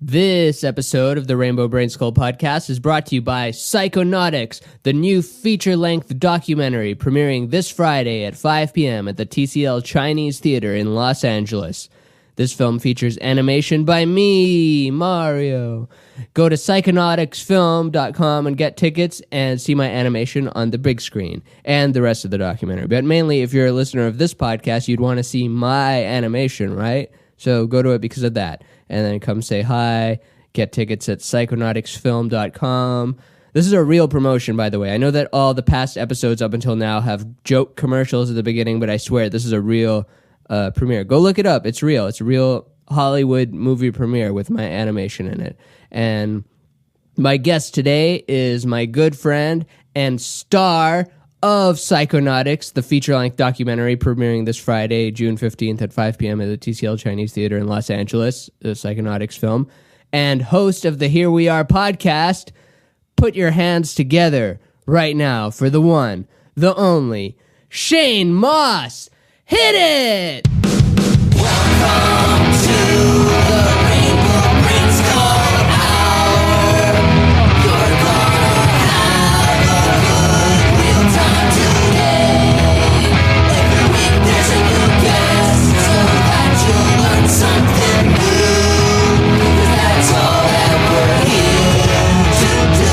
This episode of the Rainbow Brainskull podcast is brought to you by Psychonautics, the new feature-length documentary premiering this Friday at 5 p.m. at the TCL Chinese Theater in Los Angeles. This film features animation by me, Mario. Go to psychonauticsfilm.com and get tickets and see my animation on the big screen and the rest of the documentary. But mainly, if you're a listener of this podcast, you'd want to see my animation, right? So go to it because of that. And then come say hi, get tickets at psychonauticsfilm.com. This is a real promotion, by the way. I know that all the past episodes up until now have joke commercials at the beginning, but I swear this is a real premiere. Go look it up. It's real. It's a real Hollywood movie premiere with my animation in it. And my guest today is my good friend and star of Psychonautics, the feature-length documentary premiering this Friday, June 15th at 5 p.m. at the TCL Chinese Theater in Los Angeles, the Psychonautics film, and host of the Here We Are podcast. Put your hands together right now for the one, the only, Shane Mauss. Hit it! Welcome to the Rainbow Brainskull Hour. You're gonna have a good real time today. Every week there's a new guest, so that you'll learn something new. 'Cause that's all that we're here to do.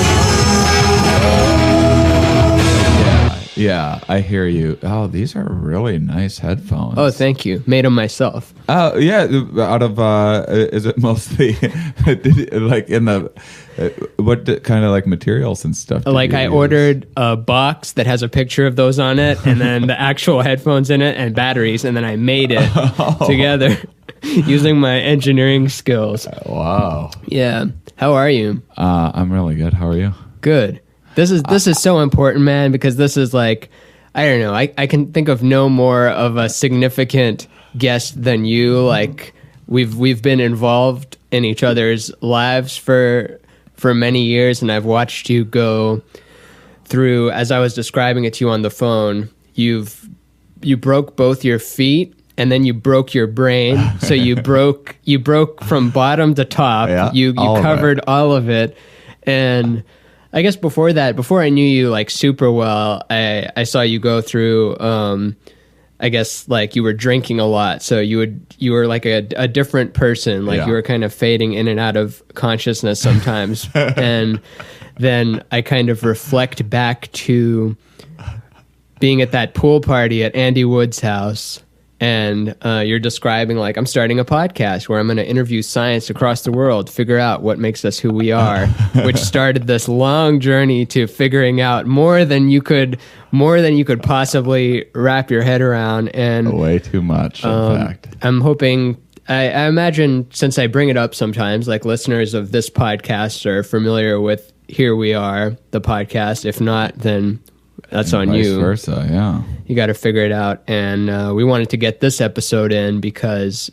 Yeah, I hear you. Oh, these are really nice headphones. Oh, thank you. Made them myself. Oh, yeah. Out of, is it mostly, like in the, what kind of like materials and stuff? Like I ordered a box that has a picture of those on it and then the actual headphones in it and batteries, and then I made it together using my engineering skills. Wow. Yeah. How are you? I'm really good. How are you? Good. This is so important, man, because this is like, I don't know, I can think of no more of a significant guest than you. Like we've been involved in each other's lives for many years, and I've watched you go through, as I was describing it to you on the phone, you broke both your feet and then you broke your brain. So you broke from bottom to top. Yeah, you covered all of it. And I guess before that, before I knew you like super well, I saw you go through, I guess like you were drinking a lot. So you were like a different person. Like you were kind of fading in and out of consciousness sometimes. And then I kind of reflect back to being at that pool party at Andy Wood's house. And you're describing like, I'm starting a podcast where I'm going to interview science across the world, figure out what makes us who we are, which started this long journey to figuring out more than you could possibly wrap your head around. And way too much, in fact. I'm hoping, I imagine, since I bring it up sometimes, like listeners of this podcast are familiar with Here We Are, the podcast. If not, then that's on vice you. Vice versa, yeah. You got to figure it out. And we wanted to get this episode in because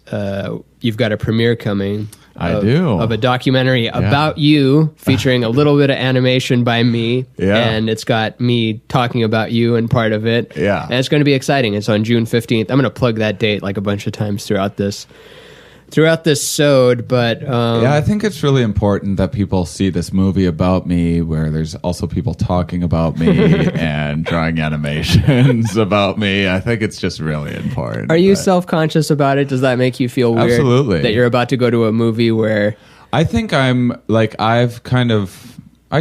you've got a premiere coming. I do. Of a documentary about you, featuring a little bit of animation by me. Yeah. And it's got me talking about you and part of it. Yeah. And it's going to be exciting. It's on June 15th. I'm going to plug that date like a bunch of times throughout this sode, but I think it's really important that people see this movie about me where there's also people talking about me and drawing animations about me. I think it's just really important. Are you self-conscious about it? Does that make you feel weird? Absolutely. That you're about to go to a movie where... I think I'm like, I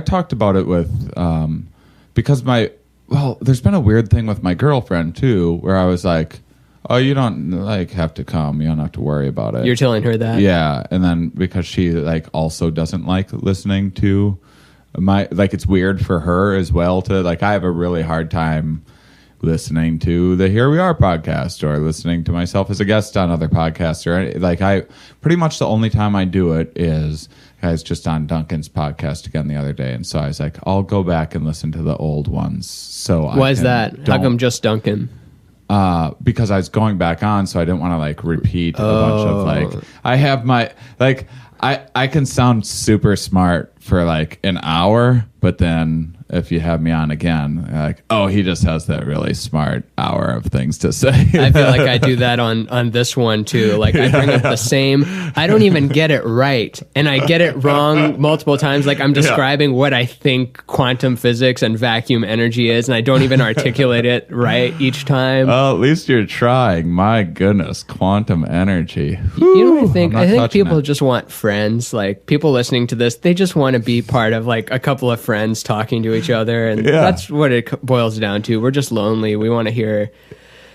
talked about it with, because there's been a weird thing with my girlfriend too, where I was like, oh, you don't like have to come. You don't have to worry about it. You're telling her that? Yeah. And then because she like also doesn't like listening to it's weird for her as well to like, I have a really hard time listening to the Here We Are podcast or listening to myself as a guest on other podcasts or like pretty much the only time I do it is I was just on Duncan's podcast again the other day. And so I was like, I'll go back and listen to the old ones. So why is that? How come just Duncan? Because I was going back on, so I didn't want to like repeat a bunch of like. I have my like. I can sound super smart for like an hour, but then if you have me on again, like, oh, he just has that really smart hour of things to say. I feel like I do that on this one too. Like I bring up the same, I don't even get it right. And I get it wrong multiple times. Like I'm describing what I think quantum physics and vacuum energy is, and I don't even articulate it right each time. Well, at least you're trying. My goodness, quantum energy. You know what I think? I think people just want friends. Like people listening to this, they just want to be part of like a couple of friends talking to each other. And that's what it boils down to. We're just lonely. We want to hear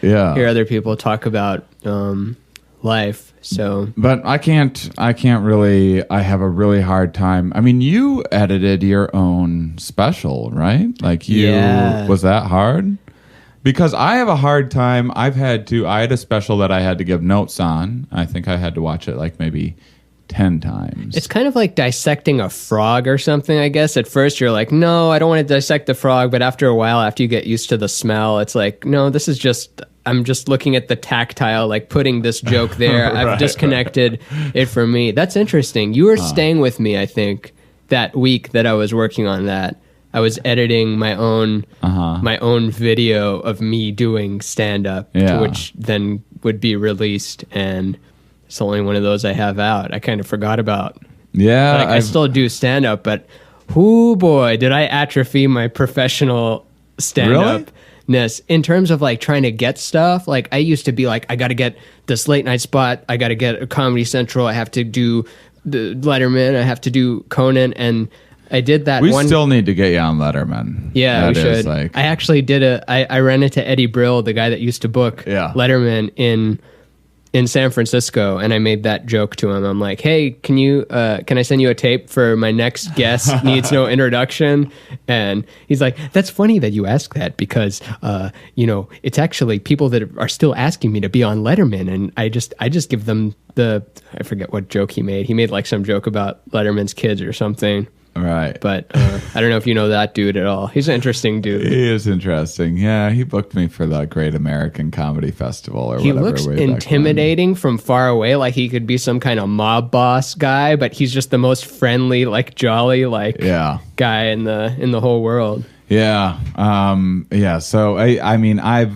other people talk about life. So, but I can't really. I have a really hard time. I mean, you edited your own special, right? Like was that hard? Because I have a hard time. I had a special that I had to give notes on. I think I had to watch it like maybe 10 times. It's kind of like dissecting a frog or something, I guess. At first you're like, no, I don't want to dissect the frog. But after a while, after you get used to the smell, it's like, no, this is just, I'm just looking at the tactile, like putting this joke there. I've disconnected it from me. That's interesting. You were staying with me, I think, that week that I was working on that. I was editing my own video of me doing stand-up, which then would be released, and it's the only one of those I have out. I kind of forgot about. Yeah. Like, I still do stand-up, but boy, did I atrophy my professional stand-up-ness. In terms of like trying to get stuff, like I used to be like, I got to get this late night spot. I got to get a Comedy Central. I have to do the Letterman. I have to do Conan. And I did that. We still need to get you on Letterman. Yeah, we should. I actually did I ran into Eddie Brill, the guy that used to book Letterman in San Francisco, and I made that joke to him. I'm like, hey, can I send you a tape for my next guest needs no introduction? And he's like, that's funny that you ask that because, it's actually people that are still asking me to be on Letterman. And I just give them I forget what joke he made. He made like some joke about Letterman's kids or something. Right. But I don't know if you know that dude at all. He's an interesting dude. He is interesting. Yeah, he booked me for the Great American Comedy Festival or he whatever. He looks intimidating from far away, like he could be some kind of mob boss guy, but he's just the most friendly, like jolly, like guy in the whole world. Yeah. So I mean, I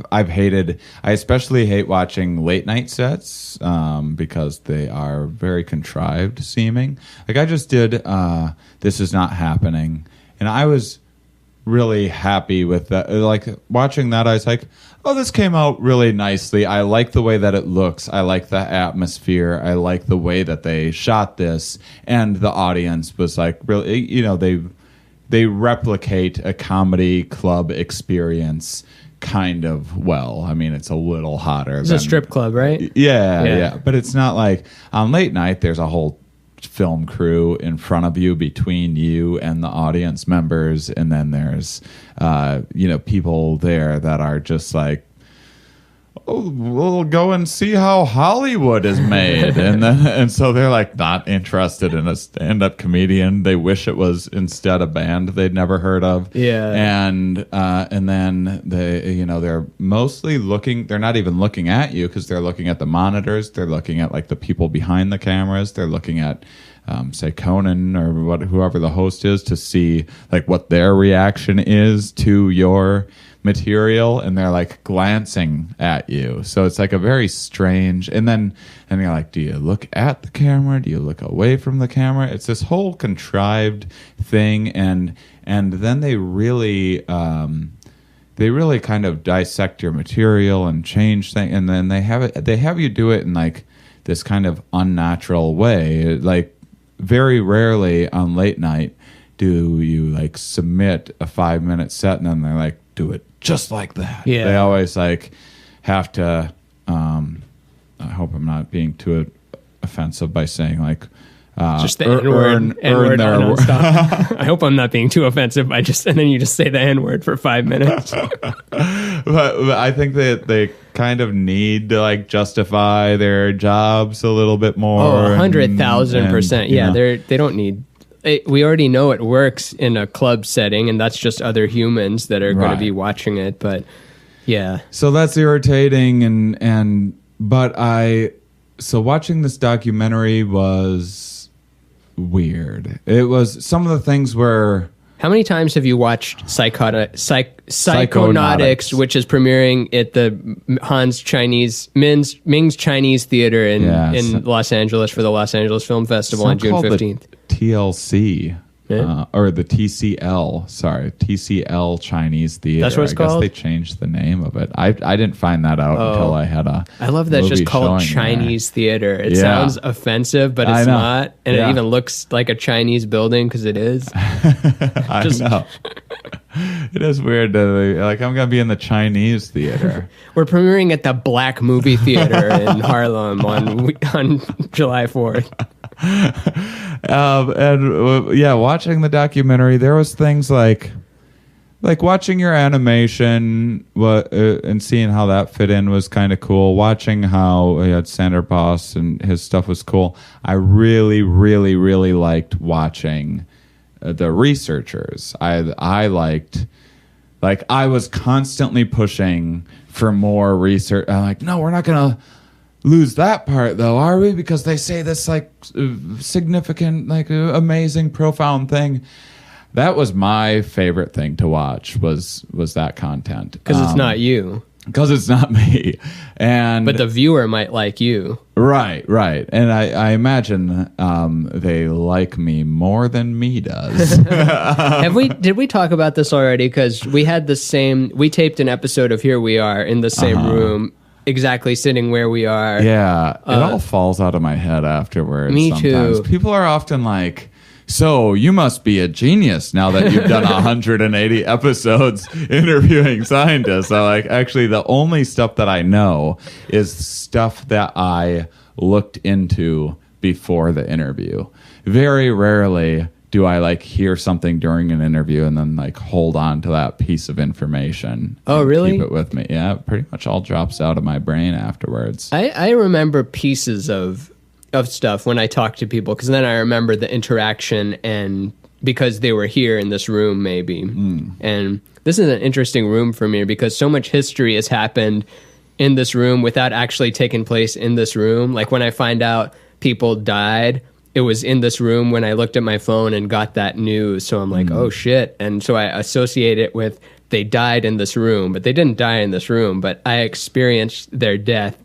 especially hate watching late night sets, because they are very contrived seeming. Like I just did, This Is Not Happening, and I was really happy with that. Like watching that, I was like, oh, this came out really nicely. I like the way that it looks. I like the atmosphere. I like the way that they shot this, and the audience was like really, they replicate a comedy club experience kind of well. I mean, it's a little hotter. It's a strip club, right? Yeah. But it's not like on late night, there's a whole film crew in front of you, between you and the audience members. And then there's, people there that are just like, oh, we'll go and see how Hollywood is made. and so they're like not interested in a stand-up comedian. They wish it was instead a band they'd never heard of. Yeah. And then they're mostly looking, they're not even looking at you because they're looking at the monitors. They're looking at like the people behind the cameras. They're looking at say Conan or whoever the host is to see like what their reaction is to your material, and they're like glancing at you. So it's like a very strange, and you're like, do you look at the camera? Do you look away from the camera? It's this whole contrived thing, and then they really kind of dissect your material and change things, and then they have you do it in like this kind of unnatural way. Like very rarely on late night do you like submit a 5-minute set and then they're like, do it just like that. Yeah. They always like have to, I hope I'm not being too offensive by saying like, just the N-word nonstop. I hope I'm not being too offensive. And then you just say the N-word for 5 minutes. but I think that they kind of need to like justify their jobs a little bit more. Oh, 100,000%. Yeah, they don't need. We already know it works in a club setting, and that's just other humans that are going to be watching it. But yeah, so that's irritating. So watching this documentary was weird. It was, some of the things were How many times have you watched Psychonautics, which is premiering at the Ming's Chinese Theater in Los Angeles for the Los Angeles Film Festival on June 15th? TLC. Or the TCL, TCL Chinese Theater. That's what it's called? I guess they changed the name of it. I didn't find that out until I had a I love that it's just called Chinese Theater. It sounds offensive, but it's not. And it even looks like a Chinese building because it is. I know. It is weird to like, I'm going to be in the Chinese Theater. We're premiering at the Black Movie Theater in Harlem on July 4th. Watching the documentary, there was things like watching your animation and seeing how that fit in was kind of cool. Watching how he had Sander Boss and his stuff was cool. I really, really, really liked watching the researchers. I liked, like, I was constantly pushing for more research. I'm like, no, we're not gonna lose that part though, are we? Because they say this like significant, like amazing, profound thing. That was my favorite thing to watch was that content. Because it's not you. Because it's not me. But the viewer might like you. Right. And I imagine they like me more than me does. Did we talk about this already? Because we taped an episode of Here We Are in the same room, exactly sitting where we are. Yeah, it all falls out of my head afterwards. Me sometimes. too. People are often like, so you must be a genius now that you've done 180 episodes interviewing scientists. I'm like, actually, the only stuff that I know is stuff that I looked into before the interview. Very rarely do I like hear something during an interview and then like hold on to that piece of information. Oh, really? Keep it with me. Yeah, it pretty much all drops out of my brain afterwards. I remember pieces of stuff when I talk to people, because then I remember the interaction, and because they were here in this room maybe. And this is an interesting room for me because so much history has happened in this room without actually taking place in this room. Like when I find out people died, it was in this room when I looked at my phone and got that news. So I'm like, oh shit. And so I associate it with they died in this room, but they didn't die in this room, but I experienced their death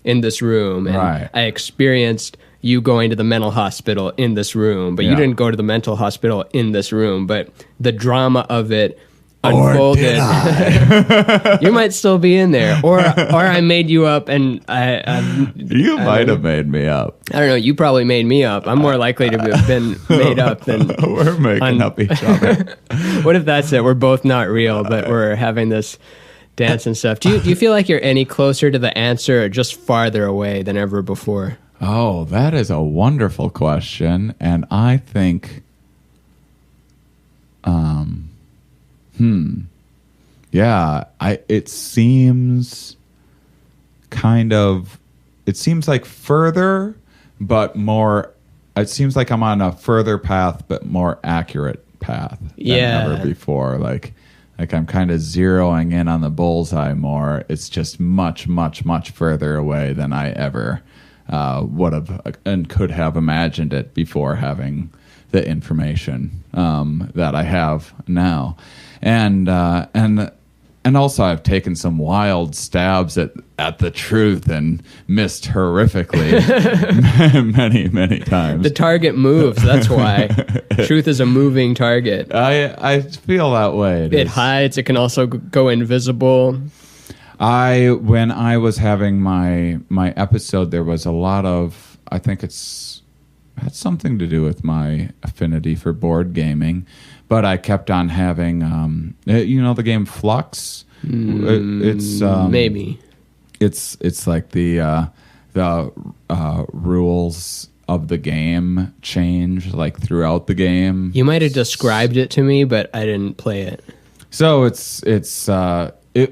in this room. And I experienced you going to the mental hospital in this room, but you didn't go to the mental hospital in this room. But the drama of it unfolded. You might still be in there, or I made you up, and you might have made me up. I don't know. You probably made me up. I'm more likely to have been made up than we're making up each other. What if that's it? We're both not real, but we're having this dance and stuff. Do you feel like you're any closer to the answer, or just farther away than ever before? Oh, that is a wonderful question, and I think, it seems like further, but more. It seems like I'm on a further path, but more accurate path than ever before. Like I'm kind of zeroing in on the bullseye more. It's just much, much, much further away than I ever would have and could have imagined it before having the information that I have now. And also I've taken some wild stabs at the truth and missed horrifically many, many times. The target moves, that's why. Truth is a moving target. I feel that way. It hides, it can also go invisible. When I was having my episode, there was a lot of, I think it had something to do with my affinity for board gaming, but I kept on having, the game Flux. It's maybe it's like the rules of the game change like throughout the game. You might have described it to me, but I didn't play it. So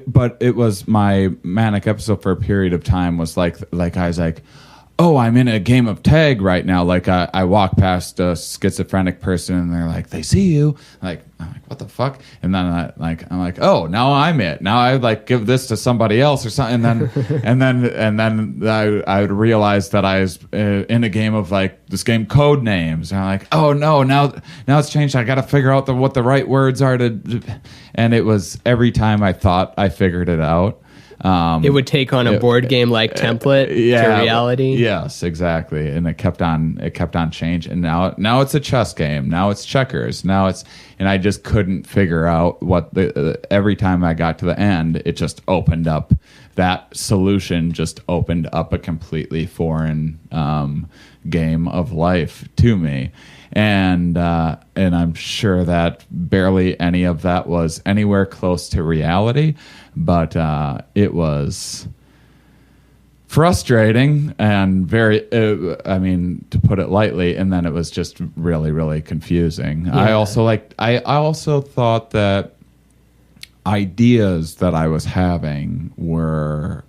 but it was my Manic episode for a period of time was like I was like, oh, I'm in a game of tag right now. Like I walk past a schizophrenic person and they're like, they see you. I'm like, what the fuck? And then I'm like, oh, now I'm it. Now I like give this to somebody else or something. And then I would realize that I was in a game of like this game Code Names. And I'm like, oh no, now it's changed. I got to figure out what the right words are and it was every time I thought I figured it out. It would take on a board game like template to reality. Yes, exactly. And it kept on changing. And now it's a chess game. Now it's checkers. And I just couldn't figure out what every time I got to the end, it just opened up, that solution just opened up a completely foreign game of life to me. And I'm sure that barely any of that was anywhere close to reality, but it was frustrating and very, to put it lightly, and then it was just really, really confusing. Yeah. I also thought that ideas that I was having were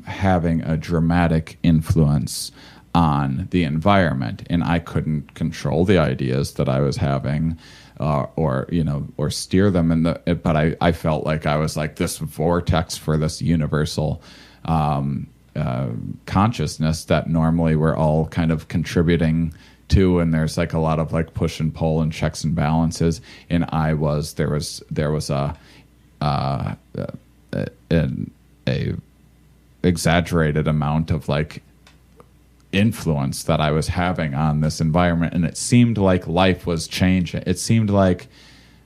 having a dramatic influence on the environment, and I couldn't control the ideas that I was having, or steer them but I felt like I was like this vortex for this universal consciousness that normally we're all kind of contributing to, and there's like a lot of like push and pull and checks and balances, and there was a exaggerated amount of like influence that I was having on this environment, and it seemed like life was changing. It seemed like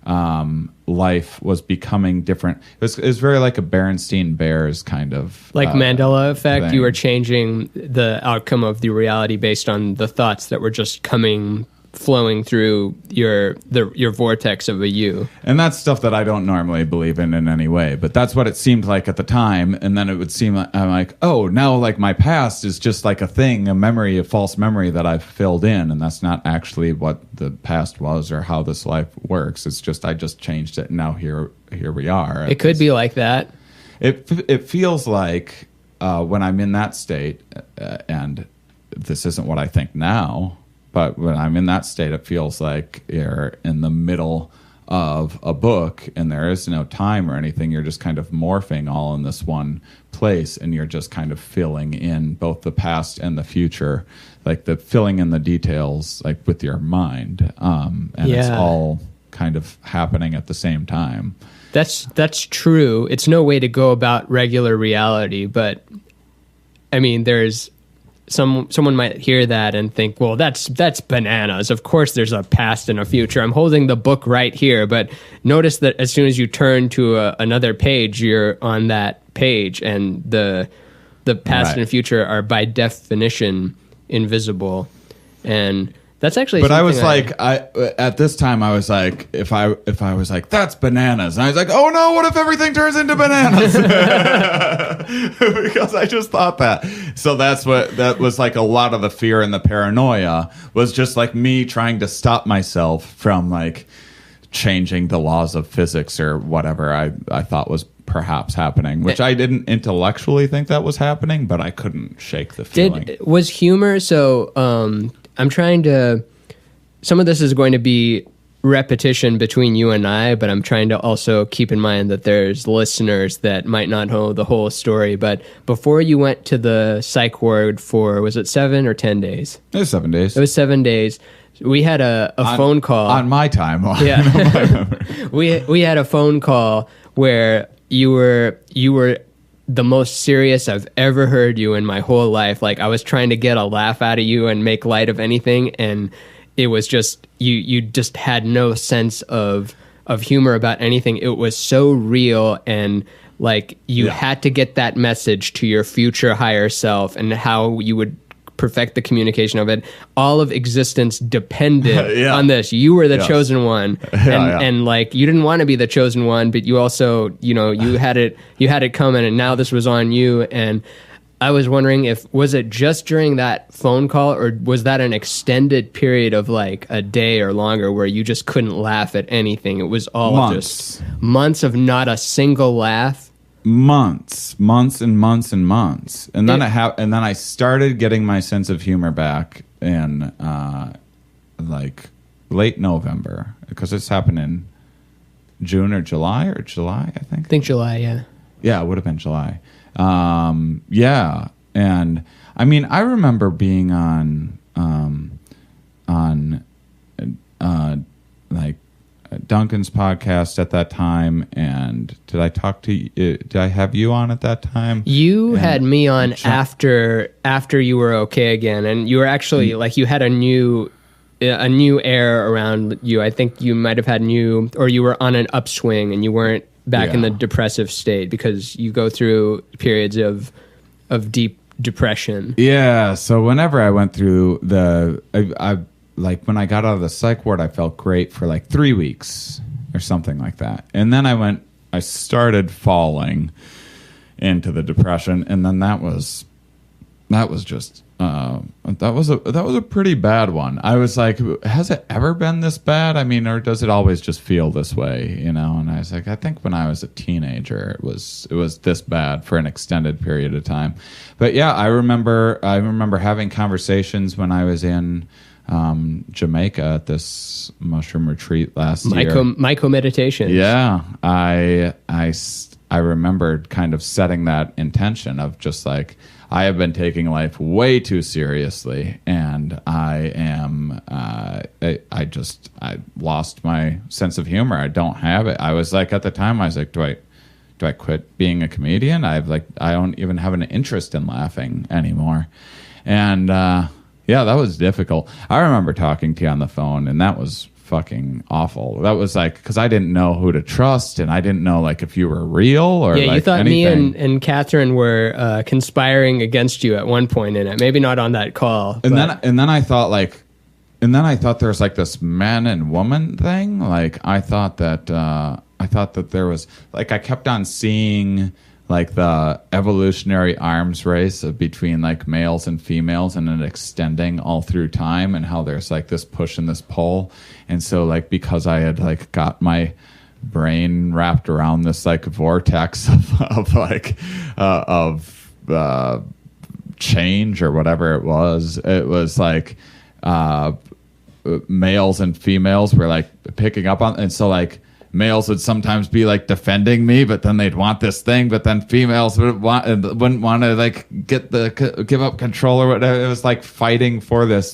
life was becoming different. It was very like a Berenstain Bears kind of like Mandela effect thing. You were changing the outcome of the reality based on the thoughts that were just flowing through your vortex of a you. And that's stuff that I don't normally believe in any way, but that's what it seemed like at the time. And then it would seem like I'm like, oh, now like my past is just like a thing, a memory, a false memory that I've filled in, and that's not actually what the past was or how this life works. It's just I just changed it, and now here we are. It could be like that. It feels like when I'm in that state, and this isn't what I think now, but when I'm in that state, it feels like you're in the middle of a book and there is no time or anything. You're just kind of morphing all in this one place, and you're just kind of filling in both the past and the future, like filling in the details like with your mind. It's all kind of happening at the same time. That's true. It's no way to go about regular reality, but I mean, there's someone might hear that and think, well, that's bananas. Of course there's a past and a future. I'm holding the book right here, but notice that as soon as you turn to another page, you're on that page, and the past and future are by definition invisible. And that's actually. But I was at this time I was like, if I was like, that's bananas, and I was like, oh no, what if everything turns into bananas? Because I just thought that. So that was like a lot of the fear and the paranoia was just like me trying to stop myself from like changing the laws of physics or whatever I thought was perhaps happening, which I didn't intellectually think that was happening, but I couldn't shake the feeling. Was humor so? I'm trying to. Some of this is going to be repetition between you and I, but I'm trying to also keep in mind that there's listeners that might not know the whole story. But before you went to the psych ward for, was it 7 or 10 days? It was 7 days. It was 7 days. We had a phone call on my timeline. Yeah, we had a phone call where you were the most serious I've ever heard you in my whole life. Like, I was trying to get a laugh out of you and make light of anything, and it was just you just had no sense of humor about anything. It was so real, and like you had to get that message to your future higher self, and how you would perfect the communication of it. All of existence depended on this. You were the chosen one, and like you didn't want to be the chosen one, but you also, you had it coming, and now this was on you. And I was wondering, was it just during that phone call, or was that an extended period of like a day or longer where you just couldn't laugh at anything? It was all just months of not a single laugh. months and months and months. And then and then I started getting my sense of humor back in like late November, because this happened in June or July, I think. I think July, yeah. Yeah, it would have been July. Yeah. And I mean, I remember being on like Duncan's podcast at that time, and did I talk to you? Did I have you on at that time? You had me on after you were okay again, and you were actually like, you had a new air around you. I think you might have had or you were on an upswing, and you weren't back in the depressive state, because you go through periods of deep depression. Yeah. So whenever I went through I like when I got out of the psych ward, I felt great for like 3 weeks or something like that. And then I started falling into the depression. And then that was just, that was a pretty bad one. I was like, has it ever been this bad? I mean, or does it always just feel this way, you know? And I was like, I think when I was a teenager, it was this bad for an extended period of time. But yeah, I remember having conversations when I was in Jamaica at this mushroom retreat last year. Myco meditation. Yeah, I remembered kind of setting that intention of just like, I have been taking life way too seriously, and I lost my sense of humor. I don't have it. I was like, at the time, I was like, do I quit being a comedian? I don't even have an interest in laughing anymore. And yeah, that was difficult. I remember talking to you on the phone, and that was fucking awful. That was like, because I didn't know who to trust, and I didn't know like if you were real or you thought anything. Me and Catherine were conspiring against you at one point in it. Maybe not on that call. And then I thought there was like this man and woman thing. Like I thought that there was like, I kept on seeing like the evolutionary arms race between like males and females, and it extending all through time, and how there's like this push and this pull. And so like, because I had like got my brain wrapped around this like vortex of change or whatever it was like males and females were like picking up on. And so like, males would sometimes be like defending me, but then they'd want this thing, but then females wouldn't want to like give up control or whatever. It was like fighting for this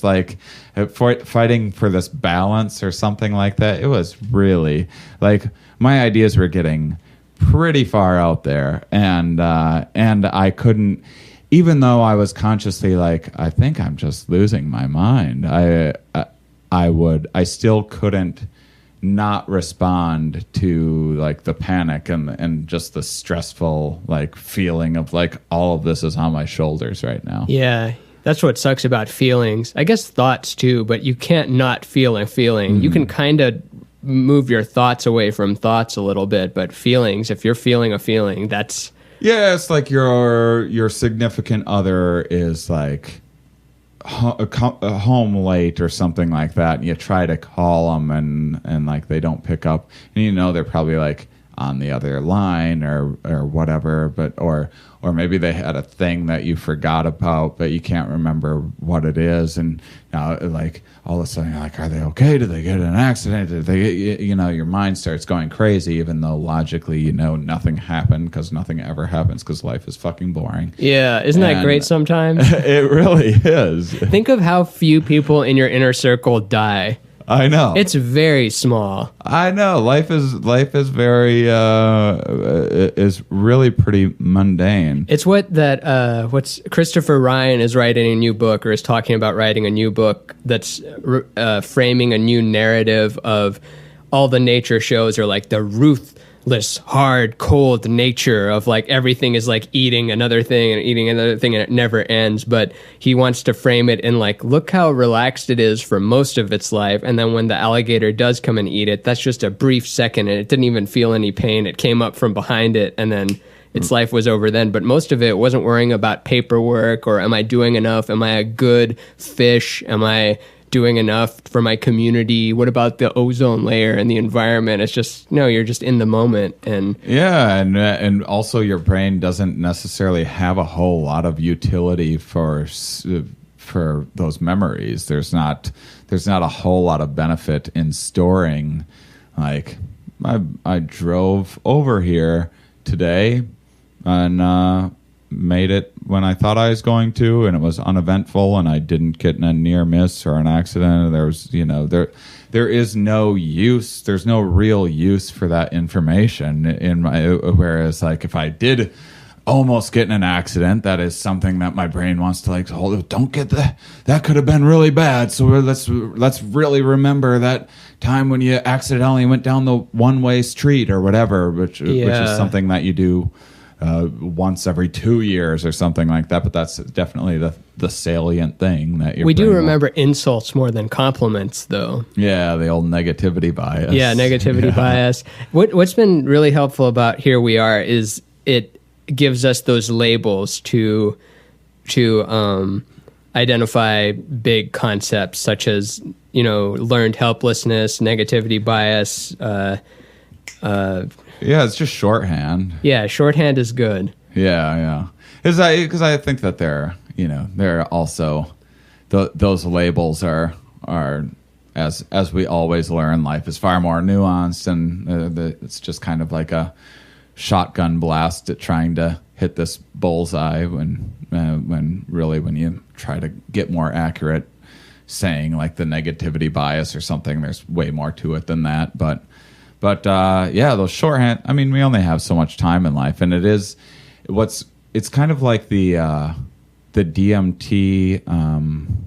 balance or something like that. It was really like, my ideas were getting pretty far out there, and I couldn't, even though I was consciously like, I think I'm just losing my mind. I still couldn't not respond to like the panic and just the stressful like feeling of like, all of this is on my shoulders right now. Yeah, that's what sucks about feelings. I guess thoughts too, but you can't not feel a feeling. Mm-hmm. You can kind of move your thoughts away from thoughts a little bit, but feelings, if you're feeling a feeling, that's... Yeah, it's like your significant other is like home late or something like that, and you try to call them and like they don't pick up, and you know they're probably like on the other line or whatever, but or maybe they had a thing that you forgot about but you can't remember what it is, and now like all of a sudden you're like, are they okay? Did they get in an accident? Did they, you know, your mind starts going crazy, even though logically you know nothing happened, because nothing ever happens, because life is fucking boring. Yeah, isn't that great sometimes? It really is. Think of how few people in your inner circle die. I know. It's very small. I know. Life is very is really pretty mundane. It's what's Christopher Ryan is writing a new book, or is talking about writing a new book that's framing a new narrative of all the nature shows are like the ruthless, hard, cold nature of like everything is like eating another thing and eating another thing, and it never ends. But he wants to frame it in like, look how relaxed it is for most of its life, and then when the alligator does come and eat it, that's just a brief second, and it didn't even feel any pain. It came up from behind it, and then its life was over then. But most of it wasn't worrying about paperwork or am I doing enough? Am I a good fish? Am I doing enough for my community? What about the ozone layer and the environment? It's just, no, you're just in the moment. And yeah, and also your brain doesn't necessarily have a whole lot of utility for those memories. There's not a whole lot of benefit in storing. Like, I drove over here today and made it when I thought I was going to, and it was uneventful, and I didn't get in a near miss or an accident. There was, there is no use. There's no real use for that information whereas like if I did almost get in an accident, that is something that my brain wants to like hold. Don't get that could have been really bad. So let's really remember that time when you accidentally went down the one-way street or whatever, which is something that you do once every 2 years or something like that. But that's definitely the salient thing that we do remember insults more than compliments, though. Yeah, the old negativity bias. Yeah, negativity bias. What's been really helpful about Here We Are is it gives us those labels to identify big concepts such as, learned helplessness, negativity bias. Yeah, it's just shorthand. Yeah, shorthand is good. Yeah. Because I think that they're also those labels are as we always learn, life is far more nuanced, and it's just kind of like a shotgun blast at trying to hit this bullseye when really when you try to get more accurate saying like the negativity bias or something, there's way more to it than that. But those shorthand, I mean, we only have so much time in life, and it's kind of like the DMT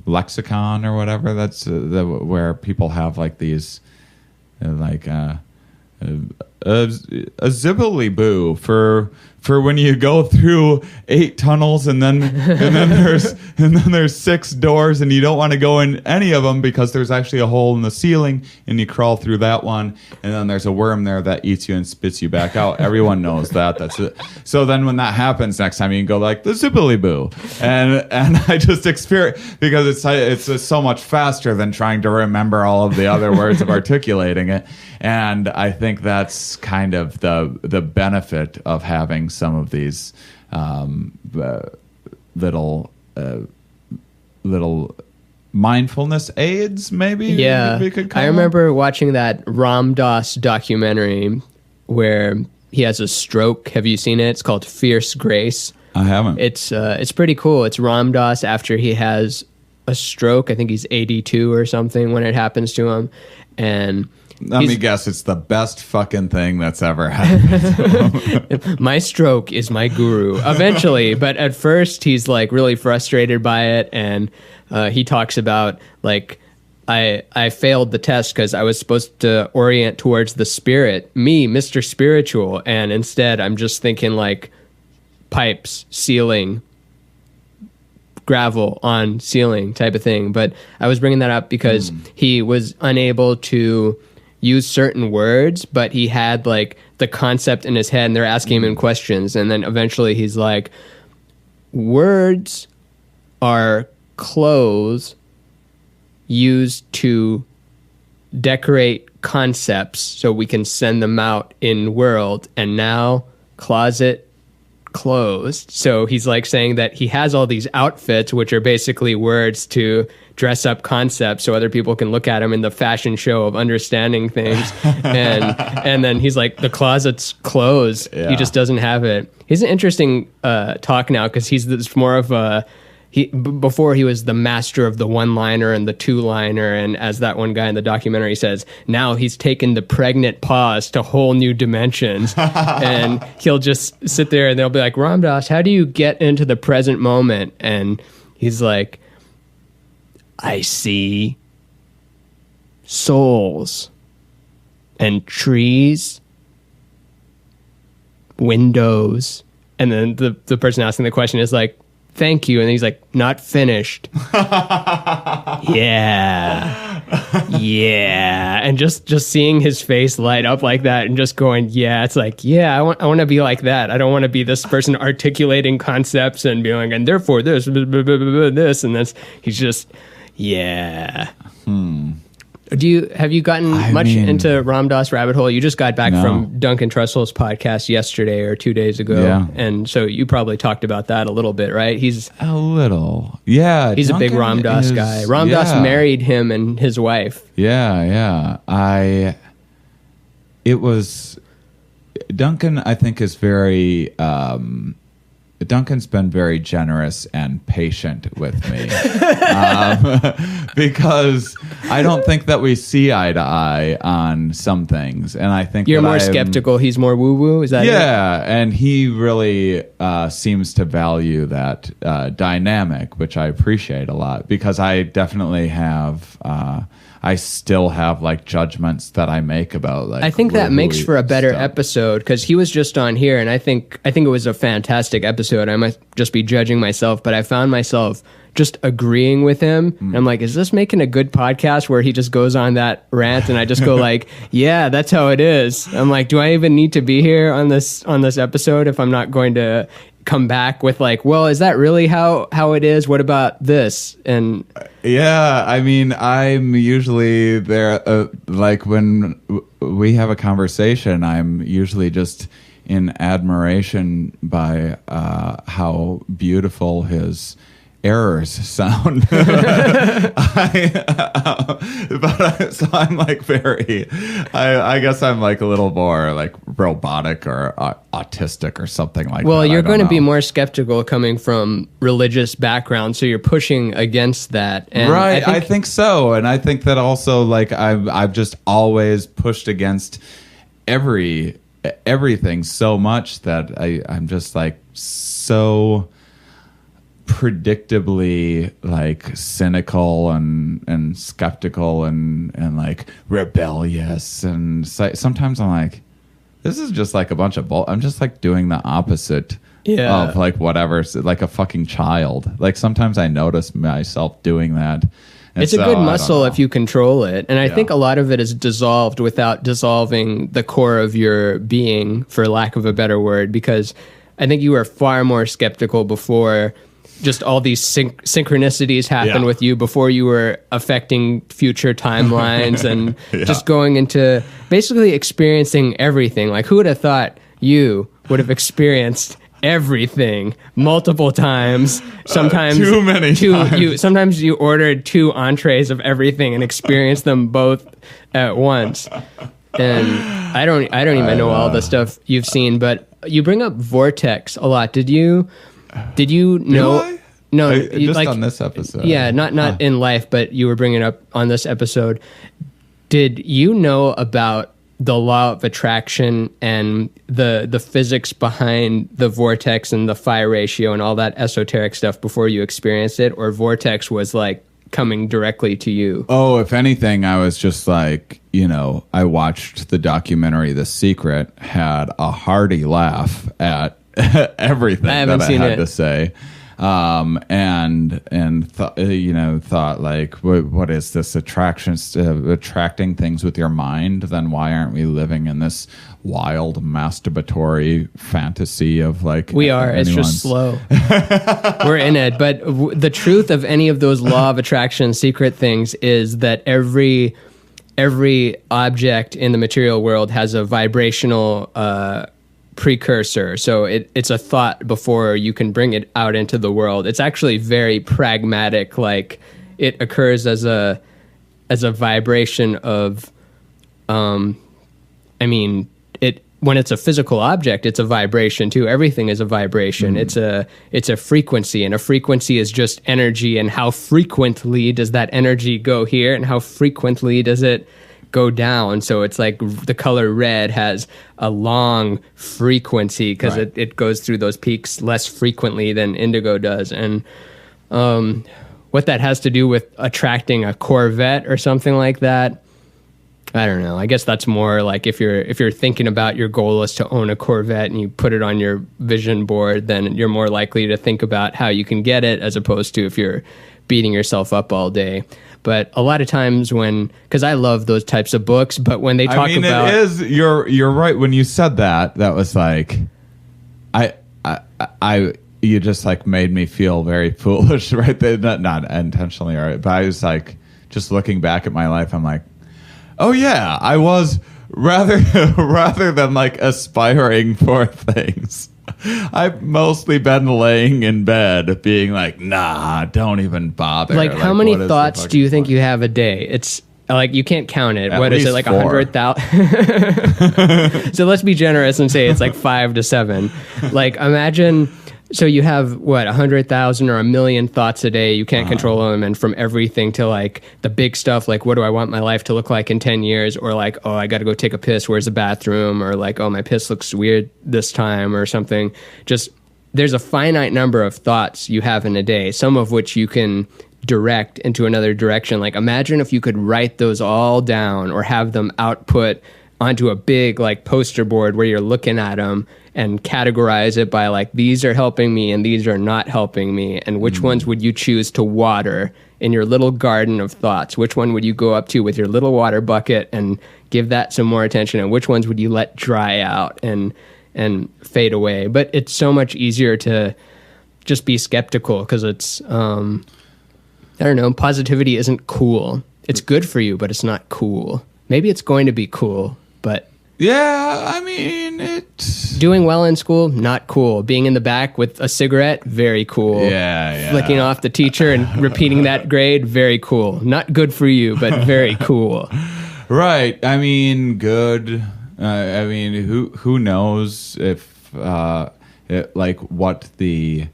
lexicon or whatever. That's where people have like these a zibbly boo for when you go through 8 tunnels and then there's 6 doors and you don't want to go in any of them because there's actually a hole in the ceiling and you crawl through that one and then there's a worm there that eats you and spits you back out. Everyone knows that. That's it. So then when that happens next time you can go like the zibbly boo and I just experience because it's so much faster than trying to remember all of the other words of articulating it. And I think that's kind of the benefit of having some of these little mindfulness aids, maybe. Yeah, we could call I remember watching that Ram Dass documentary where he has a stroke. Have you seen it? It's called Fierce Grace. I haven't. It's pretty cool. It's Ram Dass after he has a stroke. I think he's 82 or something when it happens to him, and let me guess, it's the best fucking thing that's ever happened. My stroke is my guru, eventually. But at first, he's like really frustrated by it. And he talks about like, I failed the test because I was supposed to orient towards the spirit, me, Mr. Spiritual. And instead, I'm just thinking like pipes, ceiling, gravel on ceiling type of thing. But I was bringing that up because he was unable to use certain words, but he had like the concept in his head and they're asking him questions. And then eventually he's like, words are clothes used to decorate concepts so we can send them out in world. And now closet closed. So he's like saying that he has all these outfits, which are basically words to dress up concepts so other people can look at him in the fashion show of understanding things. And then he's like, the closet's closed. Yeah. He just doesn't have it. He's an interesting talk now because he's more of a, before he was the master of the one-liner and the two-liner, and as that one guy in the documentary says, now he's taken the pregnant pause to whole new dimensions. And he'll just sit there and they'll be like, Ram Dass, how do you get into the present moment? And he's like, I see souls and trees, windows. And then the person asking the question is like, thank you. And he's like, not finished. Yeah. And just seeing his face light up like that and just going, yeah, it's like, yeah, I want to be like that. I don't want to be this person articulating concepts and being like, and therefore this, and this. He's just, yeah. Have you gotten much into Ram Dass rabbit hole? You just got back from Duncan Trussell's podcast yesterday or 2 days ago, and so you probably talked about that a little bit, right? He's a little, yeah. He's Duncan a big Ram Dass guy. Ram Dass married him and his wife. Yeah. Duncan, I think, is very. Duncan's been very generous and patient with me because I don't think that we see eye to eye on some things, and I think you're more skeptical. He's more woo woo. Is that it? And he really seems to value that dynamic, which I appreciate a lot because I definitely have. I still have like judgments that I make about like. I think that makes for a better episode because he was just on here, and I think it was a fantastic episode. I might just be judging myself, but I found myself just agreeing with him. And I'm like, is this making a good podcast where he just goes on that rant and I just go like, yeah, that's how it is. I'm like, do I even need to be here on this episode if I'm not going to come back with like, well, is that really how it is? What about this? And yeah, I mean, I'm usually there, like when we have a conversation, I'm usually just in admiration by how beautiful his errors sound. So I'm like very, I guess I'm like a little more like robotic or autistic or something like that. Well, you're going to be more skeptical coming from religious background, so you're pushing against that. And right, I think so. And I think that also like I've just always pushed against everything so much that I'm just like so predictably like cynical and skeptical and like rebellious, and sometimes I'm like, this is just like a bunch of I'm just like doing the opposite of like whatever, like a fucking child. Like sometimes I notice myself doing that. And it's a good muscle if you control it. And I think a lot of it is dissolved without dissolving the core of your being, for lack of a better word, because I think you were far more skeptical before just all these synchronicities happened with you, before you were affecting future timelines and just going into basically experiencing everything. Like, who would have thought you would have experienced everything multiple times? Sometimes too many times. Sometimes you ordered 2 entrees of everything and experienced them both at once. And I don't even know all the stuff you've seen, but you bring up vortex a lot. Did you know? No, just like, on this episode. Yeah, not in life, but you were bringing it up on this episode. Did you know about the law of attraction and the physics behind the vortex and the phi ratio and all that esoteric stuff before you experienced it, or vortex was like coming directly to you? Oh, if anything, I was just like, I watched the documentary The Secret, had a hearty laugh at everything I had to say. Thought like, what is this attracting things with your mind? Then why aren't we living in this wild masturbatory fantasy of like we are? It's just slow. We're in it. But the truth of any of those law of attraction secret things is that every object in the material world has a vibrational precursor. So it's a thought before you can bring it out into the world. It's actually very pragmatic. Like, it occurs as a vibration of when it's a physical object, it's a vibration too. Everything is a vibration. It's a frequency, and a frequency is just energy. And how frequently does that energy go here, and how frequently does it go down? So it's like the color red has a long frequency because it goes through those peaks less frequently than indigo does. And what that has to do with attracting a Corvette or something like that, I don't know. I guess that's more like if you're thinking about your goal is to own a Corvette and you put it on your vision board, then you're more likely to think about how you can get it, as opposed to if you're beating yourself up all day. But a lot of times because I love those types of books, but when they talk about... it is, you're right. When you said that was like, you just like made me feel very foolish right there. Not intentionally, right? But I was like, just looking back at my life, I'm like, oh yeah, I was rather than like aspiring for things. I've mostly been laying in bed being like, nah, don't even bother. Like how many thoughts do you think you have a day? It's like you can't count it. What is it, like 100,000? So let's be generous and say it's like 5 to 7. Like imagine, so you have what, 100,000 or 1,000,000 thoughts a day. You can't control them, and from everything to like the big stuff, like what do I want my life to look like in 10 years, or like, oh, I got to go take a piss. Where's the bathroom? Or like, oh, my piss looks weird this time, or something. Just there's a finite number of thoughts you have in a day, some of which you can direct into another direction. Like imagine if you could write those all down or have them output onto a big like poster board where you're looking at them and categorize it by like, these are helping me and these are not helping me, and which ones would you choose to water in your little garden of thoughts? Which one would you go up to with your little water bucket and give that some more attention, and which ones would you let dry out and fade away? But it's so much easier to just be skeptical because it's I don't know, positivity isn't cool. It's good for you, but it's not cool. Maybe it's going to be cool, but yeah, I mean, it's doing well in school, not cool. Being in the back with a cigarette, very cool. Yeah. Flicking off the teacher and repeating that grade, very cool. Not good for you, but very cool. Right. I mean, good. I mean, who knows if like what the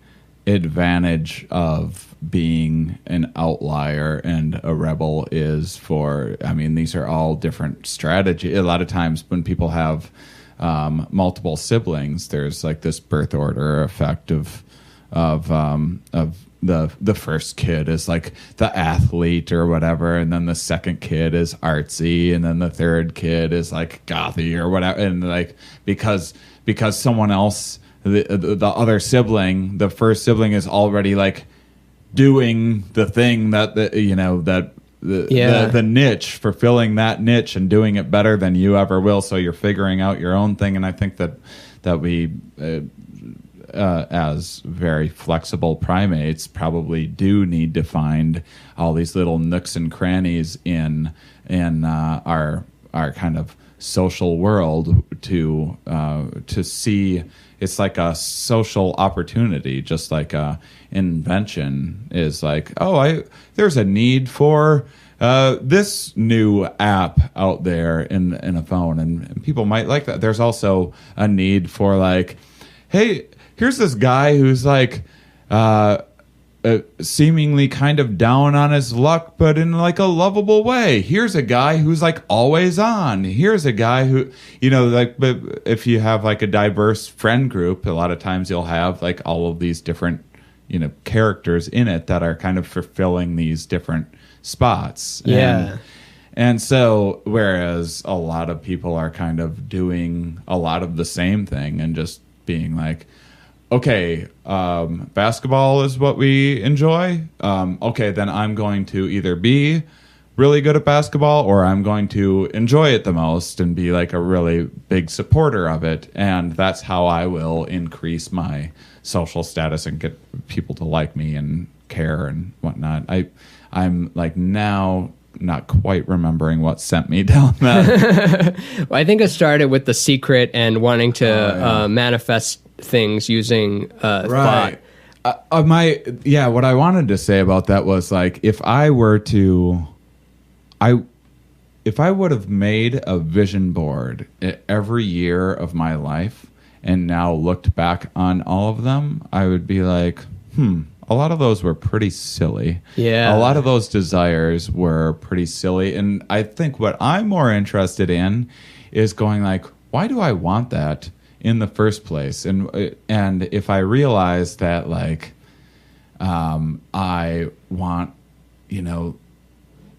advantage of being an outlier and a rebel is for. I mean, these are all different strategies. A lot of times when people have multiple siblings, there's like this birth order effect of the first kid is like the athlete or whatever, and then the second kid is artsy, and then the third kid is like gothy or whatever, and like because someone else, the other sibling, the first sibling is already like doing the thing that the niche, fulfilling that niche and doing it better than you ever will, so you're figuring out your own thing. And I think that we as very flexible primates probably do need to find all these little nooks and crannies in our kind of social world to see. It's like a social opportunity, just like invention is like, there's a need for this new app out there in a phone, and people might like that. There's also a need for like, hey, here's this guy who's like seemingly kind of down on his luck, but in like a lovable way. Here's a guy who's like always on. Here's a guy who, like, but if you have like a diverse friend group, a lot of times you'll have like all of these different, characters in it that are kind of fulfilling these different spots. Yeah. And so, whereas a lot of people are kind of doing a lot of the same thing and just being like, okay, basketball is what we enjoy. Okay, then I'm going to either be really good at basketball or I'm going to enjoy it the most and be like a really big supporter of it. And that's how I will increase my social status and get people to like me and care and whatnot. I'm like now not quite remembering what sent me down that. Well, I think it started with The Secret and wanting to manifest things using thought. What I wanted to say about that was like, if I would have made a vision board every year of my life and now looked back on all of them, I would be like, a lot of those were pretty silly. Yeah. A lot of those desires were pretty silly. And I think what I'm more interested in is going like, why do I want that in the first place? And if I realize that like I want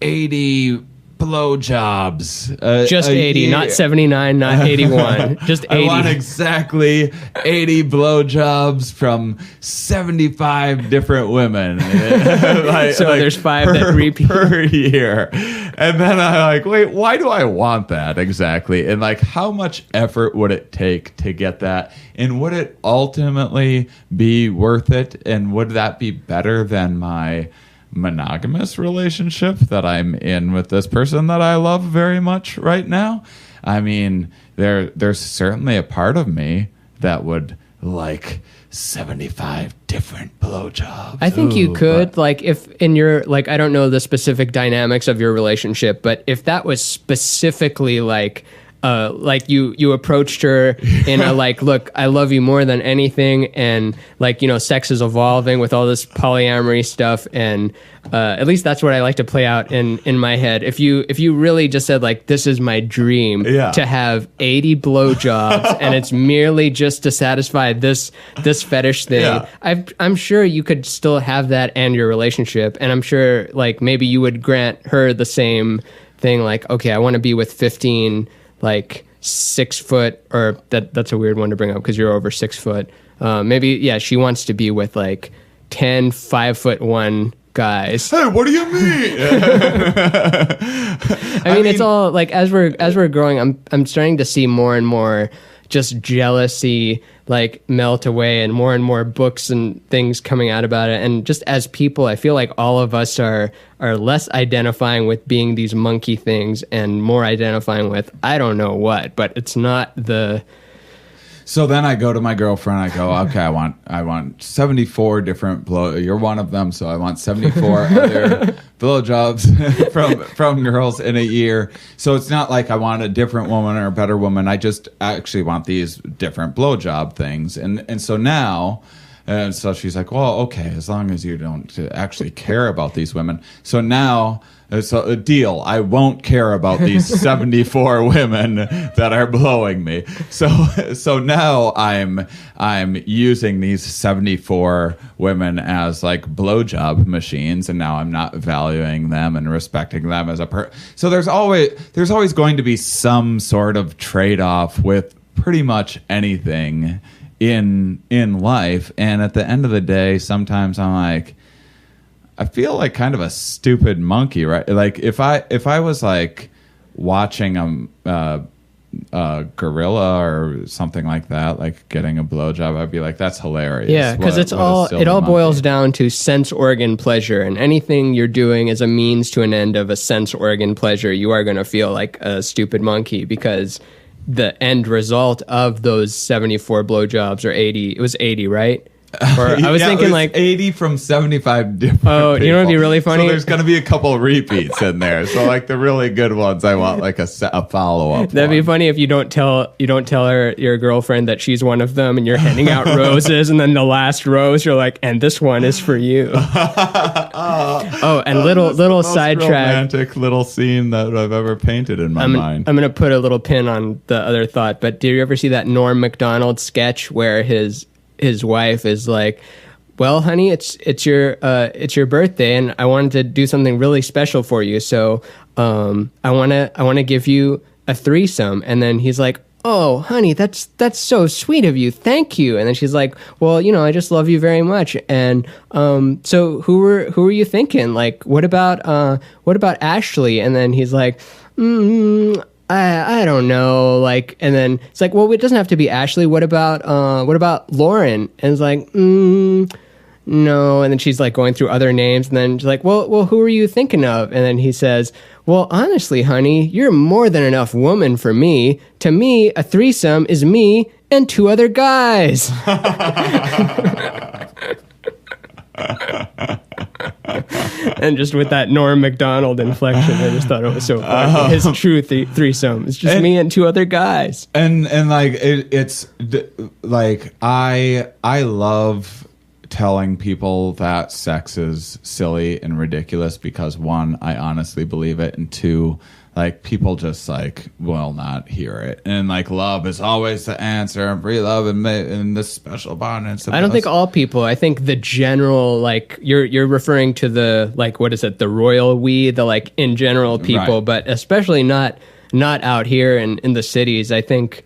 80 blowjobs, just 80, not 79, not 81, just 80. I want exactly 80 blowjobs from 75 different women. There's 5 that repeat per year. And then I'm like, wait, why do I want that exactly? And like, how much effort would it take to get that? And would it ultimately be worth it? And would that be better than my monogamous relationship that I'm in with this person that I love very much right now. I mean, there's certainly a part of me that would like 75 different blowjobs. I think you could, like, if in your, like, I don't know the specific dynamics of your relationship, but if that was specifically like you approached her in a like, look, I love you more than anything, and like, you know, sex is evolving with all this polyamory stuff, and at least that's what I like to play out in my head. If you really just said like, this is my dream to have 80 blowjobs and it's merely just to satisfy this fetish thing, I'm sure you could still have that and your relationship, and I'm sure like maybe you would grant her the same thing, like, okay, I want to be with 15 like 6 foot, or that's a weird one to bring up because you're over 6 foot. Maybe, she wants to be with like 10 5'1" guys. Hey, what do you mean? I mean, it's all like, as we're growing, I'm starting to see more and more just jealousy like melt away, and more books and things coming out about it. And just as people, I feel like all of us are less identifying with being these monkey things and more identifying with, I don't know what, but it's not the... So then I go to my girlfriend. I go, okay, I want 74 different You're one of them, so I want 74 other blowjobs from girls in a year. So it's not like I want a different woman or a better woman. I just actually want these different blowjob things. And so now, and so she's like, well, okay, as long as you don't actually care about these women. So now. So a deal. I won't care about these 74 women that are blowing me. So now I'm using these 74 women as like blowjob machines, and now I'm not valuing them and respecting them as a So there's always going to be some sort of trade-off with pretty much anything in life. And at the end of the day, sometimes I'm like, I feel like kind of a stupid monkey, right? Like if I was like watching a gorilla or something like that, like getting a blowjob, I'd be like, that's hilarious. Yeah, because it all boils down to sense organ pleasure, and anything you're doing is a means to an end of a sense organ pleasure. You are going to feel like a stupid monkey because the end result of those 74 blowjobs, or 80, it was 80, right? Or I was thinking like 80 from 75 different people. You know what'd be really funny? So there's going to be a couple of repeats in there. So like the really good ones, I want like a follow-up. That'd be funny if you don't tell your girlfriend that she's one of them, and you're handing out roses, and then the last rose you're like, and this one is for you. And little sidetrack, romantic little scene that I've ever painted in my mind. I'm gonna put a little pin on the other thought, but did you ever see that Norm Macdonald sketch where his wife is like, well, honey, it's your birthday, and I wanted to do something really special for you, so I want to give you a threesome. And then he's like, oh, honey, that's so sweet of you, thank you. And then she's like, well, you know, I just love you very much. And so who were you thinking? Like, what about Ashley? And then he's like, I don't know, like, and then it's like, well, it doesn't have to be Ashley. What about Lauren? And it's like, no. And then she's like going through other names, and then she's like, well, who are you thinking of? And then he says, well, honestly, honey, you're more than enough woman for me. To me, a threesome is me and 2 other guys. And just with that Norm Macdonald inflection, I just thought it was so funny. His true threesome is just me and 2 other guys. And like it's like I love telling people that sex is silly and ridiculous because 1, I honestly believe it, and 2, like people just like will not hear it, and like love is always the answer, and free love and this special bond. And I don't think all people. I think the general, like you're referring to the, like, what is it, the royal we, the like in general people, right. But especially not out here in the cities. I think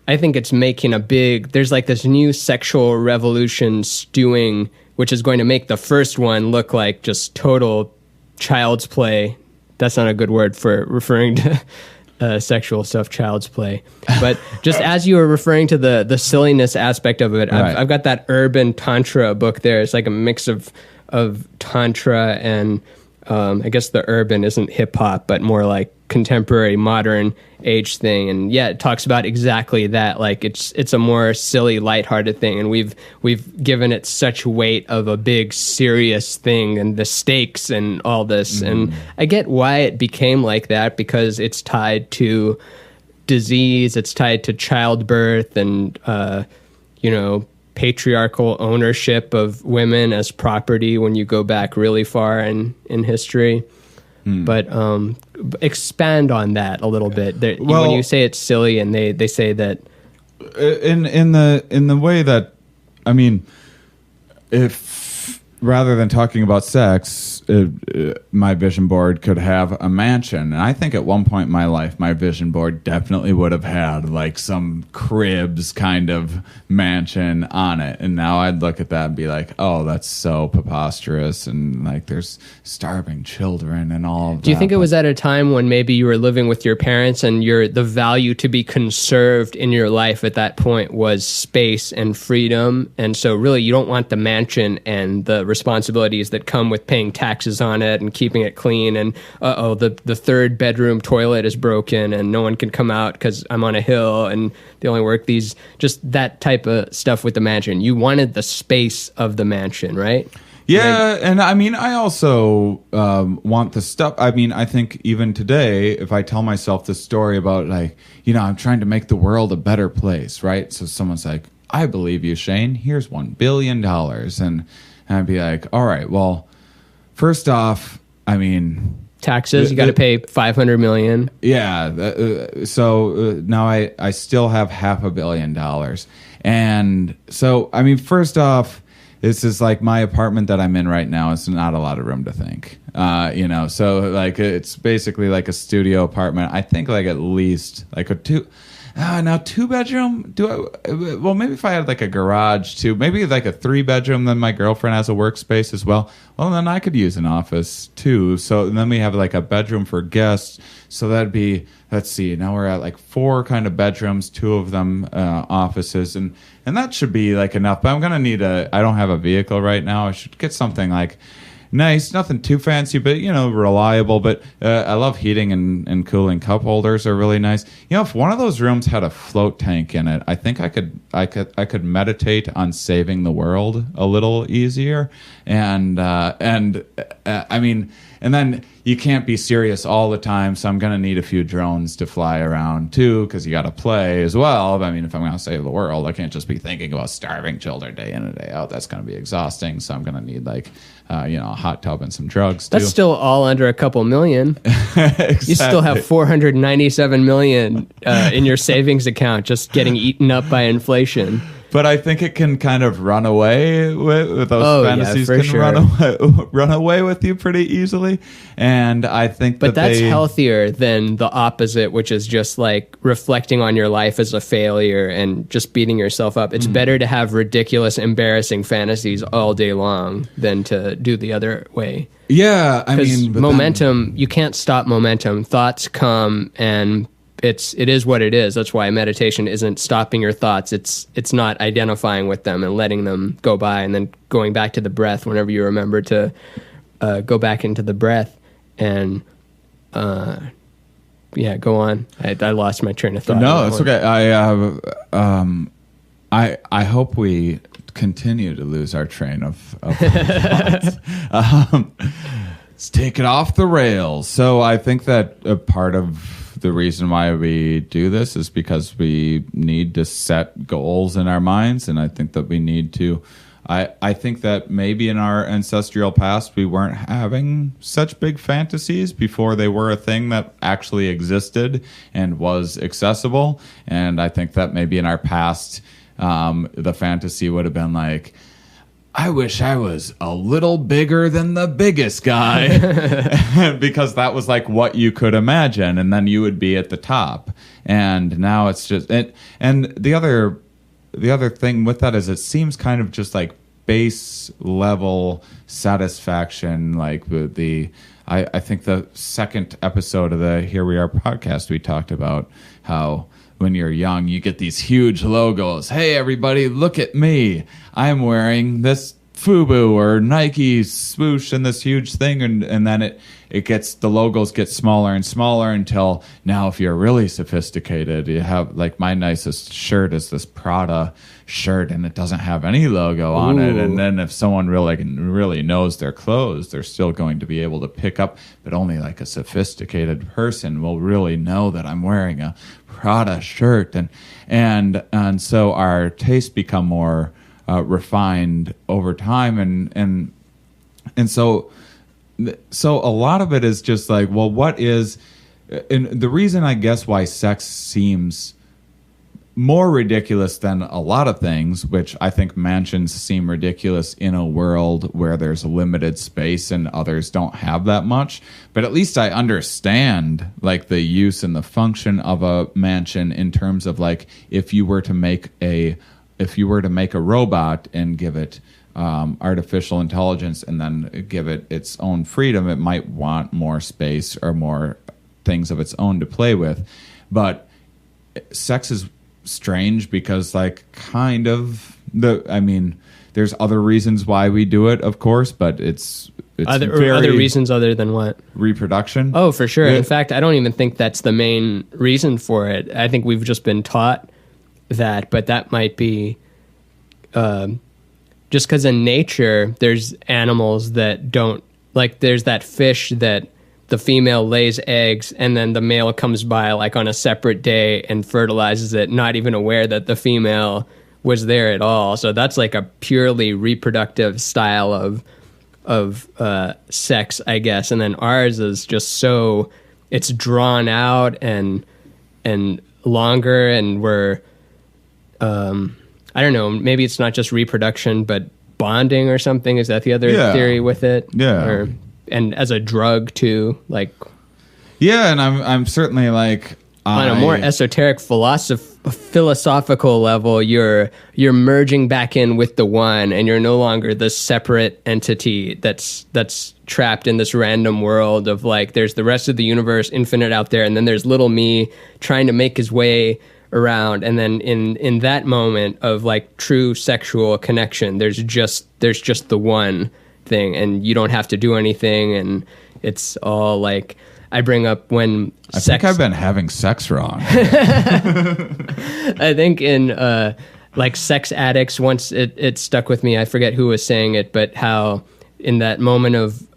it's making a big. There's like this new sexual revolution stewing, which is going to make the first one look like just total child's play. That's not a good word for referring to sexual stuff, child's play. But just as you were referring to the silliness aspect of it, right. I've got that Urban Tantra book there. It's like a mix of of Tantra and I guess the urban isn't hip hop, but more like contemporary modern age thing. And yeah, it talks about exactly that. Like it's a more silly, lighthearted thing. And we've given it such weight of a big serious thing and the stakes and all this. And I get why it became like that, because it's tied to disease, it's tied to childbirth and, patriarchal ownership of women as property when you go back really far in history. But expand on that a little bit. When you say it's silly, and they say that in the way that, I mean, if rather than talking about sex, my vision board could have a mansion. And I think at one point in my life, my vision board definitely would have had like some cribs kind of mansion on it. And now I'd look at that and be like, oh, that's so preposterous. And like there's starving children and all of that. Do you think it was at a time when maybe you were living with your parents and the value to be conserved in your life at that point was space and freedom? And so really you don't want the mansion and the responsibilities that come with paying taxes on it and keeping it clean, and the third bedroom toilet is broken and no one can come out because I'm on a hill and they only work these, just that type of stuff with the mansion. You wanted the space of the mansion, right? Yeah, and I mean, I also want the stuff. I mean, I think even today, if I tell myself this story about like, I'm trying to make the world a better place, right? So someone's like, I believe you, Shane. Here's $1 billion. And I'd be like, all right, well, first off, I mean, taxes, you got to pay $500 million. Yeah. So now I still have $500 million. And so, I mean, first off, this is like my apartment that I'm in right now. It's not a lot of room to think, so like it's basically like a studio apartment. I think like at least like a two bedroom. Well, maybe if I had like a garage too, maybe like a 3-bedroom, then my girlfriend has a workspace as well. Well, then I could use an office too. So and then we have like a bedroom for guests. So that'd be, let's see, now we're at like 4 kind of bedrooms, 2 of them offices. And that should be like enough. But I'm going to need I don't have a vehicle right now. I should get something like nice, nothing too fancy, but reliable. But I love heating and cooling. Cup holders are really nice. If one of those rooms had a float tank in it, I think I could meditate on saving the world a little easier. And I mean, and then you can't be serious all the time, so I'm going to need a few drones to fly around too, because you got to play as well. I mean, if I'm going to save the world, I can't just be thinking about starving children day in and day out. That's going to be exhausting. So I'm going to need like, a hot tub and some drugs too. That's still all under a couple million. Exactly. You still have $497 million in your savings account, just getting eaten up by inflation. But I think it can kind of run away with those fantasies. Yeah, can sure. run away with you pretty easily, and I think. But that's healthier than the opposite, which is just like reflecting on your life as a failure and just beating yourself up. It's better to have ridiculous, embarrassing fantasies all day long than to do the other way. Yeah, I mean, momentum. You can't stop momentum. Thoughts come and. It is what it is. That's why meditation isn't stopping your thoughts. It's not identifying with them and letting them go by and then going back to the breath whenever you remember to go back into the breath and go on. I lost my train of thought. No, it's okay. I hope we continue to lose our train of thoughts. Let's take it off the rails. So I think that a part of the reason why we do this is because we need to set goals in our minds, and I think that we need to. I think that maybe in our ancestral past we weren't having such big fantasies before they were a thing that actually existed and was accessible, and I think that maybe in our past the fantasy would have been like, I wish I was a little bigger than the biggest guy because that was like what you could imagine, and then you would be at the top. And now it's just and the other thing with that is it seems kind of just like base level satisfaction. Like I think the second episode of the Here We Are podcast, we talked about how when you're young, you get these huge logos. Hey, everybody, look at me. I'm wearing this FUBU or Nike swoosh and this huge thing, and then it gets, the logos get smaller and smaller until now, if you're really sophisticated, you have, like, my nicest shirt is this Prada shirt and it doesn't have any logo on it, and then if someone really knows their clothes, they're still going to be able to pick up, but only like a sophisticated person will really know that I'm wearing a Prada shirt, and so our tastes become more refined over time, and so a lot of it is just like, well, what is, and the reason I guess why sex seems more ridiculous than a lot of things, which I think mansions seem ridiculous in a world where there's limited space and others don't have that much, but at least I understand like the use and the function of a mansion in terms of, like, if you were to make a robot and give it artificial intelligence and then give it its own freedom, it might want more space or more things of its own to play with. But sex is strange because, like, kind of there's other reasons why we do it, of course, but it's other reasons other than what? Reproduction. Oh, for sure. In fact, I don't even think that's the main reason for it. I think we've just been taught that, but that might be just because in nature there's animals that don't, like, there's that fish that the female lays eggs and then the male comes by like on a separate day and fertilizes it, not even aware that the female was there at all. So that's like a purely reproductive style of sex, I guess. And then ours is just so, it's drawn out and longer, and we're I don't know, maybe it's not just reproduction but bonding or something. Is that the other theory with it? Yeah. And as a drug too, like. Yeah, and I'm certainly like, on a more esoteric philosophical level, you're merging back in with the one, and you're no longer this separate entity that's trapped in this random world of, like, there's the rest of the universe, infinite out there, and then there's little me trying to make his way around, and then in that moment of, like, true sexual connection, there's just the one thing, and you don't have to do anything, and it's all like, I bring up when I think I've been having sex wrong. I think in like Sex Addicts, once it stuck with me, I forget who was saying it, but how in that moment of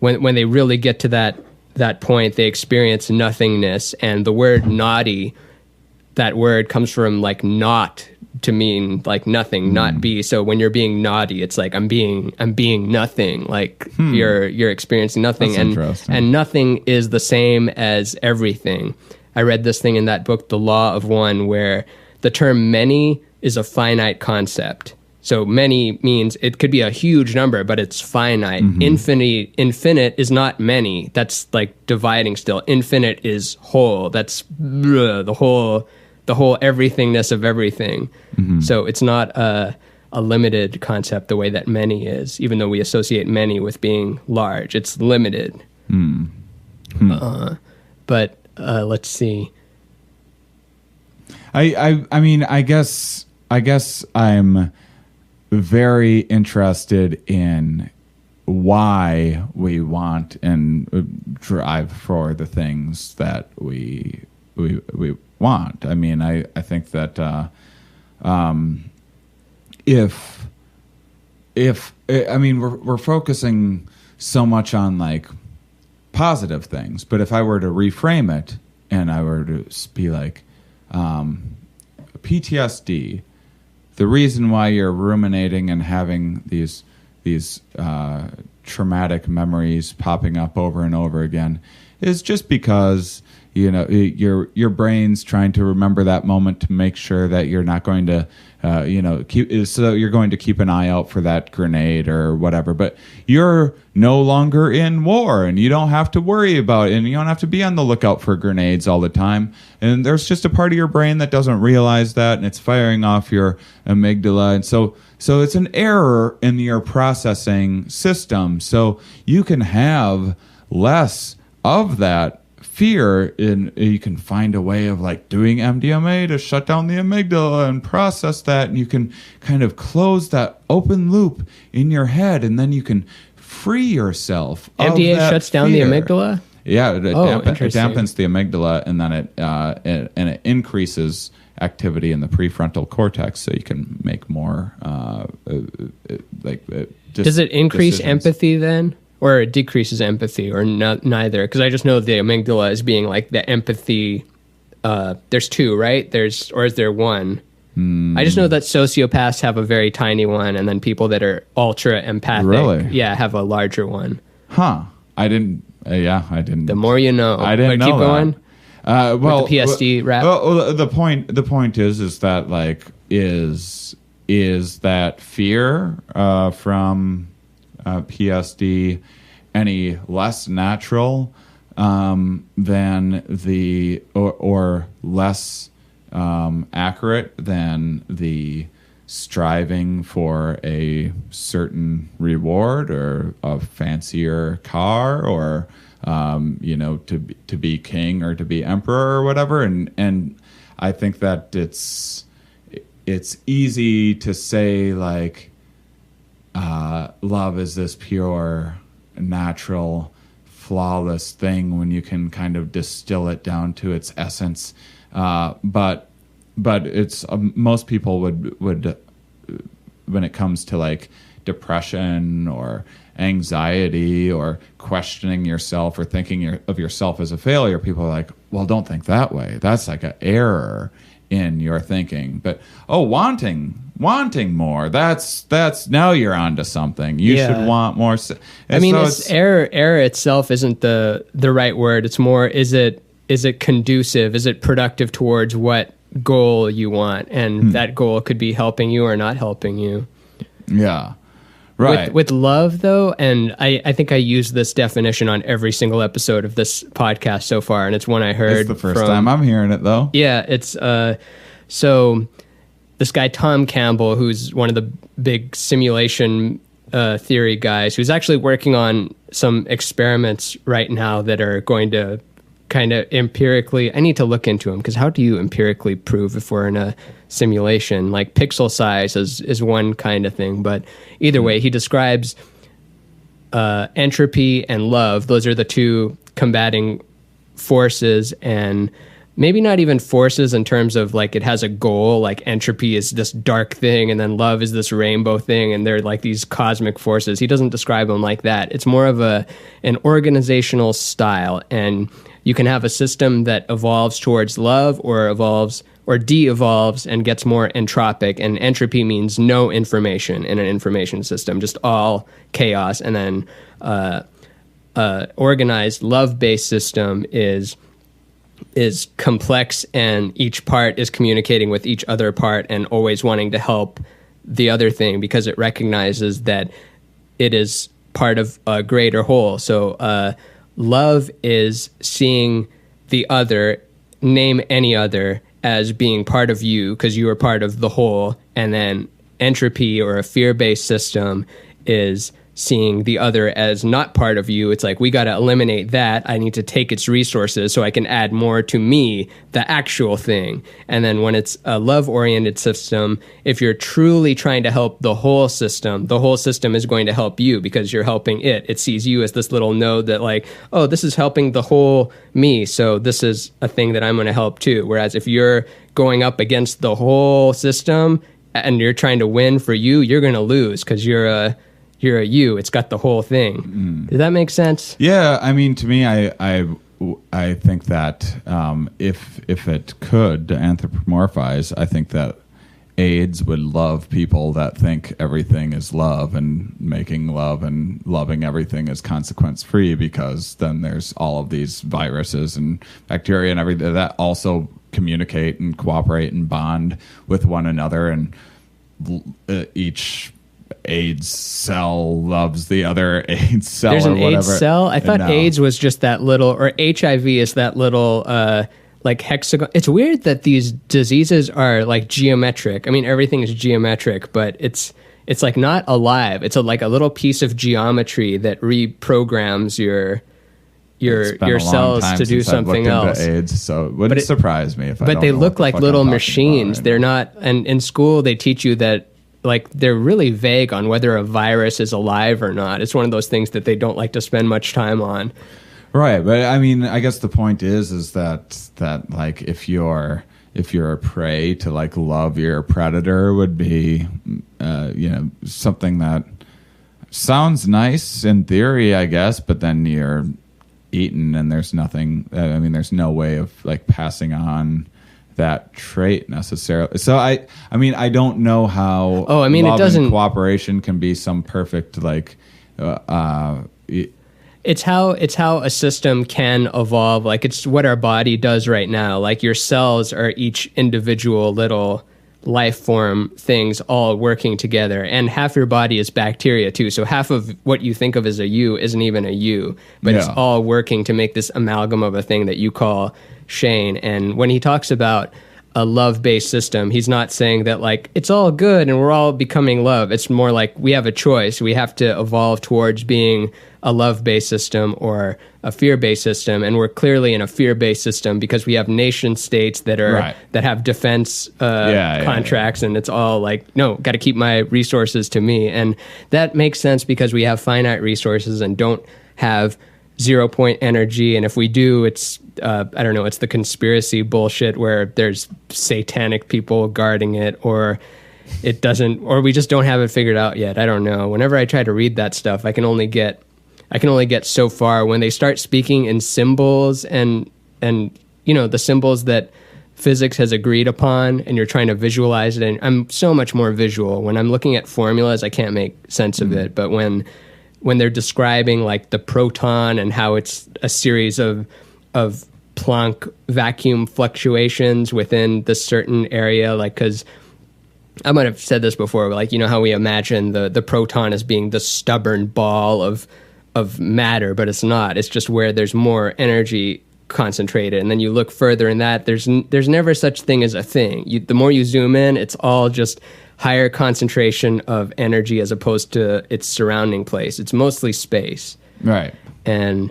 when they really get to that point, they experience nothingness, and the word naughty, that word comes from like not, to mean like nothing, not be. So when you're being naughty, it's like I'm being nothing. Like you're experiencing nothing, and nothing is the same as everything. I read this thing in that book, The Law of One, where the term many is a finite concept. So many means it could be a huge number, but it's finite. Infinite is not many. That's like dividing still. Infinite is whole. That's the whole everythingness of everything. So it's not a limited concept the way that many is, even though we associate many with being large. It's limited. But let's see. I mean, I guess I'm very interested in why we want and drive for the things that we want. I mean, I think that if I mean, we're focusing so much on like positive things, but if I were to reframe it and I were to be like, PTSD, the reason why you're ruminating and having these traumatic memories popping up over and over again is just because, you know, your brain's trying to remember that moment to make sure that you're not going to, so you're going to keep an eye out for that grenade or whatever. But you're no longer in war, and you don't have to worry about it, and you don't have to be on the lookout for grenades all the time. And there's just a part of your brain that doesn't realize that, and it's firing off your amygdala. And so it's an error in your processing system. So you can have less of that fear, you can find a way of like doing MDMA to shut down the amygdala and process that, and you can kind of close that open loop in your head, and then you can free yourself. MDA shuts down the amygdala? Yeah, it dampens the amygdala, and then it increases activity in the prefrontal cortex, so you can make more does it increase empathy then, or it decreases empathy, or neither? Because I just know the amygdala as being like the empathy. There's two, right? Or is there one? I just know that sociopaths have a very tiny one, and then people that are ultra empathic, have a larger one. Huh? I didn't. I didn't. The more you know. I didn't know keep going. Well, with the PSD rap. Well, the point is that like is that fear from PSD any less natural than the or less accurate than the striving for a certain reward or a fancier car or to be king or to be emperor or whatever, and I think that it's easy to say like love is this pure, natural, flawless thing when you can kind of distill it down to its essence, but it's most people would when it comes to like depression or anxiety or questioning yourself or thinking of yourself as a failure, people are like, well, don't think that way. That's like an error in your thinking. But wanting more, that's now you're onto something. You should want more. I mean, error itself isn't the right word. It's more, is it conducive? Is it productive towards what goal you want? And that goal could be helping you or not helping you. Yeah. Right. With love, though, and I think I use this definition on every single episode of this podcast so far, and it's one I heard. It's the first time I'm hearing it, though. Yeah, it's so this guy Tom Campbell, who's one of the big simulation theory guys, who's actually working on some experiments right now that are going to kind of empirically, I need to look into them, because how do you empirically prove if we're in a simulation? Like pixel size is one kind of thing, but either way, he describes entropy and love. Those are the two combating forces, and maybe not even forces in terms of like it has a goal, like entropy is this dark thing and then love is this rainbow thing, and they're like these cosmic forces. He doesn't describe them like that. It's more of an organizational style, and you can have a system that evolves towards love or evolves or de-evolves and gets more entropic, and entropy means no information in an information system, just all chaos. And then organized love-based system is complex, and each part is communicating with each other part and always wanting to help the other thing because it recognizes that it is part of a greater whole. So love is seeing the other, name any other, as being part of you because you are part of the whole. And then entropy, or a fear-based system, is seeing the other as not part of you. It's like, we got to eliminate that. I need to take its resources so I can add more to me, the actual thing. And then when it's a love-oriented system, if you're truly trying to help the whole system is going to help you because you're helping it. It sees you as this little node that like, oh, this is helping the whole me, so this is a thing that I'm going to help too. Whereas if you're going up against the whole system and you're trying to win for you, you're going to lose because you're a you. It's got the whole thing. Does that make sense? Yeah, I mean, to me, I think that if it could anthropomorphize, I think that AIDS would love people that think everything is love and making love and loving everything is consequence free, because then there's all of these viruses and bacteria and everything that also communicate and cooperate and bond with one another, and each AIDS cell loves the other AIDS cell. There's or an whatever. AIDS cell? I thought AIDS was just that little, or HIV is that little like hexagon. It's weird that these diseases are like geometric. I mean, everything is geometric, but it's like not alive. It's like a little piece of geometry that reprograms your been a long cells time to do since I've something looked else. into AIDS, so it wouldn't surprise me if I But don't they know look what the like fuck little I'm talking machines. about They're right now. not, and in school they teach you that like they're really vague on whether a virus is alive or not. It's one of those things that they don't like to spend much time on. Right, but I mean, I guess the point is that like if you're a prey to like love your predator would be, something that sounds nice in theory, I guess, but then you're eaten and there's nothing. I mean, there's no way of like passing on that trait necessarily. So I mean, I don't know how. Oh, I mean, love it doesn't. And cooperation can be some perfect like. It's how a system can evolve. Like it's what our body does right now. Like your cells are each individual little life form things all working together, and half your body is bacteria too. So half of what you think of as a you isn't even a you, but it's all working to make this amalgam of a thing that you call Shane. And when he talks about a love-based system, he's not saying that like it's all good and we're all becoming love. It's more like we have a choice. We have to evolve towards being a love-based system or a fear-based system, and we're clearly in a fear-based system because we have nation states that are that have defense contracts, and it's all like, no, got to keep my resources to me, and that makes sense because we have finite resources and don't have 0 point energy, and if we do, it's I don't know, it's the conspiracy bullshit where there's satanic people guarding it, or it doesn't, or we just don't have it figured out yet. I don't know. Whenever I try to read that stuff, I can only get so far. When they start speaking in symbols and the symbols that physics has agreed upon, and you're trying to visualize it, and I'm so much more visual. When I'm looking at formulas, I can't make sense of it, but when they're describing like the proton and how it's a series of Planck vacuum fluctuations within the certain area, like, because I might have said this before, but like, how we imagine the proton as being the stubborn ball of matter, but it's not. It's just where there's more energy concentrated, and then you look further in that, there's never such thing as a thing. The more you zoom in, it's all just higher concentration of energy as opposed to its surrounding place. It's mostly space. Right. And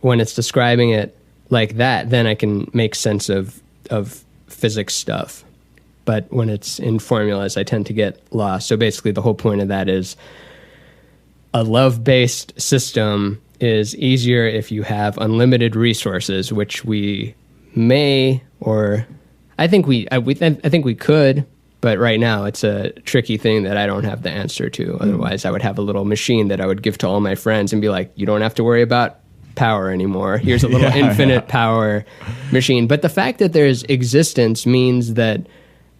when it's describing it like that, then I can make sense of physics stuff. But when it's in formulas, I tend to get lost. So basically the whole point of that is a love-based system is easier if you have unlimited resources, which we may, or I think we could, but right now it's a tricky thing that I don't have the answer to. Otherwise, I would have a little machine that I would give to all my friends and be like, you don't have to worry about power anymore. Here's a little infinite power machine. But the fact that there's existence means that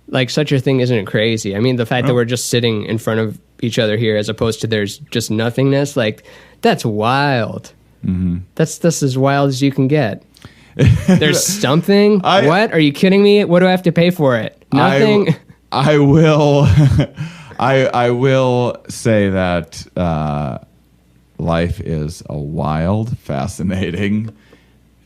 like such a thing isn't crazy. I mean, the fact that we're just sitting in front of each other here as opposed to there's just nothingness, like that's wild. Mm-hmm. That's as wild as you can get. There's something? What? Are you kidding me? What do I have to pay for it? Nothing? I will I will say that life is a wild, fascinating,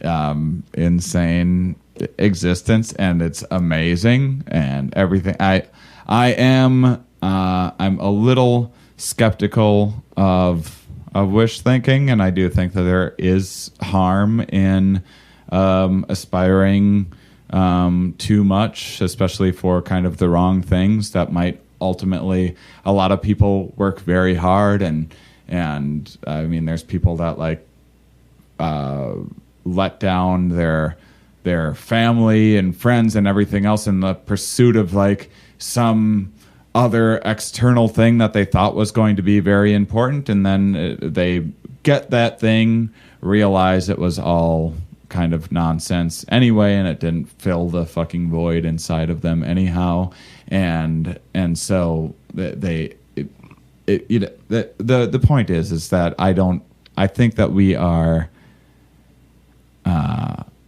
insane existence, and it's amazing and everything. I'm a little skeptical of wish thinking, and I do think that there is harm in aspiring too much, especially for kind of the wrong things that might ultimately. A lot of people work very hard, and I mean, there's people that like let down their family and friends and everything else in the pursuit of like some other external thing that they thought was going to be very important, and then they get that thing, realize it was all kind of nonsense anyway, and it didn't fill the fucking void inside of them anyhow, and so the point is that I think that we are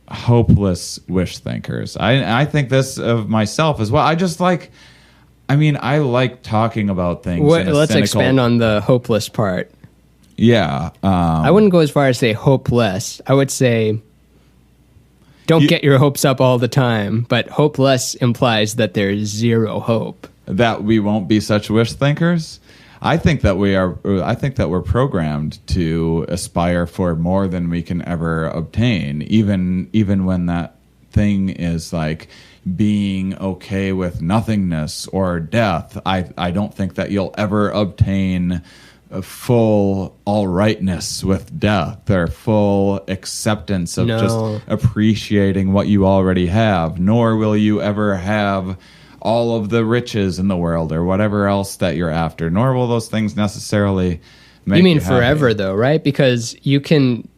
hopeless wish thinkers. I think this of myself as well. I like talking about things. Let's expand on the hopeless part. Yeah. I wouldn't go as far as say hopeless. I would say don't get your hopes up all the time, but hopeless implies that there's zero hope. That we won't be such wish thinkers? I think that we're programmed to aspire for more than we can ever obtain, even when that thing is like being okay with nothingness or death. I don't think that you'll ever obtain a full all rightness with death or full acceptance of just appreciating what you already have, nor will you ever have all of the riches in the world or whatever else that you're after, nor will those things necessarily make you mean happy. Forever though, right? Because you can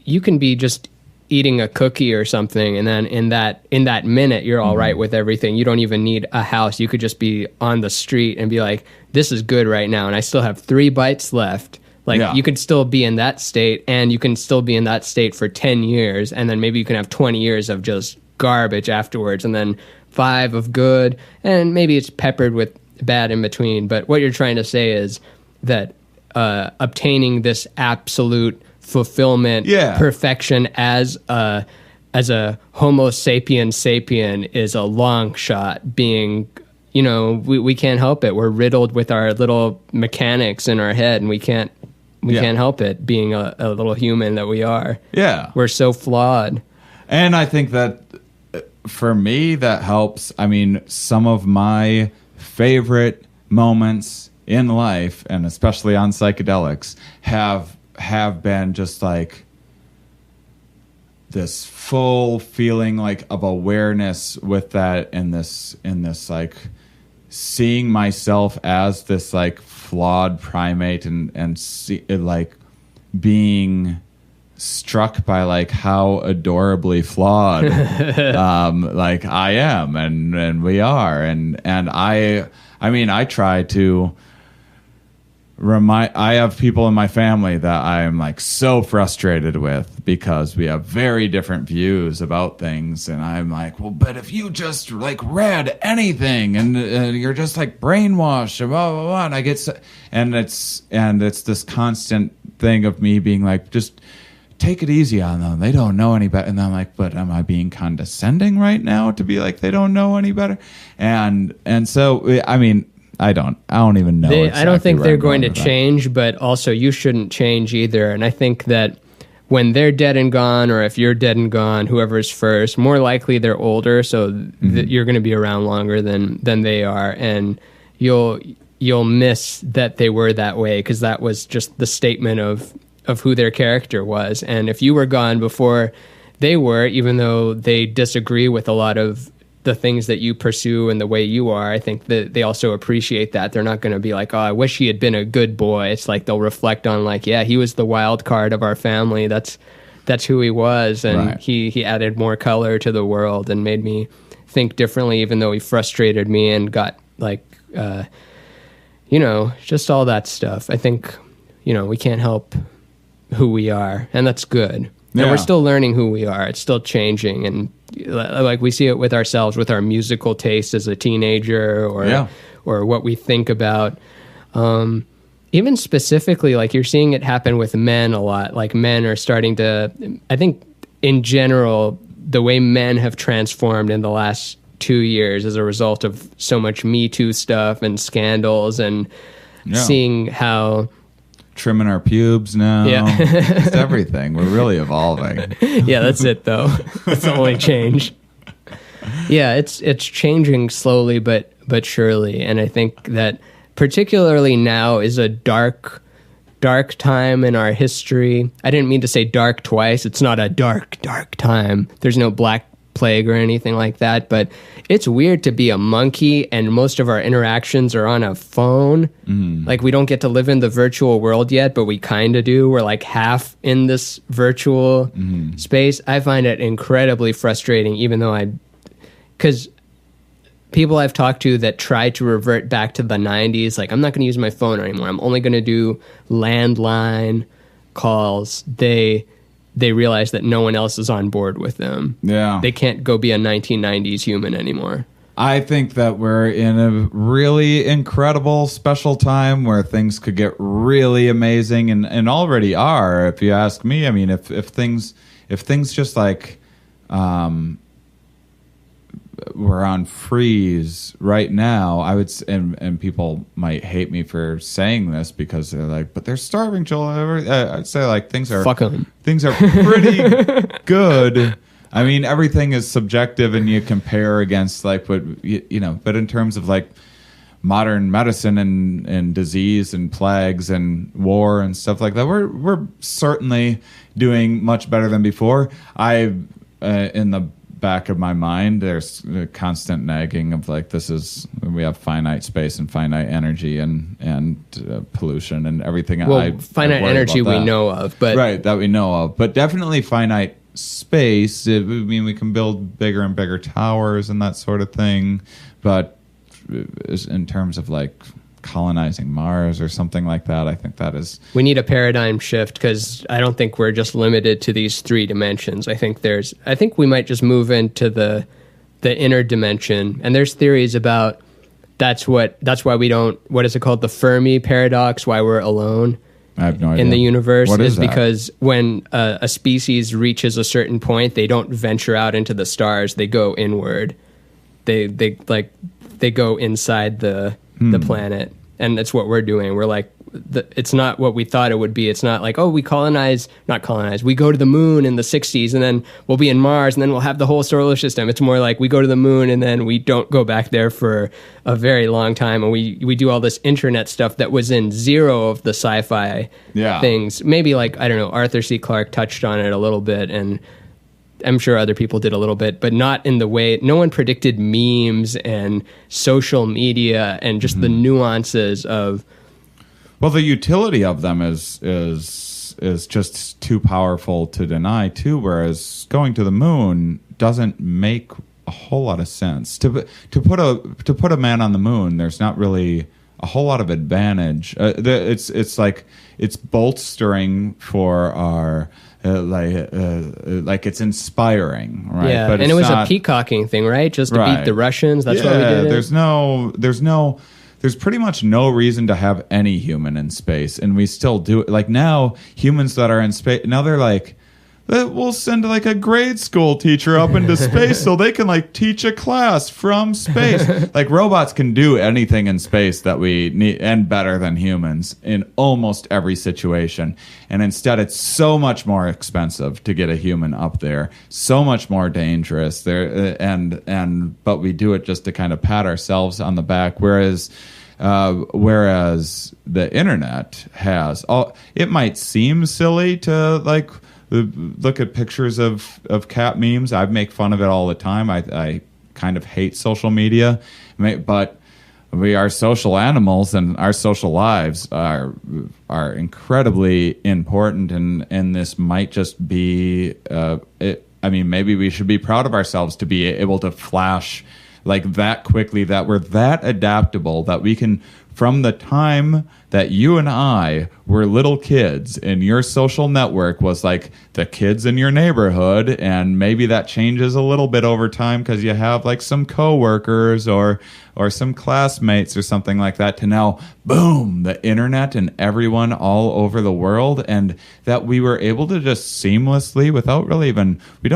be just eating a cookie or something, and then in that minute you're all right with everything. You don't even need a house. You could just be on the street and be like, this is good right now, and I still have 3 bites left. You could still be in that state, and you can still be in that state for 10 years, and then maybe you can have 20 years of just garbage afterwards, and then 5 of good, and maybe it's peppered with bad in between. But what you're trying to say is that obtaining this absolute fulfillment, perfection as a Homo sapien is a long shot. Being, we can't help it. We're riddled with our little mechanics in our head, and we can't help it. Being a little human that we are. Yeah, we're so flawed. And I think that for me, that helps. I mean, some of my favorite moments in life, and especially on psychedelics, have been just like this full feeling like of awareness with that, in this like seeing myself as this like flawed primate, and like being struck by like how adorably flawed like I am and we are, and I mean I try to I have people in my family that I'm like so frustrated with because we have very different views about things, and I'm like, well, but if you just like read anything and you're just like brainwashed and blah blah blah, and I get and it's this constant thing of me being like, just take it easy on them. They don't know any better. And I'm like, but am I being condescending right now to be like they don't know any better? And so I mean, I don't even know. I don't think they're going to change, but also you shouldn't change either. And I think that when they're dead and gone, or if you're dead and gone, whoever's first, more likely they're older, so you're going to be around longer than they are, and you'll miss that they were that way, because that was just the statement of who their character was. And if you were gone before they were, even though they disagree with a lot of the things that you pursue and the way you are, I think that they also appreciate that. They're not going to be like, oh, I wish he had been a good boy. It's like they'll reflect on like, yeah, he was the wild card of our family. That's who he was. And right. he added more color to the world and made me think differently, even though he frustrated me and got like, just all that stuff. I think, we can't help who we are, and that's good. Yeah. And we're still learning who we are. It's still changing, and like we see it with ourselves, with our musical taste as a teenager, or what we think about. Even specifically, like you're seeing it happen with men a lot. Like men are starting to, I think in general, the way men have transformed in the last 2 years as a result of so much Me Too stuff and scandals, and seeing how trimming our pubes now. Yeah. Just everything. We're really evolving. Yeah, that's it though. That's the only change. Yeah, it's changing slowly but surely, and I think that particularly now is a dark time in our history. I didn't mean to say dark twice. It's not a dark time. There's no Black Plague or anything like that, but it's weird to be a monkey, and most of our interactions are on a phone. Like we don't get to live in the virtual world yet, but we kind of do. We're like half in this virtual space. I find it incredibly frustrating, even though because people I've talked to that try to revert back to the 90s, like I'm not going to use my phone anymore. I'm only going to do landline calls. They realize that no one else is on board with them. Yeah. They can't go be a 1990s human anymore. I think that we're in a really incredible, special time where things could get really amazing, and already are, if you ask me. I mean, if things just like we're on freeze right now. And people might hate me for saying this because they're like, but they're starving, Joel. I'd say like things are fuck 'em. Things are pretty good. I mean, everything is subjective, and you compare against like what But in terms of like modern medicine and disease and plagues and war and stuff like that, we're certainly doing much better than before. In the back of my mind, there's a constant nagging of like, we have finite space and finite energy and pollution and everything. Well, finite energy we know of, but right, that we know of, but definitely finite space. I mean, we can build bigger and bigger towers and that sort of thing, but in terms of like colonizing Mars or something like that, I think that is... We need a paradigm shift, because I don't think we're just limited to these 3 dimensions. I think we might just move into the inner dimension, and there's theories about that's why we don't... What is it called? The Fermi paradox, why we're alone. I have no idea. In the universe. What is that? Because when a species reaches a certain point, they don't venture out into the stars, they go inward. They go inside the planet, and that's what we're doing. We're like, it's not what we thought it would be. It's not like, oh, we go to the moon in the 60s, and then we'll be in Mars, and then we'll have the whole solar system. It's more like we go to the moon, and then we don't go back there for a very long time, and we do all this internet stuff that was in 0 of the sci-fi things. Maybe like, I don't know, Arthur C. Clarke touched on it a little bit, and I'm sure other people did a little bit, but not in the way... No one predicted memes and social media and just the nuances of... Well, the utility of them is just too powerful to deny, too, whereas going to the moon doesn't make a whole lot of sense. To put a man on the moon, there's not really a whole lot of advantage. It's like it's bolstering for our... like it's inspiring, right? Yeah, but and it was a peacocking thing, right? Just to beat the Russians. That's why we did it. There's pretty much no reason to have any human in space, and we still do it. Like now, humans that are in space, now they're like, we'll send like a grade school teacher up into space so they can like teach a class from space. Like robots can do anything in space that we need, and better than humans in almost every situation. And instead, it's so much more expensive to get a human up there, so much more dangerous there, but we do it just to kind of pat ourselves on the back. Whereas the internet has it might seem silly to like look at pictures of cat memes. I make fun of it all the time. I kind of hate social media, but we are social animals, and our social lives are incredibly important. And this might just be. I mean, maybe we should be proud of ourselves to be able to flash like that quickly, that we're that adaptable, that we can. From the time that you and I were little kids, and your social network was like the kids in your neighborhood, and maybe that changes a little bit over time because you have like some coworkers or some classmates or something like that, to now, boom, the internet and everyone all over the world, and that we were able to just seamlessly, we don't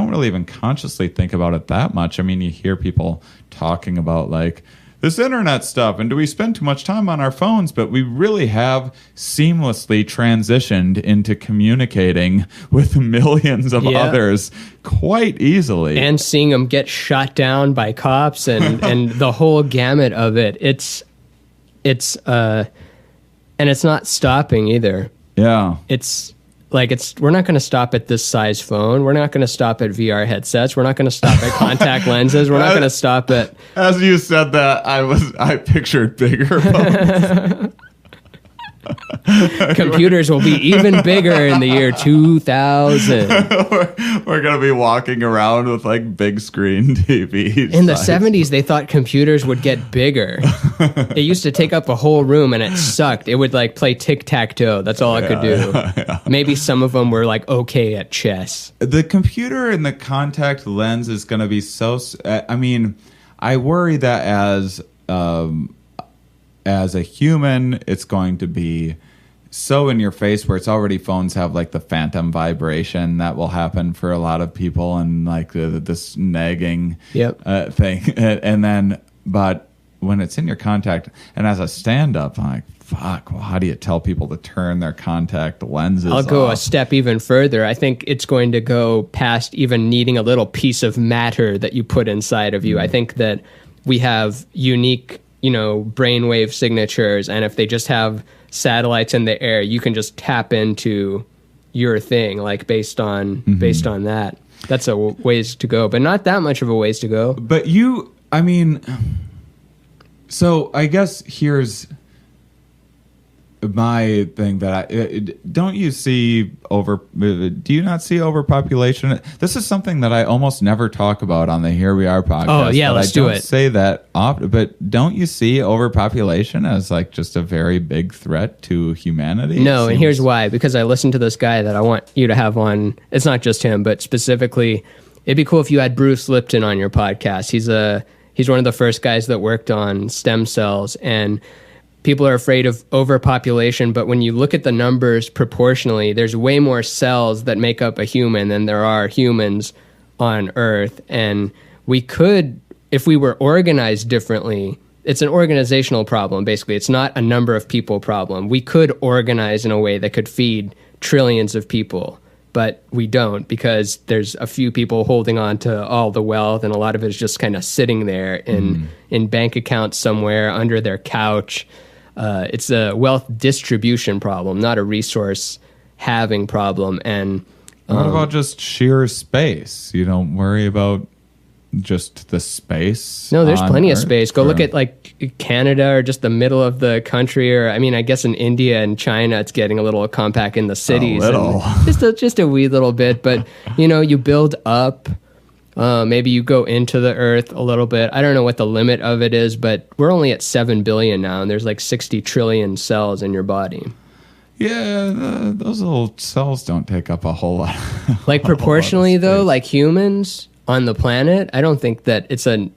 really even consciously think about it that much. I mean, you hear people talking about like, this internet stuff, and do we spend too much time on our phones? But we really have seamlessly transitioned into communicating with millions of others quite easily. And seeing them get shot down by cops and the whole gamut of it. It's not stopping either. Yeah. We're not going to stop at this size phone. We're not going to stop at VR headsets. We're not going to stop at contact lenses. We're not going to stop at... As you said that, I pictured bigger phones. Computers will be even bigger in the year 2000. We're going to be walking around with like big screen TVs. In the 70s, they thought computers would get bigger. It used to take up a whole room, and it sucked. It would like play tic-tac-toe. That's all it could do. Yeah. Maybe some of them were like okay at chess. The computer and the contact lens is going to be so... I mean, I worry that as a human, it's going to be so in your face where it's already phones have like the phantom vibration that will happen for a lot of people and like this nagging thing. And then, but when it's in your contact and as a stand-up, I'm like, fuck, well, how do you tell people to turn their contact lenses I'll go off? a step even further. I think it's going to go past even needing a little piece of matter that you put inside of you. I think that we have unique, brainwave signatures, and if they just have satellites in the air, you can just tap into your thing, like based on that. That's a ways to go, but not that much of a ways to go. But so I guess here's my thing that do you not see overpopulation? This is something that I almost never talk about on the Here We Are podcast. Oh yeah, let's do it. I don't say that often, but don't you see overpopulation as like just a very big threat to humanity? No, and here's why. Because I listened to this guy that I want you to have on. It's not just him, but specifically, it'd be cool if you had Bruce Lipton on your podcast. He's one of the first guys that worked on stem cells, and people are afraid of overpopulation, but when you look at the numbers proportionally, there's way more cells that make up a human than there are humans on Earth. And we could, if we were organized differently, it's an organizational problem, basically. It's not a number of people problem. We could organize in a way that could feed trillions of people, but we don't, because there's a few people holding on to all the wealth, and a lot of it is just kind of sitting there in bank accounts somewhere under their couch. It's a wealth distribution problem, not a resource having problem. And what about just sheer space? You don't worry about just the space? No, there's plenty Earth? of space. Go look at like Canada or just the middle of the country, or I guess in India and China, it's getting a little compact in the cities. A little. Just a wee little bit, but you build up. Maybe you go into the Earth a little bit. I don't know what the limit of it is, but we're only at 7 billion now, and there's like 60 trillion cells in your body. Yeah, those little cells don't take up a whole lot. Like proportionally, though, like humans on the planet, I don't think that it's a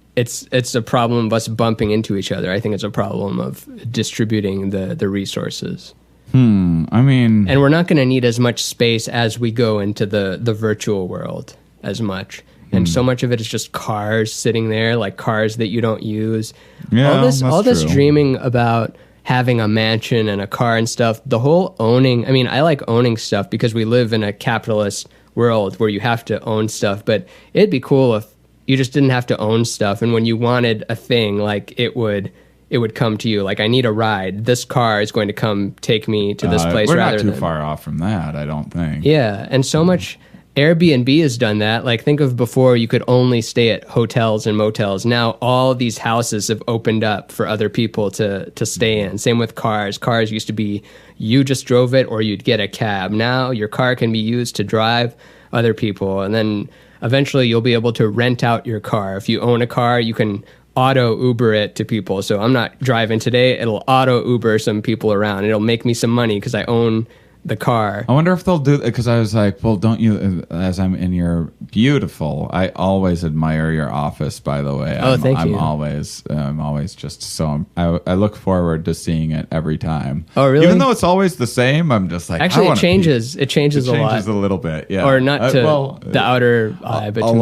problem of us bumping into each other. I think it's a problem of distributing the resources. And we're not going to need as much space as we go into the virtual world as much. And so much of it is just cars sitting there, like cars that you don't use. Yeah, all this true. dreaming about having a mansion and a car and stuff, the whole owning. I like owning stuff because we live in a capitalist world where you have to own stuff. But it'd be cool if you just didn't have to own stuff. And when you wanted a thing, like it would come to you. Like, I need a ride. This car is going to come take me to this place. We're not too far off from that, I don't think. Yeah, and so much. Airbnb has done that. Like, think of before you could only stay at hotels and motels. Now all these houses have opened up for other people to stay in. Same with cars. Cars used to be you just drove it or you'd get a cab. Now your car can be used to drive other people. And then eventually you'll be able to rent out your car. If you own a car, you can auto Uber it to people. So I'm not driving today. It'll auto Uber some people around. It'll make me some money because I own the car. I wonder if they'll do that, because I was like, well, don't you, as I'm in your beautiful, I always admire your office, by the way. Thank you. I'm always just so, I look forward to seeing it every time. Oh, really? Even though it's always the same, I'm just like, actually, it changes. It changes a lot. It changes a little bit, yeah. Or not to the outer eye, but a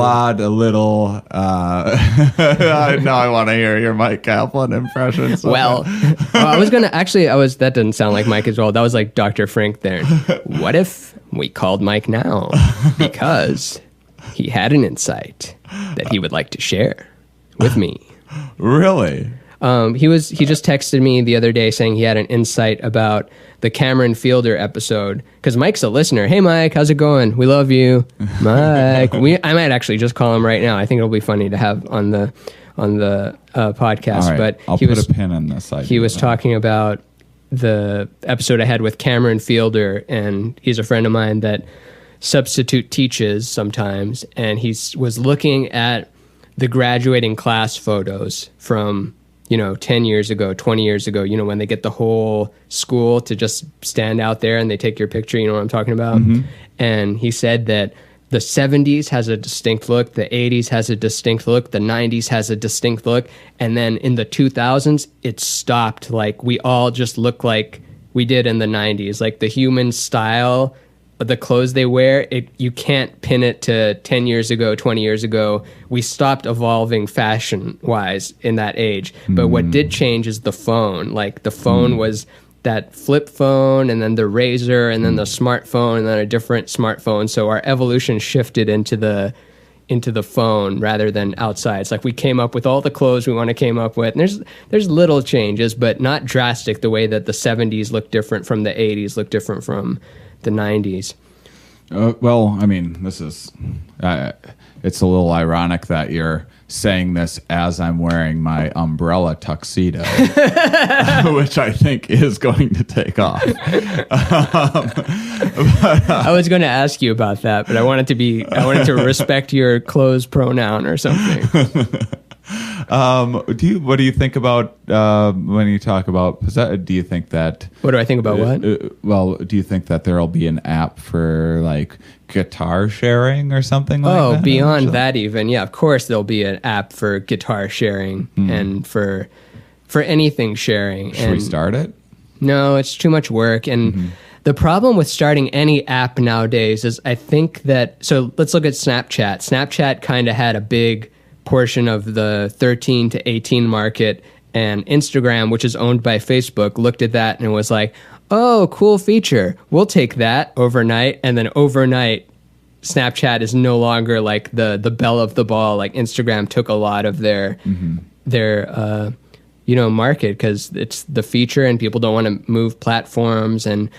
little. Now I want to hear your Mike Kaplan impression. So well, that didn't sound like Mike as well. That was like Dr. Frank there. What if we called Mike now because he had an insight that he would like to share with me? Really? He just texted me the other day saying he had an insight about the Cameron Fielder episode, because Mike's a listener. Hey Mike, how's it going? We love you, Mike. I might actually just call him right now. I think it'll be funny to have on the podcast. All right, but I'll put a pin in this idea. He was talking about the episode I had with Cameron Fielder, and he's a friend of mine that substitute teaches sometimes, and he was looking at the graduating class photos from 10 years ago, 20 years ago, when they get the whole school to just stand out there and they take your picture, you know what I'm talking about? Mm-hmm. And he said that the 70s has a distinct look, the 80s has a distinct look, the 90s has a distinct look, and then in the 2000s, it stopped. Like, we all just look like we did in the 90s. Like the human style, the clothes they wear, you can't pin it to 10 years ago, 20 years ago. We stopped evolving fashion-wise in that age. But what did change is the phone. Like the phone was that flip phone, and then the Razor, and then the smartphone, and then a different smartphone. So our evolution shifted into the phone rather than outside. It's like we came up with all the clothes we want to came up with. And there's little changes, but not drastic, the way that the 70s look different from the 80s, look different from the 90s. Well, I mean, this is it's a little ironic that you're saying this as I'm wearing my umbrella tuxedo, which I think is going to take off. I was going to ask you about that, but I wanted to respect your clothes pronoun or something. What do you think about when you talk about? Do you think that? What do I think about what? Well, do you think that there'll be an app for like guitar sharing or something like that? Oh, beyond that, even of course there'll be an app for guitar sharing and for anything sharing. Should we start it? No, it's too much work. And the problem with starting any app nowadays is I think that. So let's look at Snapchat. Snapchat kind of had a big portion of the 13 to 18 market, and Instagram, which is owned by Facebook, looked at that and was like, oh, cool feature, we'll take that overnight. And then overnight Snapchat is no longer like the belle of the ball. Like Instagram took a lot of their market because it's the feature and people don't want to move platforms, and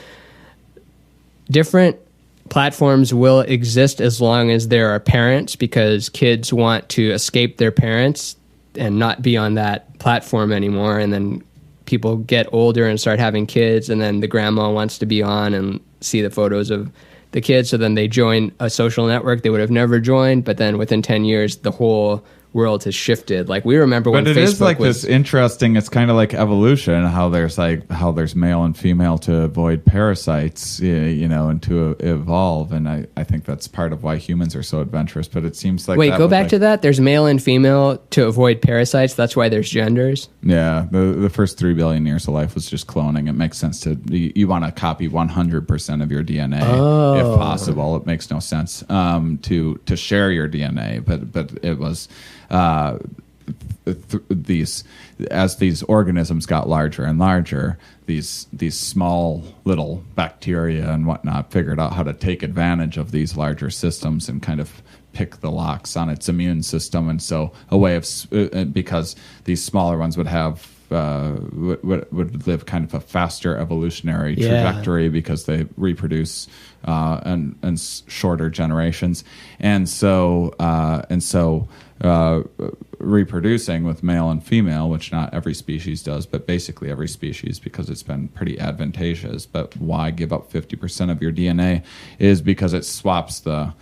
different platforms will exist as long as there are parents, because kids want to escape their parents and not be on that platform anymore. And then people get older and start having kids, and then the grandma wants to be on and see the photos of the kids. So then they join a social network they would have never joined. But then within 10 years, the whole world has shifted. Like we remember when Facebook was... But it is like this interesting, it's kind of like evolution, how there's male and female to avoid parasites, and to evolve. And I think that's part of why humans are so adventurous. But it seems like... Wait, go back to that? There's male and female to avoid parasites? That's why there's genders? Yeah, the first 3 billion years of life was just cloning. It makes sense you want to copy 100% of your DNA if possible. It makes no sense to share your DNA, but it was... as these organisms got larger and larger, these small little bacteria and whatnot figured out how to take advantage of these larger systems and kind of pick the locks on its immune system. And so a way of because these smaller ones would have would live kind of a faster evolutionary trajectory because they reproduce and shorter generations, and so reproducing with male and female, which not every species does, but basically every species, because it's been pretty advantageous. But why give up 50% of your DNA is because it swaps the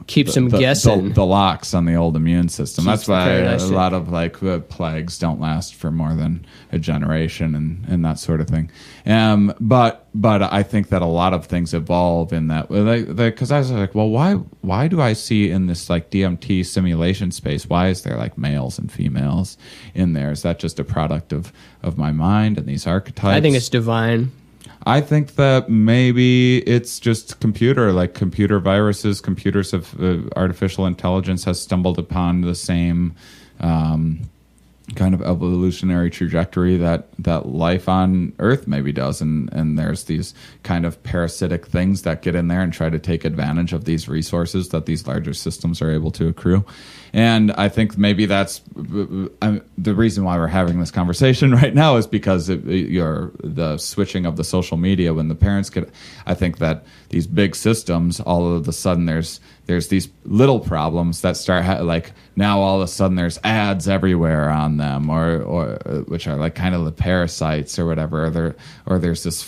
keeps them guessing the locks on the old immune system. That's why a lot of plagues don't last for more than a generation and that sort of thing. But I think that a lot of things evolve in that, because I was like, well, why do I see in this like DMT simulation space, why is there like males and females in there? Is that just a product of my mind and these archetypes? I think it's divine. I think that maybe it's just computer viruses. Computers of artificial intelligence has stumbled upon the same kind of evolutionary trajectory that life on Earth maybe does, and there's these kind of parasitic things that get in there and try to take advantage of these resources that these larger systems are able to accrue. And I think maybe that's the reason why we're having this conversation right now is because the switching of the social media when the parents get. I think that these big systems, all of a sudden there's these little problems that start like now all of a sudden there's ads everywhere on them, or which are like kind of the parasites or whatever. Or there's this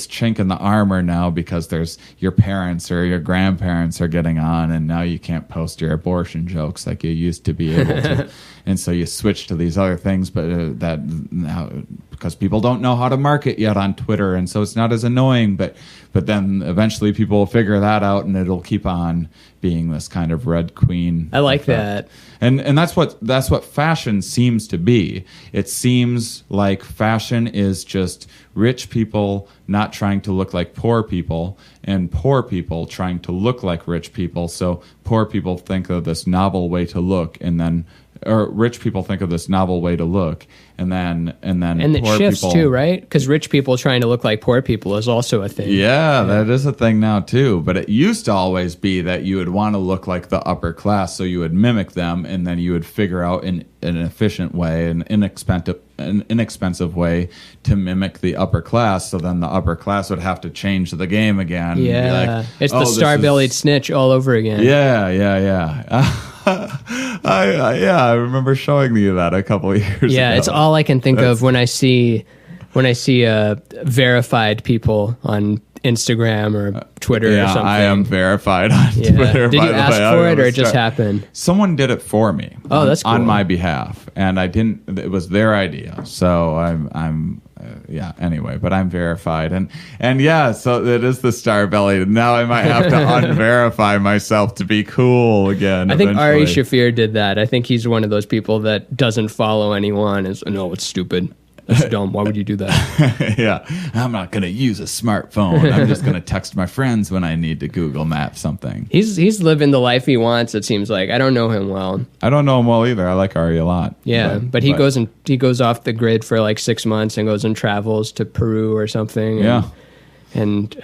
chink in the armor now because there's your parents or your grandparents are getting on, and now you can't post your abortion jokes like you used to be able to. And so you switch to these other things, but that now because people don't know how to market yet on Twitter, and so it's not as annoying. But then eventually people will figure that out, and it'll keep on being this kind of red queen. I like effect. that. And that's what fashion seems to be. It seems like fashion is just rich people not trying to look like poor people, and poor people trying to look like rich people. So poor people think of this novel way to look, or rich people think of this novel way to look, and it poor shifts people, too, right? Because rich people trying to look like poor people is also a thing. Yeah, that is a thing now too. But it used to always be that you would want to look like the upper class, so you would mimic them, and then you would figure out in an efficient way, an inexpensive way to mimic the upper class. So then the upper class would have to change the game again. Yeah, like, it's the star-bellied snitch all over again. Yeah. I remember showing you that a couple of years ago. Yeah, it's all I can think of when I see verified people on Instagram or Twitter or something. I am verified on Twitter. Did you ask for it or it just happened? Someone did it for me. Oh, that's cool. On my behalf, and I didn't. It was their idea, so I'm. Anyway, but I'm verified, and yeah, so it is the star belly. Now I might have to unverify myself to be cool again. I think eventually. Ari Shafir did that. I think he's one of those people that doesn't follow anyone. No, it's stupid. That's dumb. Why would you do that? Yeah, I'm not going to use a smartphone. I'm just going to text my friends when I need to Google Map something. He's living the life he wants. It seems like. I don't know him well. I don't know him well either. I like Ari a lot. Yeah, but he goes off the grid for like 6 months and goes and travels to Peru or something. And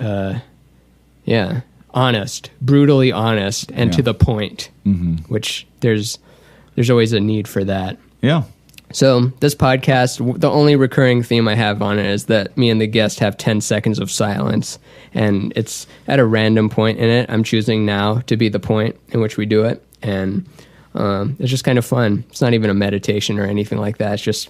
honest, brutally honest, and to the point. Mm-hmm. Which there's always a need for that. Yeah. So this podcast, the only recurring theme I have on it is that me and the guest have 10 seconds of silence, and it's at a random point in it. I'm choosing now to be the point in which we do it, and it's just kind of fun. It's not even a meditation or anything like that. It's just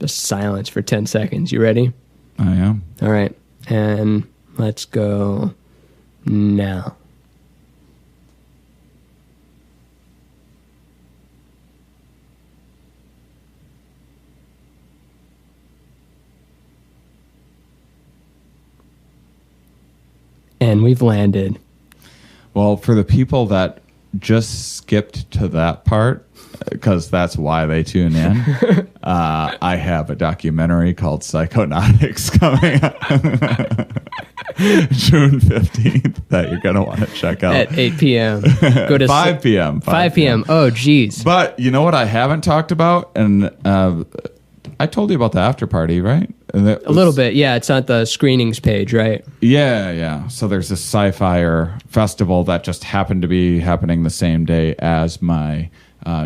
silence for 10 seconds. You ready? I am. All right, and let's go now. And we've landed. Well, for the people that just skipped to that part, because that's why they tune in, I have a documentary called Psychonautics coming up June 15th that you're going to want to check out. At 8 p.m. Go to 5 p.m. 5 p.m. Oh, geez. But you know what I haven't talked about? And I told you about the after party, right? A little bit, yeah. It's on the screenings page, right? Yeah. So there's this sci-fi festival that just happened to be happening the same day as my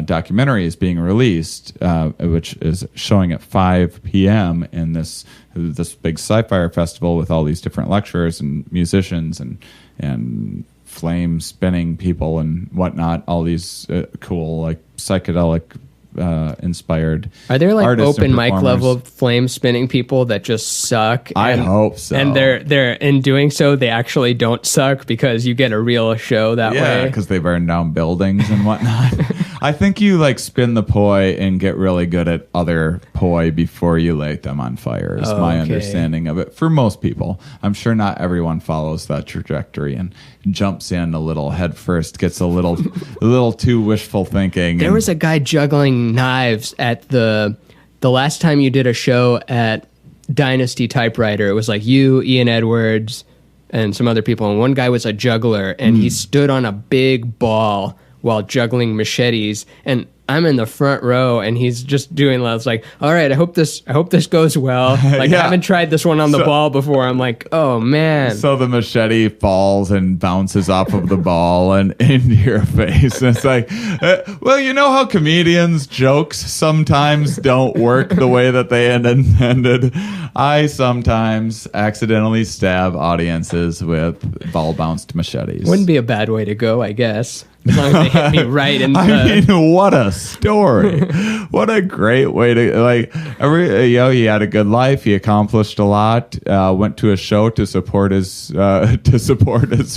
documentary is being released, which is showing at 5 p.m. in this big sci-fi festival with all these different lecturers and musicians and flame spinning people and whatnot. All these cool like psychedelic inspired. Are there like open mic performers. level flame spinning people that just suck? I hope so. And they're in doing so they actually don't suck because you get a real show that way. Yeah, because they burn down buildings and whatnot. I think you like spin the poi and get really good at other poi before you light them on fire is my understanding of it. For most people, I'm sure not everyone follows that trajectory and jumps in a little head first, gets a little too wishful thinking. There was a guy juggling knives at the last time you did a show at Dynasty Typewriter. It was like you, Ian Edwards, and some other people. And one guy was a juggler, and he stood on a big ball while juggling machetes, and I'm in the front row, and he's just doing that. It's like, all right, I hope this goes well. Like, I haven't tried this one on the ball before. I'm like, oh man. So the machete falls and bounces off of the ball and into your face. And it's like, well, you know how comedians' jokes sometimes don't work the way that they had intended. I sometimes accidentally stab audiences with ball bounced machetes. Wouldn't be a bad way to go, I guess. As long as they hit me right in the... I mean, what a story. What a great way to, like, he had a good life. He accomplished a lot. Went to a show to support his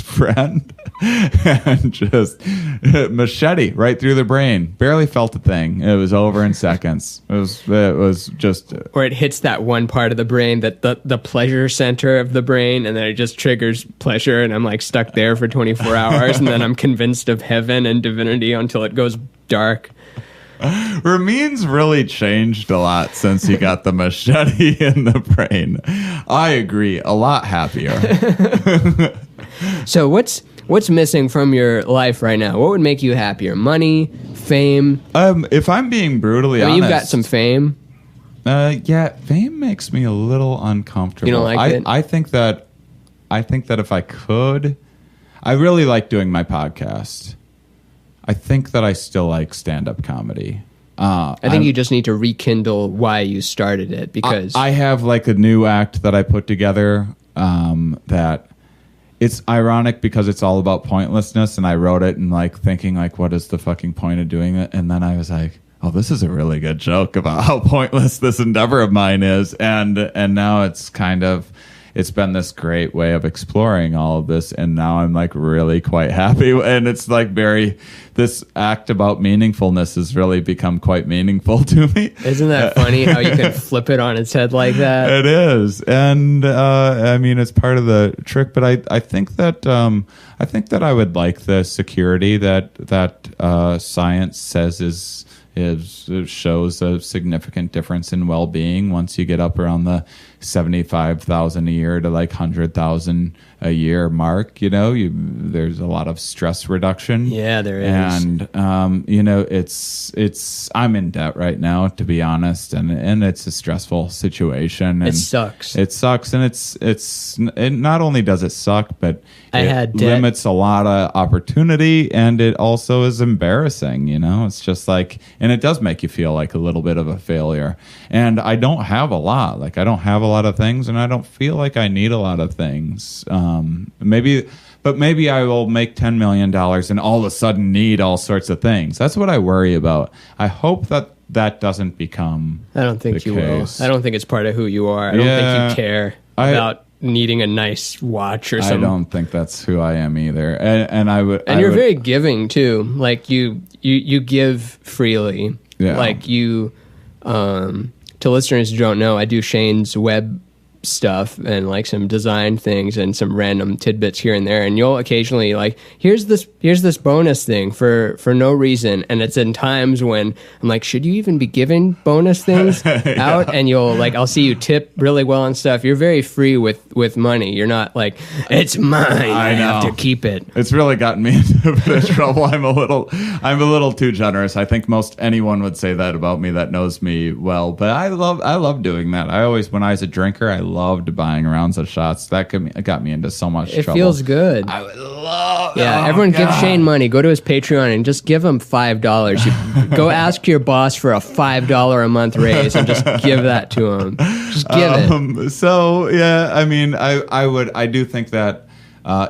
friend, and just machete right through the brain. Barely felt a thing. It was over in seconds. It was just... Or it hits that one part of the brain, that the pleasure center of the brain, and then it just triggers pleasure, and I'm like stuck there for 24 hours, and then I'm convinced of heaven and divinity until it goes dark. Ramin's really changed a lot since he got the machete in the brain. I agree. A lot happier. So what's missing from your life right now? What would make you happier? Money, fame? If I'm being brutally honest, you've got some fame. Yeah, fame makes me a little uncomfortable. You don't like it? I think that if I could, I really like doing my podcast. I think that I still like stand-up comedy. I think you just need to rekindle why you started it, because I have like a new act that I put together that it's ironic because it's all about pointlessness, and I wrote it and like thinking like, what is the fucking point of doing it? And then I was like, oh, this is a really good joke about how pointless this endeavor of mine is, and now it's kind of, it's been this great way of exploring all of this, and now I'm like really quite happy. And it's like this act about meaningfulness has really become quite meaningful to me. Isn't that funny how you can flip it on its head like that? It is, and I mean it's part of the trick. But I think that I would like the security that science says shows a significant difference in well-being once you get up around the 75,000 a year to like 100,000 a year mark. There's a lot of stress reduction. Yeah, there is. And it's I'm in debt right now, to be honest, and it's a stressful situation. And it sucks. It sucks, and it not only does it suck, but it limits a lot of opportunity, and it also is embarrassing. It's just like, and it does make you feel like a little bit of a failure. And I don't have a lot. Like, I don't have a lot of things, and I don't feel like I need a lot of things. Maybe I will make $10 million and all of a sudden need all sorts of things. That's what I worry about. I hope that doesn't become I don't think you case. will. I don't think it's part of who you are. I don't think you care about needing a nice watch or something. I don't think that's who I am either. And I would. And you're very giving too. Like you give freely. Yeah. Like you, to listeners who don't know, I do Shane's web stuff and like some design things and some random tidbits here and there, and you'll occasionally like, here's this bonus thing for no reason, and it's in times when I'm like, should you even be giving bonus things out? And you'll like, I'll see you tip really well and stuff. You're very free with money. You're not like, it's mine, I have to keep it. It's really gotten me into a bit of trouble. I'm a little too generous. I think most anyone would say that about me that knows me well, but I love doing that. When I was a drinker, I loved buying rounds of shots. That got me into so much trouble. It feels good. I would love. Yeah, everyone give Shane money. Go to his Patreon and just give him $5. You go ask your boss for a $5 a month raise and just give that to him. Just give it. So yeah, I mean, I do think that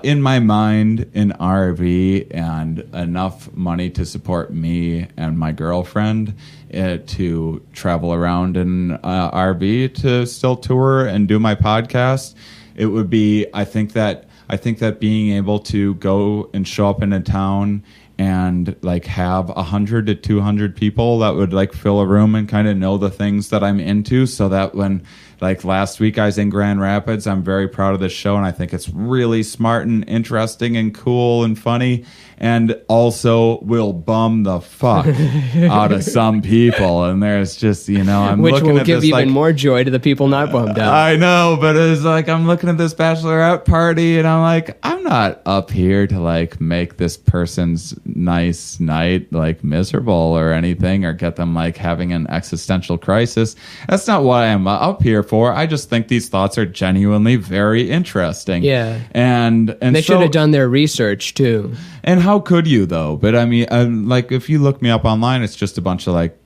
in my mind, an RV and enough money to support me and my girlfriend to travel around in RV to still tour and do my podcast, it would be. I think that being able to go and show up in a town and like have 100 to 200 people that would like fill a room and kind of know the things that I'm into, so that when like last week I was in Grand Rapids, I'm very proud of this show, and I think it's really smart and interesting and cool and funny, and also will bum the fuck out of some people. And there's just, I'm which looking will at give this, even like, more joy to the people not bummed out. I know, but it's like I'm looking at this bachelorette party, and I'm like, I'm not up here to like make this person's nice night like miserable or anything, or get them like having an existential crisis. That's not what I am up here for. I just think these thoughts are genuinely very interesting. Yeah, and they should have done their research too. And how could you though? But I mean, like if you look me up online, it's just a bunch of like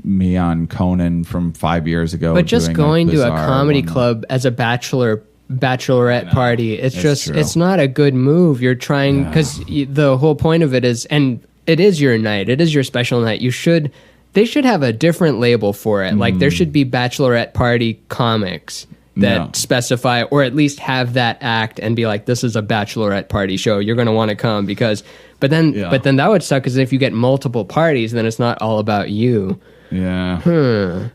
me on Conan from 5 years ago. But just going to a comedy club as a bachelor bachelorette party. It's just, true. it's not a good move. You're trying, because the whole point of it is, and it is your night, it is your special night. They should have a different label for it. Like there should be bachelorette party comics that specify, or at least have that act and be like, this is a bachelorette party show. You're going to want to come because, but then that would suck, because if you get multiple parties, then it's not all about you. Yeah.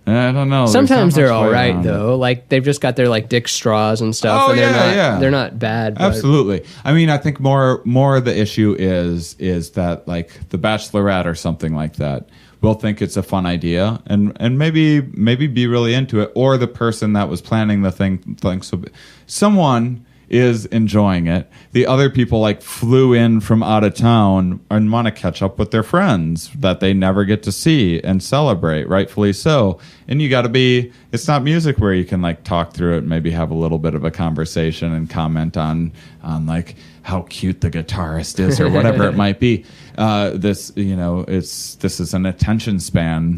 I don't know. Sometimes they're all right though. Like they've just got their like dick straws and stuff. Oh, and they're not bad. But. Absolutely. I mean, I think more the issue is that like the Bachelorette or something like that will think it's a fun idea and maybe be really into it, or the person that was planning the thing thinks so. Someone is enjoying it. The other people like flew in from out of town and want to catch up with their friends that they never get to see and celebrate, rightfully so. And you got to be, it's not music where you can like talk through it, maybe have a little bit of a conversation and comment on like how cute the guitarist is or whatever it might be. This is an attention span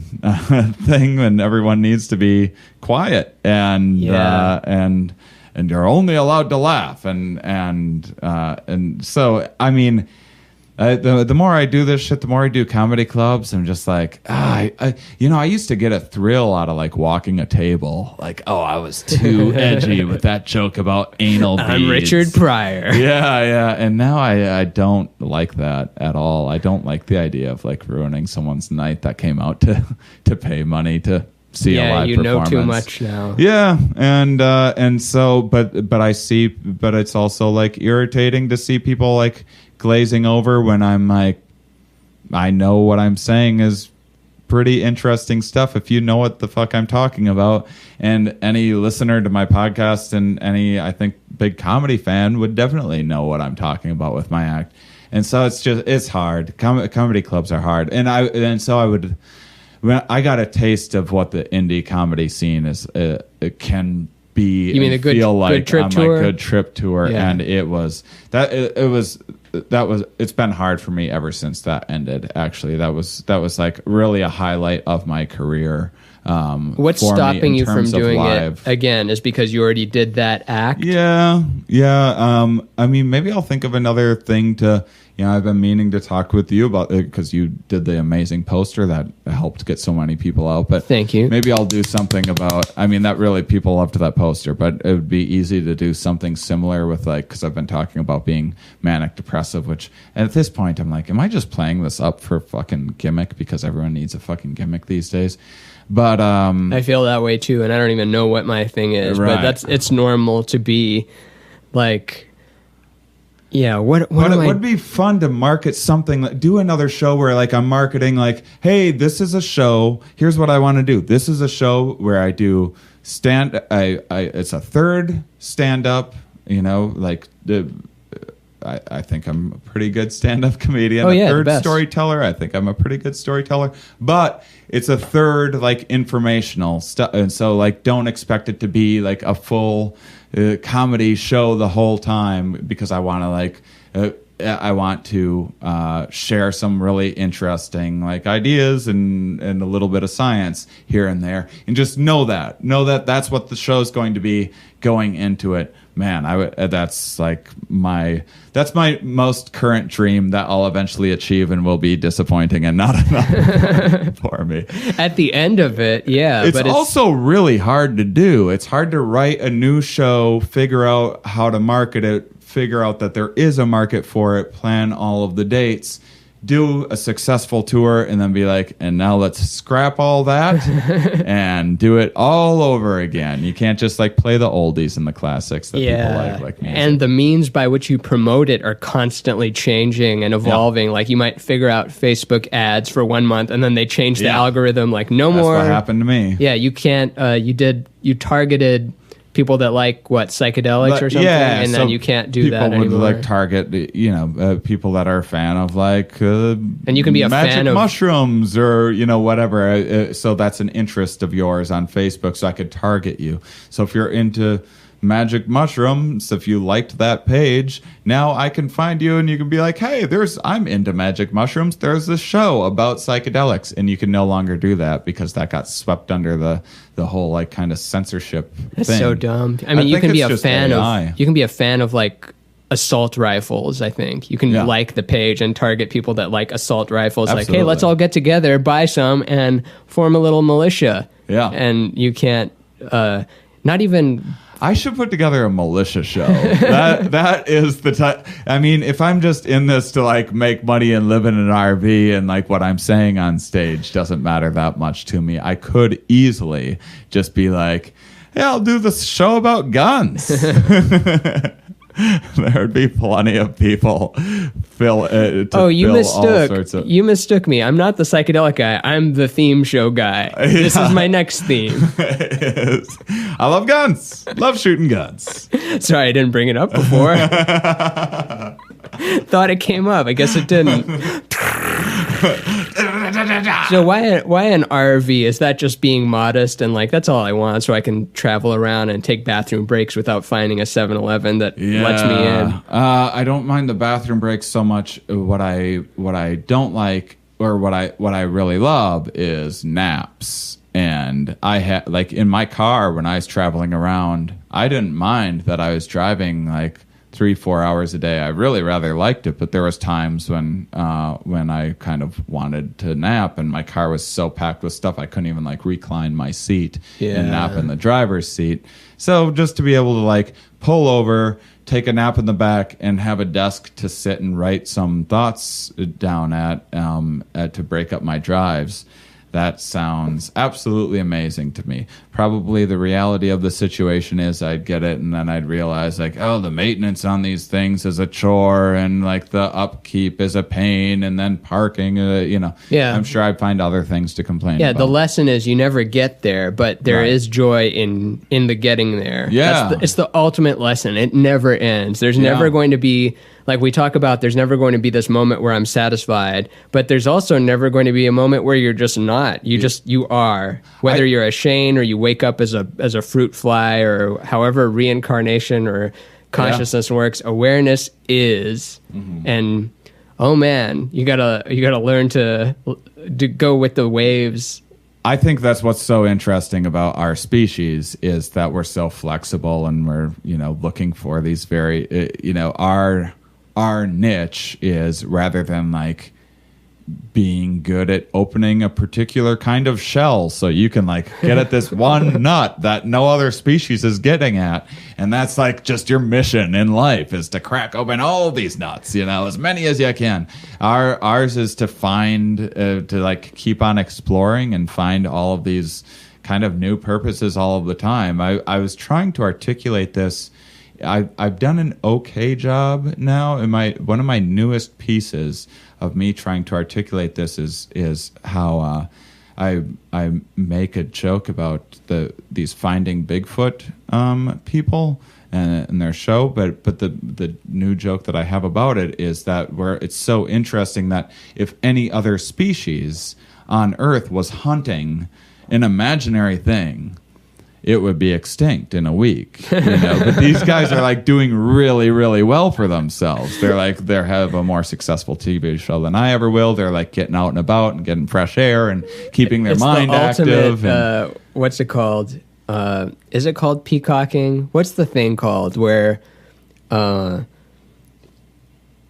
thing, and everyone needs to be quiet and you're only allowed to laugh, and so I mean, the more I do this shit, the more I do comedy clubs. I'm just like, I used to get a thrill out of like walking a table, like, oh, I was too edgy with that joke about anal beads. I'm Richard Pryor. Yeah, and now I don't like that at all. I don't like the idea of like ruining someone's night that came out to pay money to see a live performance. Know too much now. Yeah, and so, but it's also like irritating to see people like glazing over when I'm like, I know what I'm saying is pretty interesting stuff. If you know what the fuck I'm talking about, and any listener to my podcast and any, I think, big comedy fan would definitely know what I'm talking about with my act. And so it's hard. Comedy clubs are hard, when I got a taste of what the indie comedy scene is, it can be. You mean a good trip tour? Good trip tour, yeah. And it was that. It was. It's been hard for me ever since that ended. Actually, that was like really a highlight of my career. What's stopping you from doing it again? Is because you already did that act? Yeah. I mean, maybe I'll think of another thing to. I've been meaning to talk with you about it because you did the amazing poster that helped get so many people out. But thank you. Maybe I'll do something about. I mean, that really people loved that poster, but it would be easy to do something similar with like, because I've been talking about being manic depressive, which at this point I'm like, am I just playing this up for fucking gimmick because everyone needs a fucking gimmick these days? But I feel that way too, and I don't even know what my thing is. Right. But it's normal to be like. Yeah, what it would be fun to market something, like, do another show where like I'm marketing like, hey, this is a show, here's what I want to do. This is a show where I do it's a third stand up, like I think I'm a pretty good stand-up comedian. Third storyteller. I think I'm a pretty good storyteller. But it's a third like informational stuff, and so like don't expect it to be like a full comedy show the whole time, because I want to share some really interesting like ideas and a little bit of science here and there, and just know that that's what the show's going to be going into it. Man, that's my most current dream that I'll eventually achieve and will be disappointing and not enough for me. At the end of it, yeah. It's also really hard to do. It's hard to write a new show, figure out how to market it, figure out that there is a market for it, plan all of the dates, do a successful tour, and then be like, and now let's scrap all that and do it all over again. You can't just like play the oldies and the classics that people like music. And the means by which you promote it are constantly changing and evolving. Like you might figure out Facebook ads for 1 month, and then they change the algorithm. Like no more. That's what happened to me. Yeah, you can't. You targeted people that like psychedelics or something, and then you can't do that anymore. People would like target, people that are a fan of like, and you can be a fan of mushrooms or whatever. So that's an interest of yours on Facebook. So I could target you. So if you're into magic mushrooms. If you liked that page, now I can find you and you can be like, hey, I'm into magic mushrooms. There's this show about psychedelics. And you can no longer do that because that got swept under the whole like kind of censorship That's thing. so dumb. I mean, you can be a fan AI. of like assault rifles. I think you can like the page and target people that like assault rifles. Absolutely. Like, hey, let's all get together, buy some, and form a little militia. Yeah. And you can't, not even. I should put together a militia show. That is the type. I mean, if I'm just in this to like make money and live in an RV and like what I'm saying on stage doesn't matter that much to me, I could easily just be like, hey, I'll do this show about guns. There would be plenty of people You mistook me. I'm not the psychedelic guy. I'm the theme show guy. This is my next theme. I love guns. Love shooting guns. Sorry, I didn't bring it up before. Thought it came up. I guess it didn't. So why an RV? Is that just being modest and like that's all I want so I can travel around and take bathroom breaks without finding a 7-Eleven that lets me in? I don't mind the bathroom breaks so much. What I don't like or what I really love is naps. And I had like in my car when I was traveling around, I didn't mind that I was driving like 3-4 hours a day. I really rather liked it, but there was times when I kind of wanted to nap and my car was so packed with stuff I couldn't even like recline my seat and nap in the driver's seat. So just to be able to like pull over, take a nap in the back, and have a desk to sit and write some thoughts down at to break up my drives. That sounds absolutely amazing to me. Probably the reality of the situation is I'd get it and then I'd realize like, oh, the maintenance on these things is a chore and like the upkeep is a pain and then parking, I'm sure I'd find other things to complain about. The lesson is you never get there, but there is joy in the getting there. Yeah. It's the ultimate lesson. It never ends. There's never going to be, like we talk about, there's never going to be this moment where I'm satisfied, but there's also never going to be a moment where you're just not. You are. Whether you're a Shane or you wake up as a fruit fly or however reincarnation or consciousness works, awareness is. Mm-hmm. And oh man, you gotta learn to go with the waves. I think that's what's so interesting about our species is that we're so flexible and we're, looking for these very, our niche is rather than like being good at opening a particular kind of shell so you can like get at this one nut that no other species is getting at, and that's like just your mission in life is to crack open all these nuts, as many as you can. Ours is to find to like keep on exploring and find all of these kind of new purposes all of the time. I was trying to articulate this. I've done an okay job now. One of my newest pieces of me trying to articulate this is how I make a joke about these Finding Bigfoot people and their show, but the new joke that I have about it is that where it's so interesting that if any other species on Earth was hunting an imaginary thing, it would be extinct in a week, But these guys are like doing really, really well for themselves. They have a more successable TV show than I ever will. They're like getting out and about and getting fresh air and keeping their mind active. What's it called? Is it called peacocking? What's the thing called where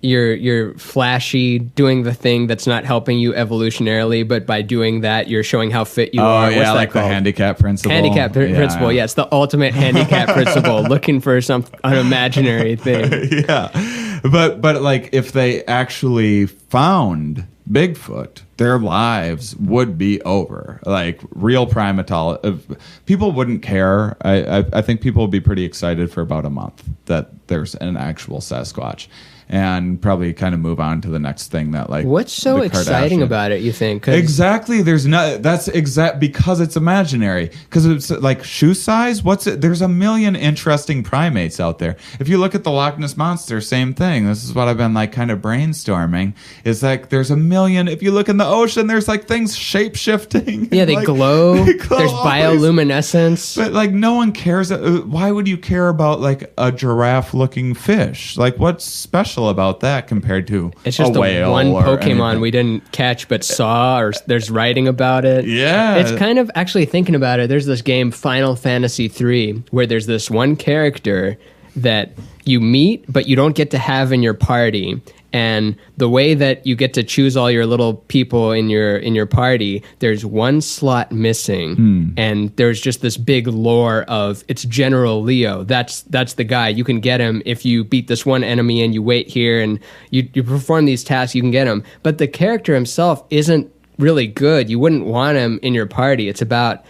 you're flashy, doing the thing that's not helping you evolutionarily, but by doing that, you're showing how fit you are. What's that like called? The handicap principle. Principle. Yeah, it's the ultimate handicap principle. Looking for some unimaginary thing. Yeah, but like if they actually found Bigfoot, their lives would be over. Like real primatology, people wouldn't care. I think people would be pretty excited for about a month that there's an actual Sasquatch. and probably kind of move on to the next thing that like. What's so the exciting Kardashians. about it, you think? 'Cause Exactly. There's not. That's exact because it's imaginary. Because it's like shoe size. What's it? There's a million interesting primates out there. If you look at the Loch Ness monster, same thing. This is what I've been like kind of brainstorming. Is like there's a million. If you look in the ocean, there's like things shape shifting. Yeah, they like, glow. they glow There's always. bioluminescence. But like no one cares. Why would you care about like a giraffe-looking fish? Like what's special about that compared to It's just a the whale one or Pokemon anything? we didn't catch but saw, or there's writing about it. Yeah. It's kind of, actually thinking about it, there's this game, Final Fantasy III, where there's this one character that you meet, but you don't get to have in your party. And the way that you get to choose all your little people in your party, there's one slot missing, and there's just this big lore of it's General Leo. That's the guy. You can get him if you beat this one enemy and you wait here and you perform these tasks. You can get him, but the character himself isn't really good. You wouldn't want him in your party. It's about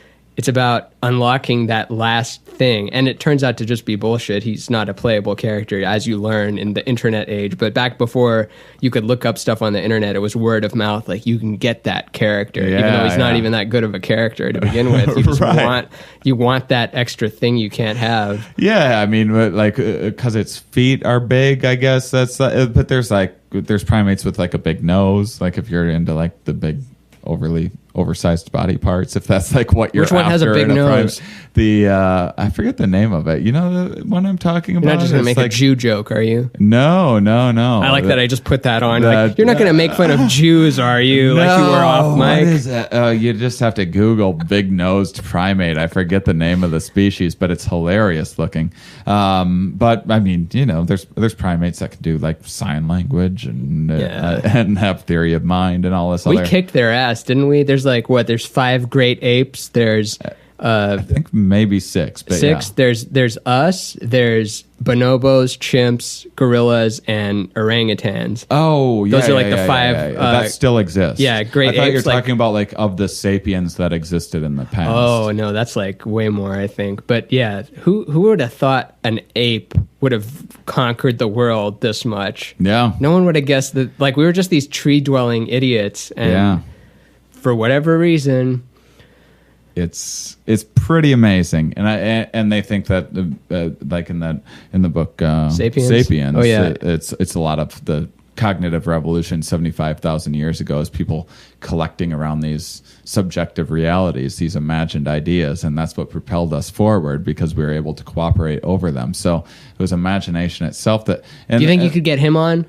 unlocking that last thing, and it turns out to just be bullshit. He's not a playable character, as you learn in the internet age. But back before you could look up stuff on the internet, it was word of mouth. Like, you can get that character, even though he's not even that good of a character to begin with. You just want that extra thing you can't have. Yeah, I mean, like, because its feet are big, I guess that's. But there's primates with like a big nose. Like if you're into like the big, overly oversized body parts, if that's like what you're Which one has a after big in nose? I forget the name of it. You know the one I'm talking about? You're not just gonna It's make like, a Jew joke, are you? No. I like that I just put that on. That- Like, you're not going to make fun of Jews, are you? Like you were off what mic. is that? You just have to Google big-nosed primate. I forget the name of the species, but it's hilarious looking. But I mean, you know, there's primates that can do like sign language and have theory of mind and all this. We other. kicked their ass, didn't we? There's like there's 5 great apes. There's I think maybe 6. But 6. Yeah. There's us. There's bonobos, chimps, gorillas, and orangutans. Oh, yeah. Those are like the yeah, 5. yeah, yeah. That still exists. yeah, great I thought you were apes, like- talking about like of the sapiens that existed in the past. Oh no, that's like way more, I think. But yeah, who would have thought an ape would have conquered the world this much? Yeah. No one would have guessed that. Like, we were just these tree-dwelling idiots, and Yeah. for whatever reason. It's pretty amazing, and they think that like in the book Sapiens. Oh, yeah. it's a lot of the cognitive revolution 75,000 years ago is people collecting around these subjective realities, these imagined ideas, and that's what propelled us forward because we were able to cooperate over them. So it was imagination itself that. And, Do you think you could get him on?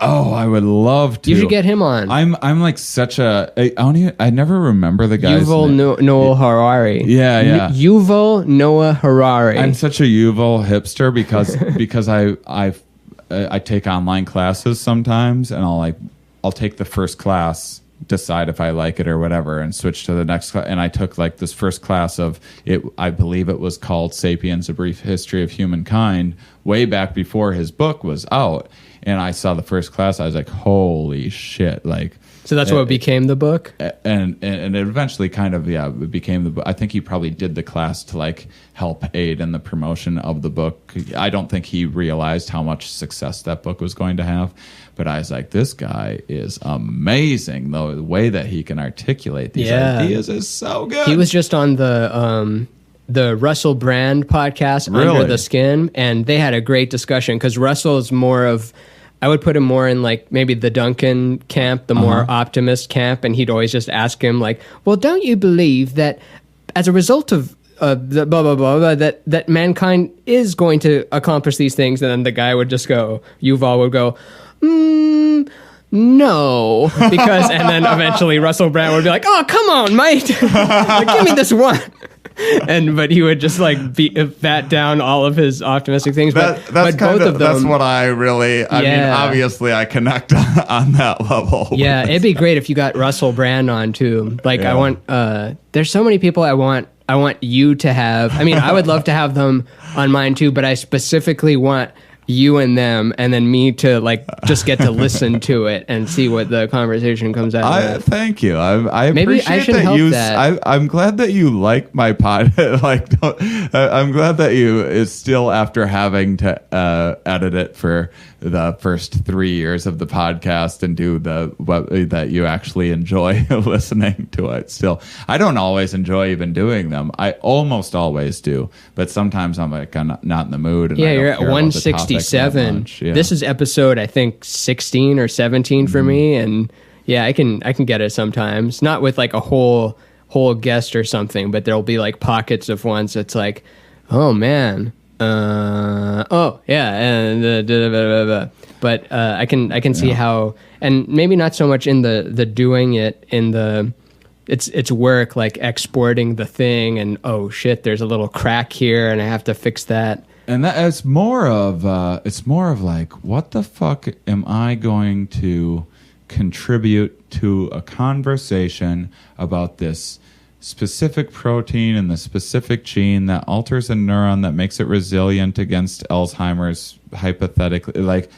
Oh, I would love to. You should get him on. I'm like such a. I never remember the guy's Yuval name. Noah Harari. Yeah, yeah. Yuval Noah Harari. I'm such a Yuval hipster because I take online classes sometimes, and I'll take the first class, decide if I like it or whatever, and switch to the next class. And I took like this first class of it. I believe it was called *Sapiens: A Brief History of Humankind*, way back before his book was out. And I saw the first class. I was like, "Holy shit!" Like, so that's what became the book. and it eventually kind of it became the book. I think he probably did the class to like help aid in the promotion of the book. I don't think he realized how much success that book was going to have. But I was like, this guy is amazing. Though the way that he can articulate these ideas is so good. He was just on the Russell Brand podcast, Really? Under the Skin, and they had a great discussion because Russell's more of, I would put him more in like maybe the Duncan camp, the more optimist camp, and he'd always just ask him like, well, don't you believe that as a result of the blah, blah, blah, blah, that mankind is going to accomplish these things? And then the guy would just go, Yuval would go, no, because, and then eventually Russell Brand would be like, oh, come on, mate, like, give me this one. But he would just like bat down all of his optimistic things. But both of them, that's what I really. I mean, obviously, I connect on that level. Yeah, it'd be great if you got Russell Brand on too. Like, I want. There's so many people I want you to have. I mean, I would love to have them on mine too, but I specifically want you and them, and then me to like just get to listen to it and see what the conversation comes out of. Thank you. I Maybe appreciate I should that help you. that. I'm glad that you like my pod. I'm glad that you is still after having to edit it for the first 3 years of the podcast and do that you actually enjoy listening to it. Still, I don't always enjoy even doing them. I almost always do, but sometimes I'm like, I'm not in the mood. And you're at 167. Yeah. This is episode, I think, 16 or 17 for me, and yeah, I can get it sometimes. Not with like a whole guest or something, but there'll be like pockets of ones that's like, oh man, oh yeah, and but I can see how, and maybe not so much in the doing it in the it's work, like exporting the thing and oh shit, there's a little crack here and I have to fix that. And that it's more of like, what the fuck am I going to contribute to a conversation about this specific protein and the specific gene that alters a neuron that makes it resilient against Alzheimer's, hypothetically. Like,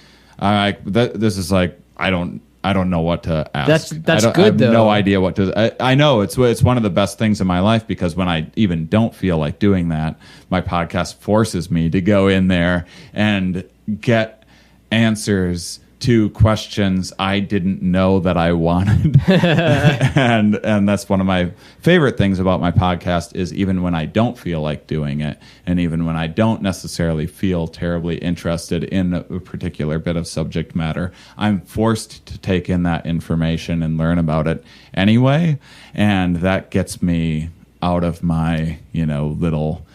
this is like, I don't know what to ask. That's good, I have though. no idea what to. I know it's one of the best things in my life, because when I even don't feel like doing that, my podcast forces me to go in there and get answers to questions I didn't know that I wanted. and that's one of my favorite things about my podcast, is even when I don't feel like doing it, and even when I don't necessarily feel terribly interested in a particular bit of subject matter, I'm forced to take in that information and learn about it anyway, and that gets me out of my, little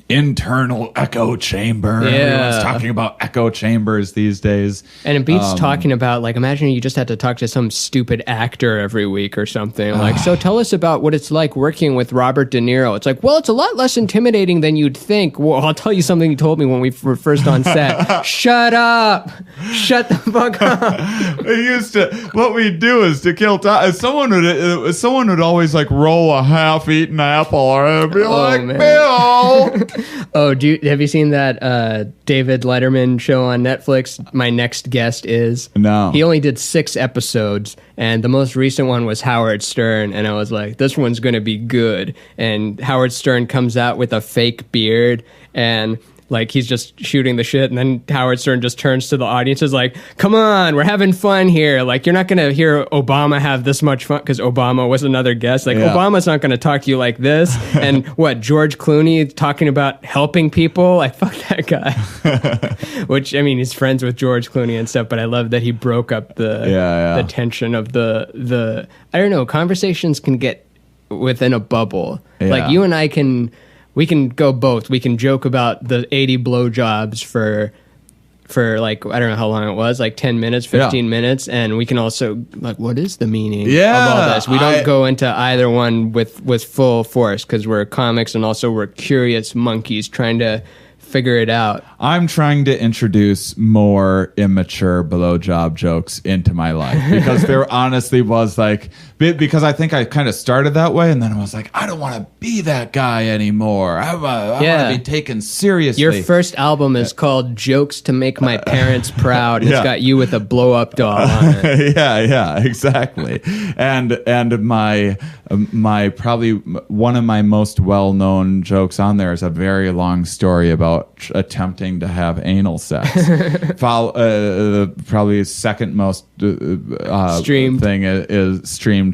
internal echo chamber. Yeah. Everyone's talking about echo chambers these days. And it beats talking about, like, imagine you just had to talk to some stupid actor every week or something. Like, so tell us about what it's like working with Robert De Niro. It's like, well, it's a lot less intimidating than you'd think. Well, I'll tell you something you told me when we were first on set. Shut up. Shut the fuck up. What we'd do is to kill time. Someone would always like roll a half-eaten apple, or I'd be like, man. Bill. Oh, have you seen that David Letterman show on Netflix? My Next Guest Is. No. He only did 6 episodes, and the most recent one was Howard Stern, and I was like, this one's going to be good. And Howard Stern comes out with a fake beard, and like he's just shooting the shit, and then Howard Stern just turns to the audience, is like, come on, we're having fun here. Like, you're not going to hear Obama have this much fun, because Obama was another guest. Like, yeah. Obama's not going to talk to you like this. And what, George Clooney talking about helping people? Like, fuck that guy. Which, I mean, he's friends with George Clooney and stuff, but I love that he broke up the tension of the I don't know, conversations can get within a bubble. Yeah. Like, you and I we can go both. We can joke about the 80 blowjobs for like, I don't know how long it was, like 10 minutes, 15 minutes. And we can also, like, what is the meaning of all this? We don't go into either one with full force, because we're comics, and also we're curious monkeys trying to figure it out. I'm trying to introduce more immature blowjob jokes into my life, because there honestly was like, because I think I kind of started that way, and then I was like, I don't want to be that guy anymore. I want to be taken seriously. Your first album is called Jokes to Make My Parents Proud. It's got you with a blow-up doll on it. yeah, exactly. And my probably one of my most well-known jokes on there is a very long story about attempting to have anal sex. Probably second most streamed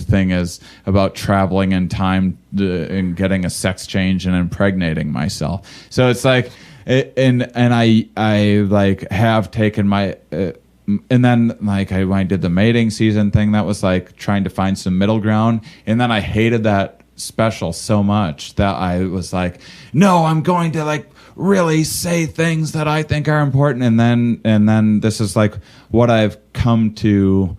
thing is about traveling in time and getting a sex change and impregnating myself. So it's like, and I like have taken my. And then, like, when I did the mating season thing, that was like trying to find some middle ground. And then I hated that special so much that I was like, no, I'm going to like really say things that I think are important. And then this is like what I've come to.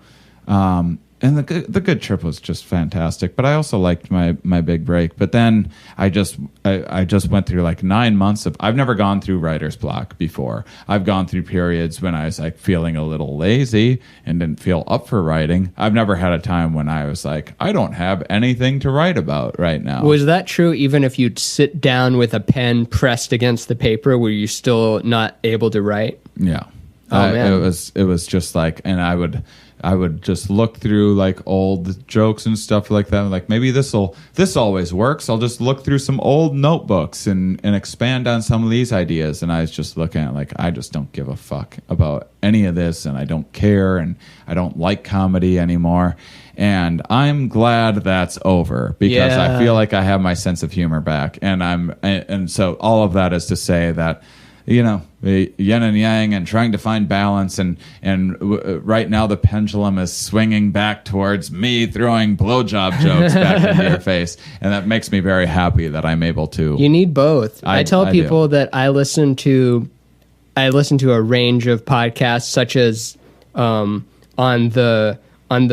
And the Good Trip was just fantastic, but I also liked my big break. But then I just went through like 9 months of, I've never gone through writer's block before. I've gone through periods when I was like feeling a little lazy and didn't feel up for writing. I've never had a time when I was like, I don't have anything to write about right now. Was that true even if you'd sit down with a pen pressed against the paper? Were you still not able to write? Yeah. Oh, man. It was just like, and I would I would just look through like old jokes and stuff like that. Like maybe this always works. I'll just look through some old notebooks and expand on some of these ideas. And I was just looking at like, I just don't give a fuck about any of this, and I don't care, and I don't like comedy anymore. And I'm glad that's over, because I feel like I have my sense of humor back. And so all of that is to say that, you know, yin and yang, and trying to find balance, and right now the pendulum is swinging back towards me throwing blowjob jokes back into your face, and that makes me very happy that I'm able to. You need both. I tell people that I listen to a range of podcasts, such as on the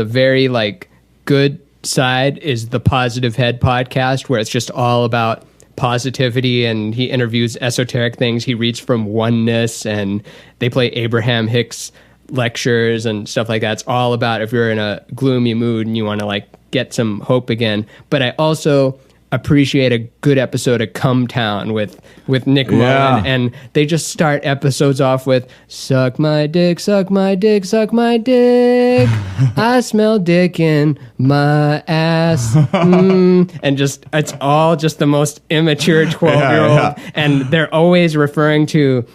very like good side is the Positive Head podcast, where it's just all about positivity, and he interviews esoteric things. He reads from Oneness, and they play Abraham Hicks lectures and stuff like that. It's all about if you're in a gloomy mood and you want to like get some hope again. But I also appreciate a good episode of Come Town with Nick Mullen, and they just start episodes off with suck my dick, suck my dick, suck my dick. I smell dick in my ass. And just it's all just the most immature 12-year-old. And they're always referring to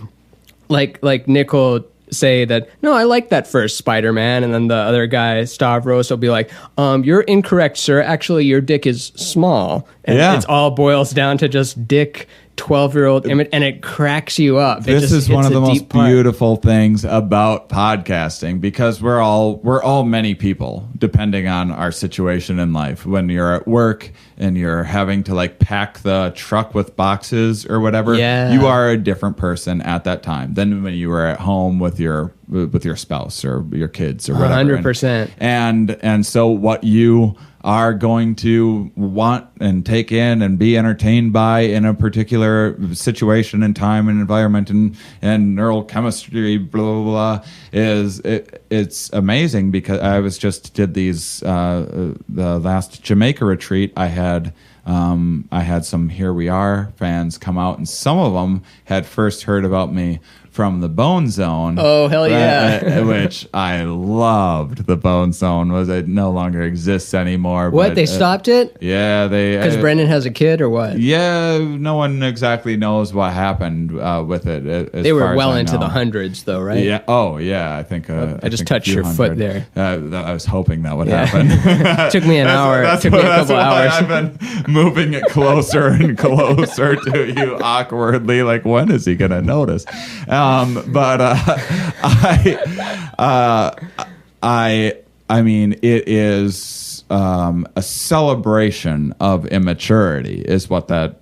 like Nick will say that, no, I like that first Spider-Man, and then the other guy, Stavros, will be like, you're incorrect, sir. Actually, your dick is small. And it's all boils down to just dick 12-year-old image, and it cracks you up. This is one of the most beautiful things about podcasting, because we're all many people, depending on our situation in life. When you're at work and you're having to like pack the truck with boxes or whatever, you are a different person at that time than when you were at home with your spouse or your kids or whatever. 100%. And so what you are going to want and take in and be entertained by in a particular situation and time and environment and neural chemistry, blah, blah, blah, it's amazing, because I did these, the last Jamaica retreat, I had some Here We Are fans come out, and some of them had first heard about me from the Bone Zone. Oh, hell yeah. Which I loved. The Bone Zone it no longer exists anymore. What? They stopped it? Yeah, they... Because Brendan has a kid, or what? Yeah, no one exactly knows what happened with it. They were well into the hundreds, though, right? Yeah. Oh, yeah. I think... I just touched your foot there. I was hoping that would happen. Took me an hour. Took me a couple hours. I've been moving it closer and closer to you awkwardly. Like, when is he going to notice? I mean, it is a celebration of immaturity, is what that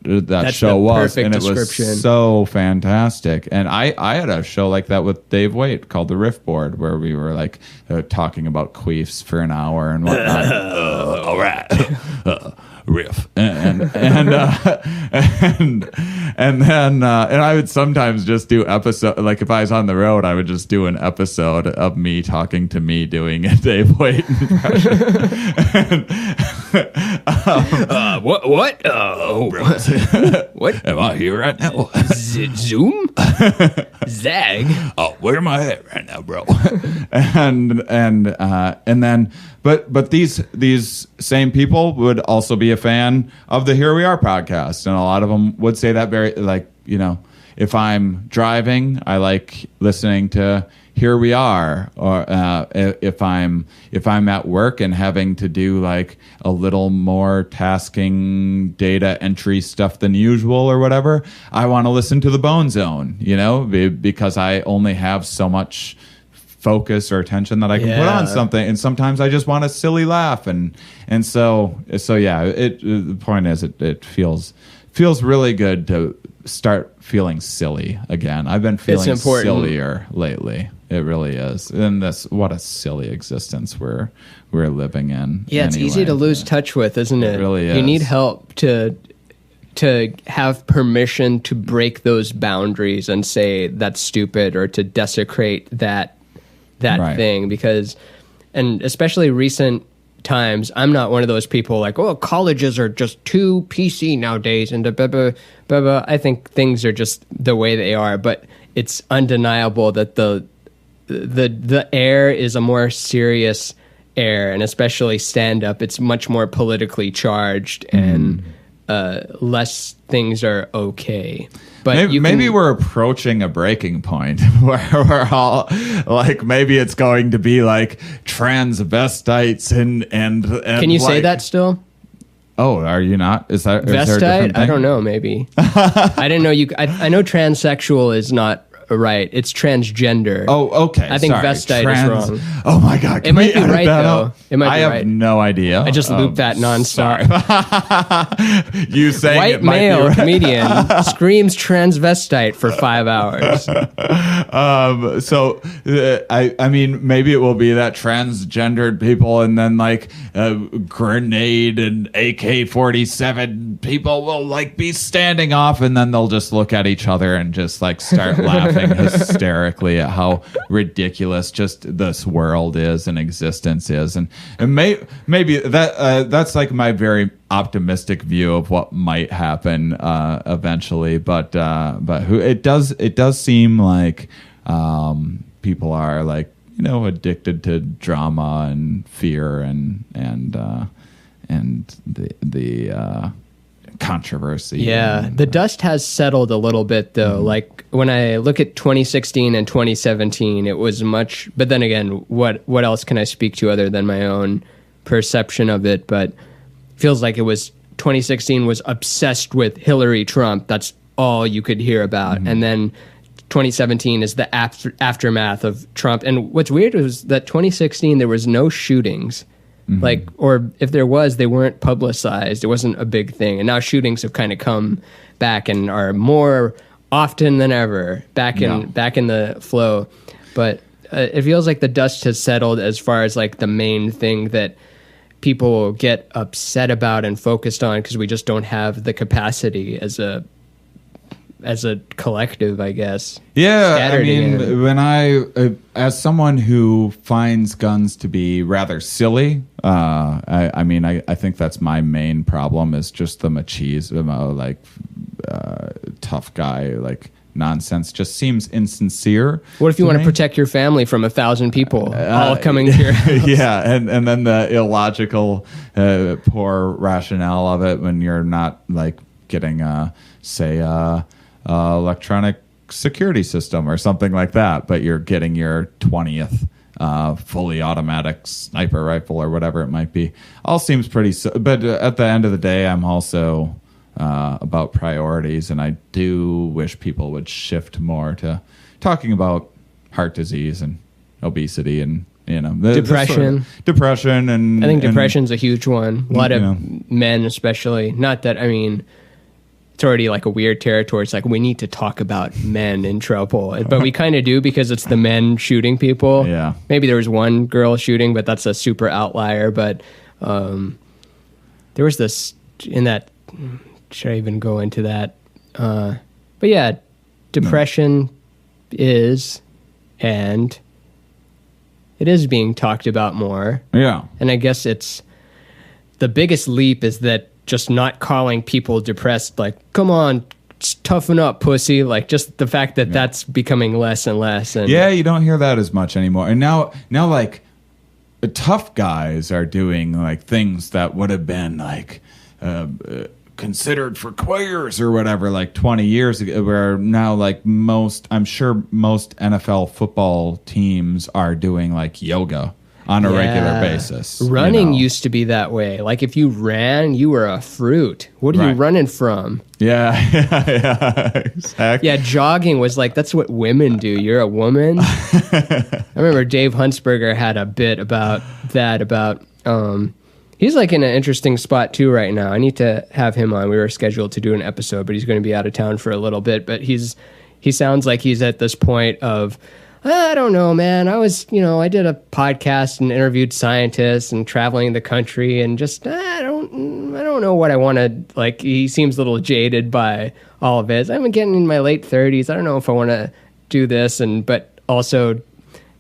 show was, and it was so fantastic. And I had a show like that with Dave Waite called The Riff Board, where we were like talking about queefs for an hour and whatnot. All right. Riff and then I would sometimes just do episode, like if I was on the road, I would just do an episode of me talking to me doing a Dave Waite impression. What? What? Am I here right now? Zoom? Zag? Oh, where am I at right now, bro? and then, but these same people would also be a fan of the Here We Are podcast, and a lot of them would say that very, like, you know, if I'm driving, I like listening to Here We Are, or if I'm at work and having to do like a little more tasking data entry stuff than usual or whatever, I want to listen to the Bone Zone, you know, because I only have so much focus or attention that I can put on something, and sometimes I just want a silly laugh, and so yeah. The point is, it feels really good to start feeling silly again. I've been feeling sillier lately. It really is, and what a silly existence we're living in. Yeah, it's easy to lose touch with, isn't it? It really is. You need help to have permission to break those boundaries and say that's stupid, or to desecrate that thing, because, and especially recent times, I'm not one of those people like, oh, colleges are just too PC nowadays, and blah, blah, blah, blah. I think things are just the way they are, but it's undeniable that the the air is a more serious air, and especially stand-up, it's much more politically charged, and less things are okay. But maybe we're approaching a breaking point where we're all like, maybe it's going to be like transvestites and can you say that still? Oh, are you not? Is there a different Vestite? thing? I don't know. Maybe. I didn't know you. I know transsexual is not right. It's transgender. Oh, okay. I think Sorry. vestite is wrong. Oh my God. It might be right though. It might be I right. have no idea. I just looped that nonstop. You saying White it might male be right. comedian screams transvestite for 5 hours. So I mean, maybe it will be that transgendered people, and then like grenade and AK-47 people will like be standing off, and then they'll just look at each other and just like start laughing hysterically at how ridiculous just this world is and existence is, and maybe that's like my very optimistic view of what might happen eventually, but it does seem like people are like, you know, addicted to drama and fear and the controversy. Yeah, the dust has settled a little bit though. Like when I look at 2016 and 2017, it was much. But then again, what else can I speak to other than my own perception of it? But feels like it was 2016 was obsessed with Hillary Trump. That's all you could hear about, and then 2017 is the aftermath of Trump. And what's weird was that 2016 there was no shootings. Like, or if there was, they weren't publicized. It wasn't a big thing. And now shootings have kind of come back and are more often than ever back in the flow. But it feels like the dust has settled as far as like the main thing that people get upset about and focused on, because we just don't have the capacity as a collective, I guess. Yeah, I mean, when as someone who finds guns to be rather silly, I think that's my main problem is just the machismo, like tough guy, like nonsense. Just seems insincere. What if you want to protect your family from 1,000 people all coming to your house? Yeah, and then the illogical, poor rationale of it when you're not like getting, electronic security system or something like that, but you're getting your 20th fully automatic sniper rifle or whatever it might be. All seems pretty, but at the end of the day, I'm also about priorities, and I do wish people would shift more to talking about heart disease and obesity and, you know, depression. Depression, and I think depression's a huge one. A lot of men, especially. Not that, I mean, it's already like a weird territory. It's like we need to talk about men in trouble, but we kind of do because it's the men shooting people. Yeah, maybe there was one girl shooting, but that's a super outlier. But there was this in that. Should I even go into that? But yeah, depression is, and it is being talked about more. Yeah, and I guess it's the biggest leap is that. Just not calling people depressed, like, come on, toughen up, pussy. Like, just the fact that that's becoming less and less. And yeah, you don't hear that as much anymore. And now, like, tough guys are doing, like, things that would have been, like, considered for queers or whatever, like, 20 years ago, where now, like, I'm sure most NFL football teams are doing, like, yoga on a regular basis. Running used to be that way. Like if you ran, you were a fruit. What are you running from? Yeah, exactly. Yeah, jogging was like, that's what women do. You're a woman. I remember Dave Huntsberger had a bit about that, he's like in an interesting spot too right now. I need to have him on. We were scheduled to do an episode, but he's going to be out of town for a little bit. But he sounds like he's at this point of, I don't know, man. I did a podcast and interviewed scientists and traveling the country and just, I don't know what I want to, like, he seems a little jaded by all of it. I'm getting in my late 30s. I don't know if I want to do this. But also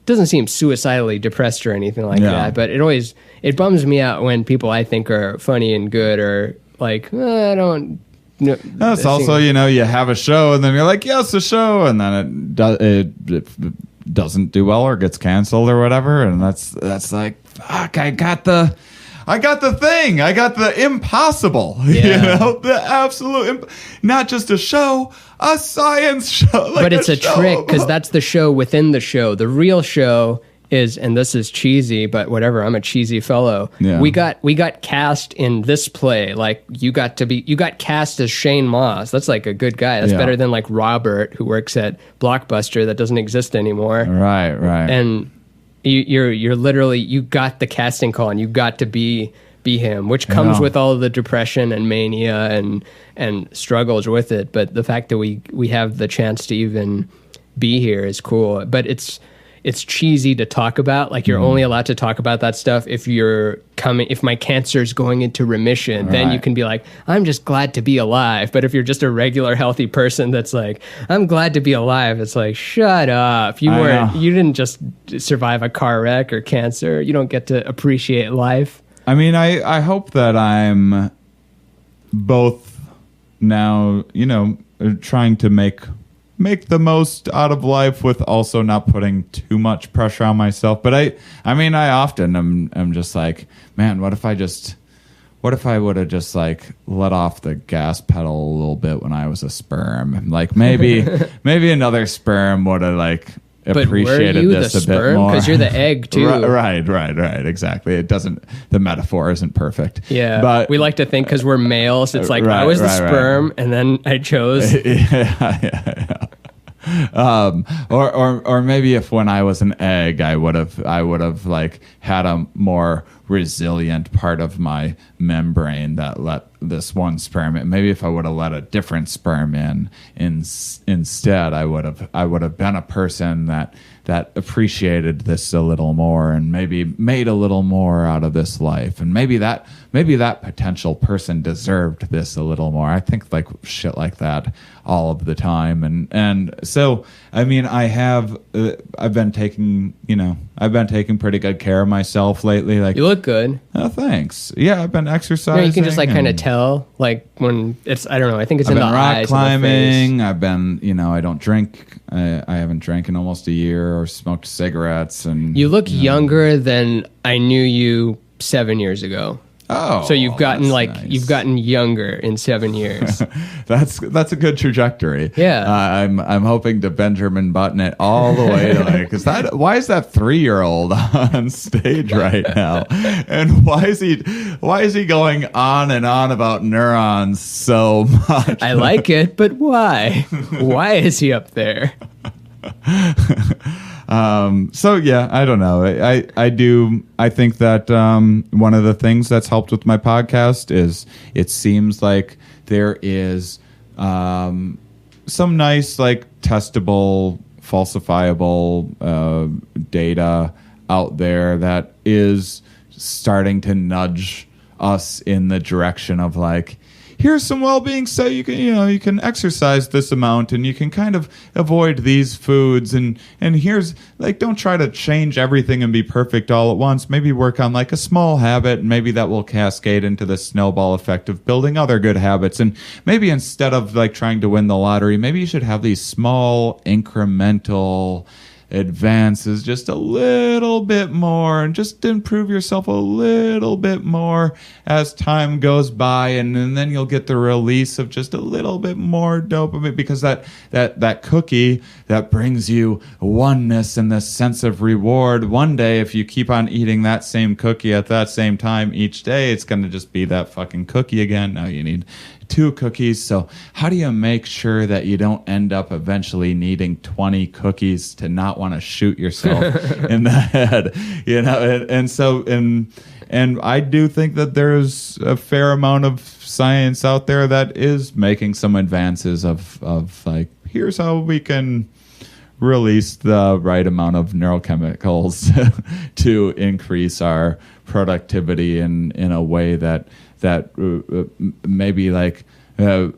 doesn't seem suicidally depressed or anything like that. But it bums me out when people I think are funny and good are like, I don't. No, that's also, you have a show and then you're like, yes, a show. And then it doesn't do well or gets canceled or whatever, and that's like, fuck, I got the thing. I got the impossible. Yeah. The absolute not just a show, a science show. But it's a trick, because that's the show within the show. The real show is, and this is cheesy, but whatever, I'm a cheesy fellow. Yeah. We got cast in this play. Like, you got cast as Shane Mauss. That's like a good guy. That's better than like Robert, who works at Blockbuster that doesn't exist anymore. Right. And you're literally, you got the casting call, and you got to be him, which comes with all of the depression and mania and struggles with it. But the fact that we have the chance to even be here is cool. But it's cheesy to talk about. Like, you're only allowed to talk about that stuff if my cancer's going into remission. Then you can be like, I'm just glad to be alive. But if you're just a regular healthy person that's like, I'm glad to be alive, it's like, shut up. You didn't just survive a car wreck or cancer. You don't get to appreciate life. I mean, I hope that I'm both now, trying to make the most out of life with also not putting too much pressure on myself. But I often am just like, man, what if I would have just like let off the gas pedal a little bit when I was a sperm? Like, maybe another sperm would have like appreciated this a bit more. Because you're the egg too. Right. Exactly. The metaphor isn't perfect. Yeah. But we like to think because we're males, it's like, I was the sperm and then I chose. Yeah. Or maybe if when I was an egg, I would have like had a more resilient part of my membrane that let this one sperm in. Maybe if I would have let a different sperm in instead, I would have been a person that appreciated this a little more and maybe made a little more out of this life. And maybe that potential person deserved this a little more. I think like shit like that all of the time. And so, I mean, I've been taking pretty good care of myself lately. Like, you look good. Oh, thanks. Yeah, I've been exercising. You can just like kind of tell, like when it's, I don't know, I think it's in the eyes. I've been rock climbing. I've been, I don't drink. I haven't drank in almost a year or smoked cigarettes. And you look younger than I knew you 7 years ago. Oh, so you've gotten nice. You've gotten younger in 7 years. That's a good trajectory. Yeah, I'm hoping to Benjamin Button it all the way to like, why is that 3-year-old on stage right now, and why is he going on and on about neurons so much? I like it, but why? Why is he up there? So yeah, I don't know. I think that one of the things that's helped with my podcast is it seems like there is some nice like testable, falsifiable data out there that is starting to nudge us in the direction of like, here's some well-being, so you can exercise this amount and you can kind of avoid these foods, and here's like, don't try to change everything and be perfect all at once. Maybe work on like a small habit, and maybe that will cascade into the snowball effect of building other good habits. And maybe instead of like trying to win the lottery, maybe you should have these small incremental advances just a little bit more, and just improve yourself a little bit more as time goes by, and then you'll get the release of just a little bit more dopamine, because that cookie that brings you oneness and this sense of reward, one day if you keep on eating that same cookie at that same time each day, it's going to just be that fucking cookie again. Now you need 2 cookies. So how do you make sure that you don't end up eventually needing 20 cookies to not want to shoot yourself in the head? And I do think that there's a fair amount of science out there that is making some advances of like, here's how we can release the right amount of neurochemicals to increase our productivity in a way that maybe like the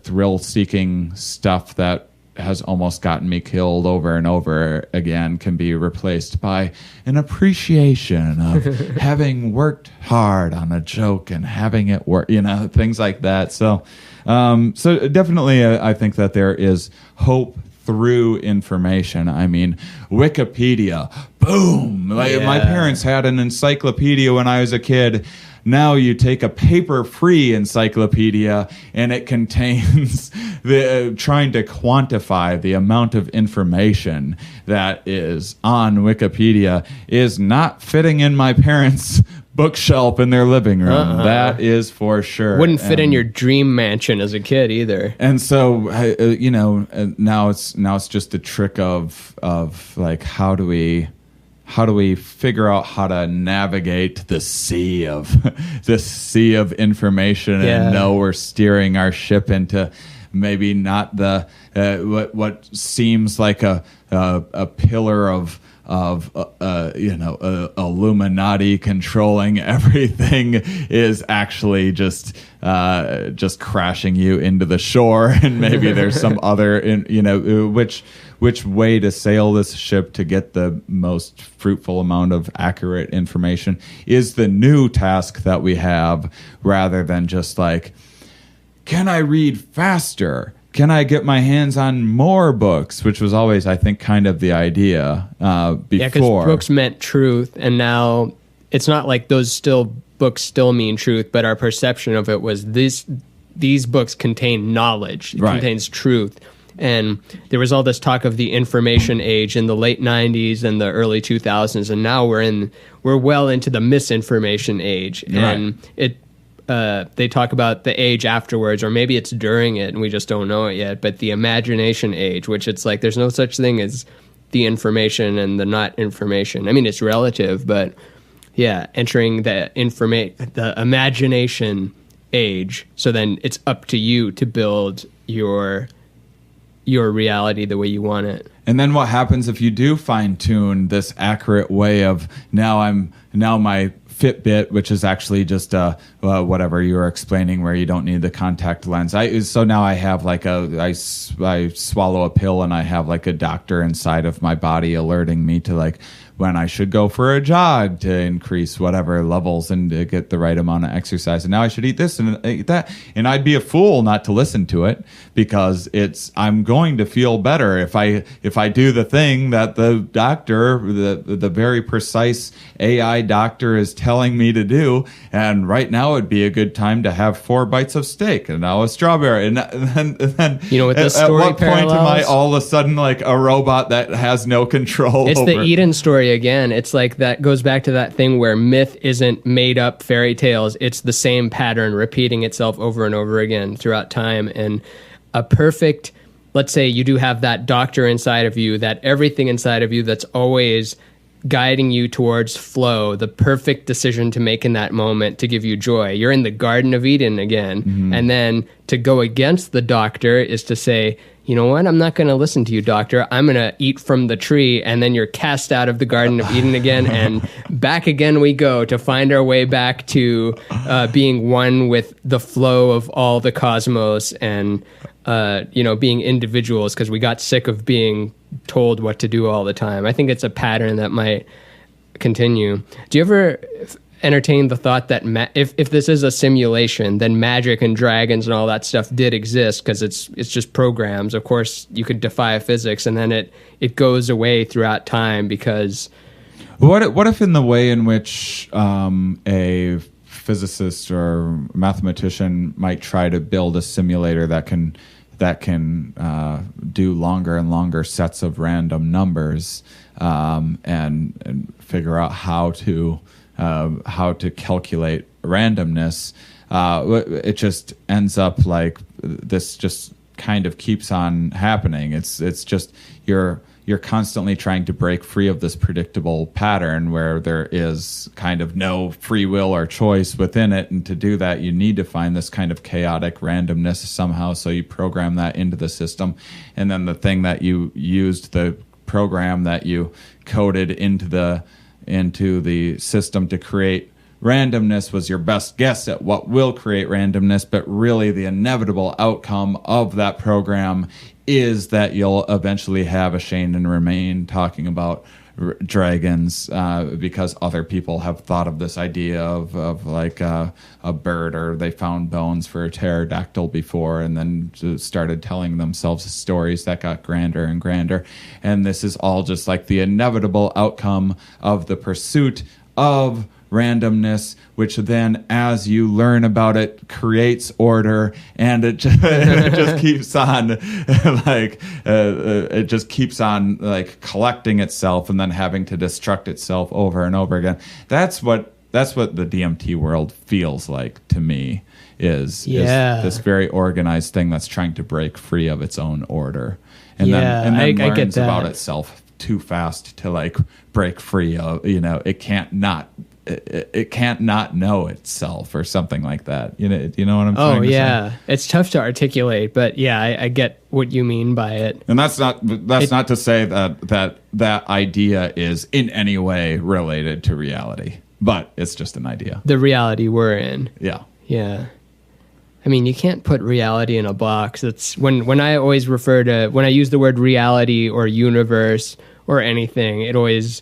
thrill-seeking stuff that has almost gotten me killed over and over again can be replaced by an appreciation of having worked hard on a joke and having it work, things like that. So definitely I think that there is hope through information. I mean, Wikipedia, boom! Like my parents had an encyclopedia when I was a kid. Now you take a paper-free encyclopedia and it contains trying to quantify the amount of information that is on Wikipedia is not fitting in my parents' bookshelf in their living room. That is for sure. Wouldn't fit in your dream mansion as a kid either. And so, now it's just a trick of like, how do we figure out how to navigate the sea of information and know we're steering our ship into maybe not the what seems like a pillar of Illuminati controlling everything is actually just crashing you into the shore, and maybe there's some other which way to sail this ship to get the most fruitful amount of accurate information is the new task that we have, rather than just like, can I read faster? Can I get my hands on more books? Which was always, I think, kind of the idea before. Yeah, because books meant truth, and now it's not like books still mean truth, but our perception of it was these books contain knowledge. It contains truth. And there was all this talk of the information age in the late 90s and the early 2000s, and now we're well into the misinformation age. And they talk about the age afterwards, or maybe it's during it and we just don't know it yet, but the imagination age, which it's like there's no such thing as the information and the not information. I mean, it's relative, but yeah, entering the imagination age. So then it's up to you to build your reality the way you want it. And then what happens if you do fine-tune this accurate way of now my Fitbit, which is actually just whatever you were explaining, where you don't need the contact lens. So now I have like I swallow a pill and I have like a doctor inside of my body alerting me to like when I should go for a jog to increase whatever levels and to get the right amount of exercise. And now I should eat this and eat that. And I'd be a fool not to listen to it, because I'm going to feel better if I do the thing that the doctor, the very precise AI doctor is telling me to do. And right now it'd be a good time to have 4 bites of steak and now a strawberry. And then with the story at what parallels, point am I all of a sudden like a robot that has no control It's over? the Eden story again. It's like that goes back to that thing where myth isn't made up fairy tales. It's the same pattern repeating itself over and over again throughout time. And let's say you do have that doctor inside of you, that everything inside of you that's always guiding you towards flow, the perfect decision to make in that moment to give you joy. You're in the Garden of Eden again. Mm-hmm. And then to go against the doctor is to say, you know what? I'm not going to listen to you, doctor. I'm going to eat from the tree. And then you're cast out of the Garden of Eden again. And back again we go to find our way back to being one with the flow of all the cosmos and, being individuals, because we got sick of being told what to do all the time. I think it's a pattern that might continue. Do you ever entertain the thought that if this is a simulation, then magic and dragons and all that stuff did exist, because it's just programs? Of course, you could defy physics, and then it goes away throughout time because... What if in the way in which a physicist or mathematician might try to build a simulator that can do longer and longer sets of random numbers and figure out how to calculate randomness, it just ends up like this just kind of keeps on happening. It's just you're constantly trying to break free of this predictable pattern where there is kind of no free will or choice within it. And to do that, you need to find this kind of chaotic randomness somehow. So you program that into the system. And then the thing that you used, the program that you coded into the system to create randomness, was your best guess at what will create randomness. But really the inevitable outcome of that program is that you'll eventually have a Shane and Ramin talking about dragons because other people have thought of this idea of like a bird, or they found bones for a pterodactyl before and then just started telling themselves stories that got grander and grander. And this is all just like the inevitable outcome of the pursuit of randomness, which then, as you learn about it, creates order, and it just keeps on like it just keeps on like collecting itself and then having to destruct itself over and over again. That's what the DMT world feels like to me. Is this very organized thing that's trying to break free of its own order, and then I learns get that. about itself too fast to like break free of, it can't not know itself or something like that. You know what I'm saying? Oh yeah, it's tough to articulate, but yeah, I get what you mean by it. And that's not to say that idea is in any way related to reality, but it's just an idea. The reality we're in. Yeah. Yeah. I mean, you can't put reality in a box. It's when I always refer to, when I use the word reality or universe or anything, it always,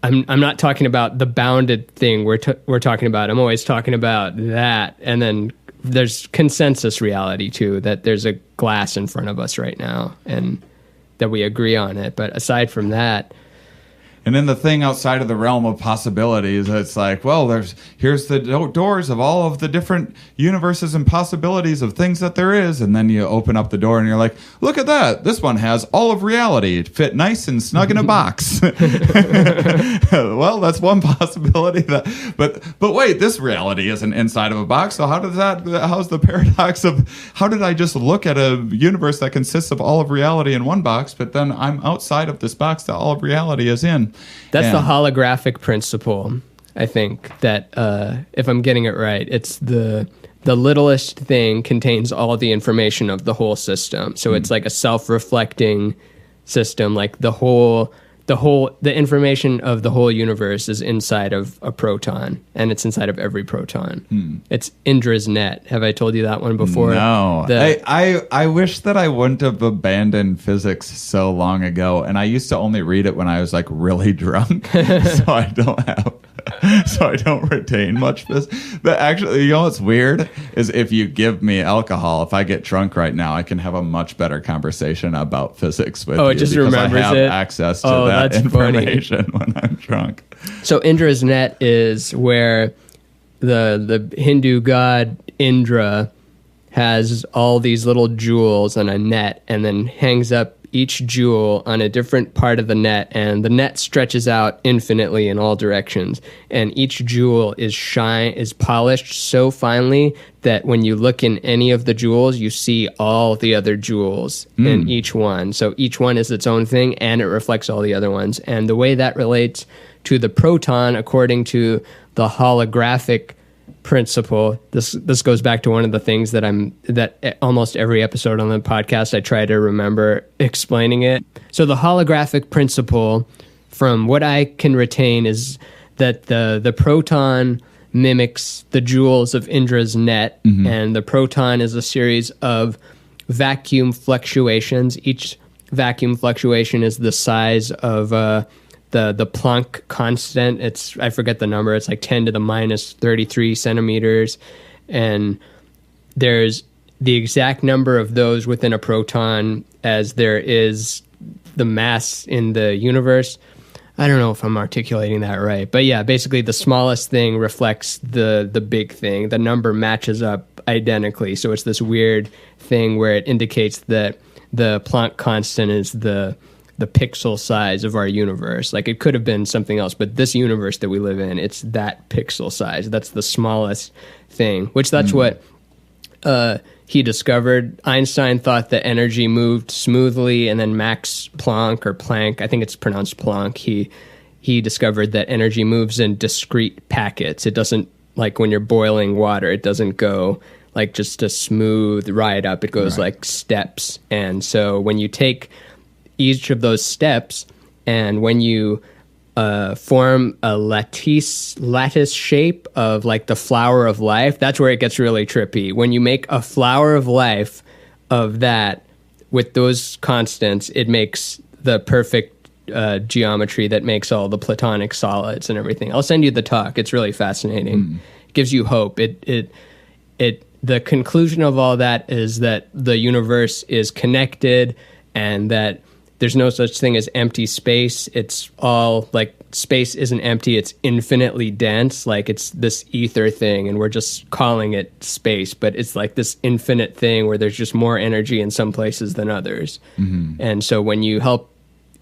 I'm not talking about the bounded thing we're talking about. I'm always talking about that. And then there's consensus reality too, that there's a glass in front of us right now and that we agree on it. But aside from that, and then the thing outside of the realm of possibilities, it's like, well, here's the doors of all of the different universes and possibilities of things that there is. And then you open up the door and you're like, look at that. This one has all of reality. It fit nice and snug in a box. Well, that's one possibility. But wait, this reality isn't inside of a box. So how's the paradox of, how did I just look at a universe that consists of all of reality in one box, but then I'm outside of this box that all of reality is in? That's the holographic principle, I think, that if I'm getting it right, it's the littlest thing contains all the information of the whole system. So it's like a self-reflecting system, like the information of the whole universe is inside of a proton, and it's inside of every proton. It's Indra's net. Have I told you that one before? No. I wish that I wouldn't have abandoned physics so long ago, and I used to only read it when I was like really drunk, so I don't retain much of this. But actually, you know what's weird is if you give me alcohol, if I get drunk right now, I can have a much better conversation about physics with you. It just because remembers I have it? access to that information when I'm drunk. So Indra's net is where the Hindu god Indra has all these little jewels on a net and then hangs up each jewel on a different part of the net, and the net stretches out infinitely in all directions, and each jewel is polished so finely that when you look in any of the jewels, you see all the other jewels in each one. So each one is its own thing, and it reflects all the other ones. And the way that relates to the proton, according to the holographic principle, this goes back to one of the things that almost every episode on the podcast I try to remember explaining it. So the holographic principle, from what I can retain, is that the proton mimics the jewels of Indra's net, and the proton is a series of vacuum fluctuations. Each vacuum fluctuation is the size of the Planck constant. I forget the number. It's like 10 to the minus 33 centimeters. And there's the exact number of those within a proton as there is the mass in the universe. I don't know if I'm articulating that right. But yeah, basically the smallest thing reflects the big thing. The number matches up identically. So it's this weird thing where it indicates that the Planck constant is the pixel size of our universe. Like, it could have been something else, but this universe that we live in, it's that pixel size. That's the smallest thing, which that's what he discovered. Einstein thought that energy moved smoothly, and then Max Planck, or Planck, I think it's pronounced Planck, he discovered that energy moves in discrete packets. It doesn't, like when you're boiling water, it doesn't go like just a smooth ride up. It goes like steps. And so when you take each of those steps, and when you form a lattice shape of like the flower of life, that's where it gets really trippy. When you make a flower of life of that with those constants, it makes the perfect geometry that makes all the platonic solids and everything. I'll send you the talk. It's really fascinating. It gives you hope. The conclusion of all that is that the universe is connected and that there's no such thing as empty space. It's all like space isn't empty. It's infinitely dense. Like it's this ether thing and we're just calling it space, but it's like this infinite thing where there's just more energy in some places than others. And so when you help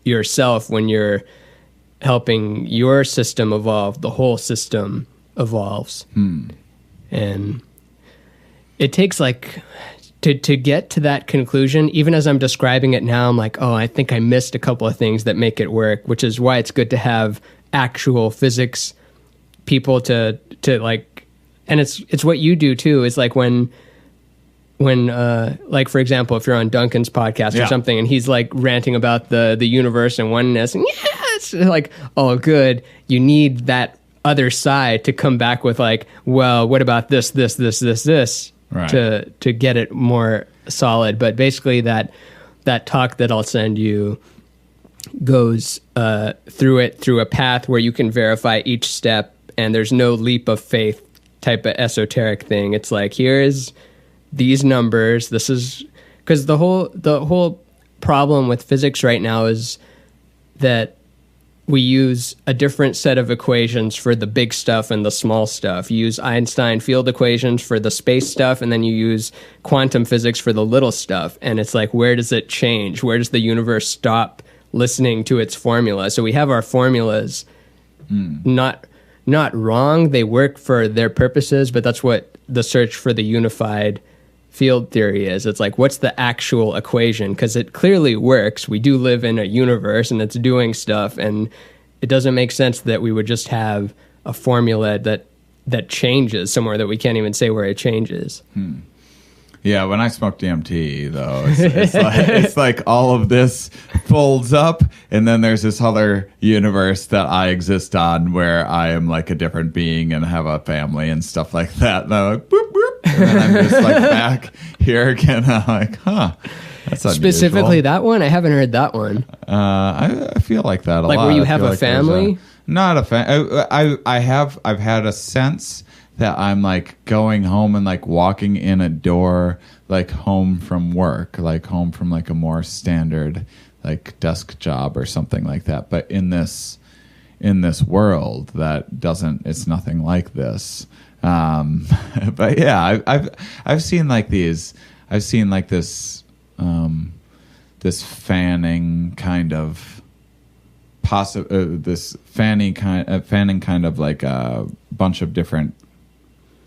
yourself, when you're helping your system evolve, the whole system evolves. And it takes like to get to that conclusion, even as I'm describing it now, I'm like, oh, I think I missed a couple of things that make it work, which is why it's good to have actual physics people to like, and it's what you do too. It's like when like, for example, if you're on Duncan's podcast or something and he's like ranting about the universe and oneness and it's like, oh, good. You need that other side to come back with like, well, what about this, right, to get it more solid. But basically that talk that I'll send you goes through a path where you can verify each step and there's no leap of faith type of esoteric thing. It's like, here's these numbers. This is because the whole problem with physics right now is that we use a different set of equations for the big stuff and the small stuff. You use Einstein field equations for the space stuff, and then you use quantum physics for the little stuff. And it's like, where does it change? Where does the universe stop listening to its formula? So we have our formulas not wrong. They work for their purposes, but that's what the search for the unified field theory is. It's like, what's the actual equation? Because it clearly works. We do live in a universe and it's doing stuff, and it doesn't make sense that we would just have a formula that changes somewhere that we can't even say where it changes. Yeah, when I smoke DMT, though, it's like all of this folds up, and then there's this other universe that I exist on where I am like a different being and have a family and stuff like that. And I'm like, boop, boop. And then I'm just like back here again. I'm like, huh. That's unusual. Specifically that one? I haven't heard that one. I feel like that a lot. Like where you have a family? Not a family. I've had a sense that I'm like going home and like walking in a door, like home from work, like home from like a more standard like desk job or something like that. But in this world that doesn't, it's nothing like this. But yeah, I've seen like these. I've seen like this this fanning kind of fanning kind of like a bunch of different,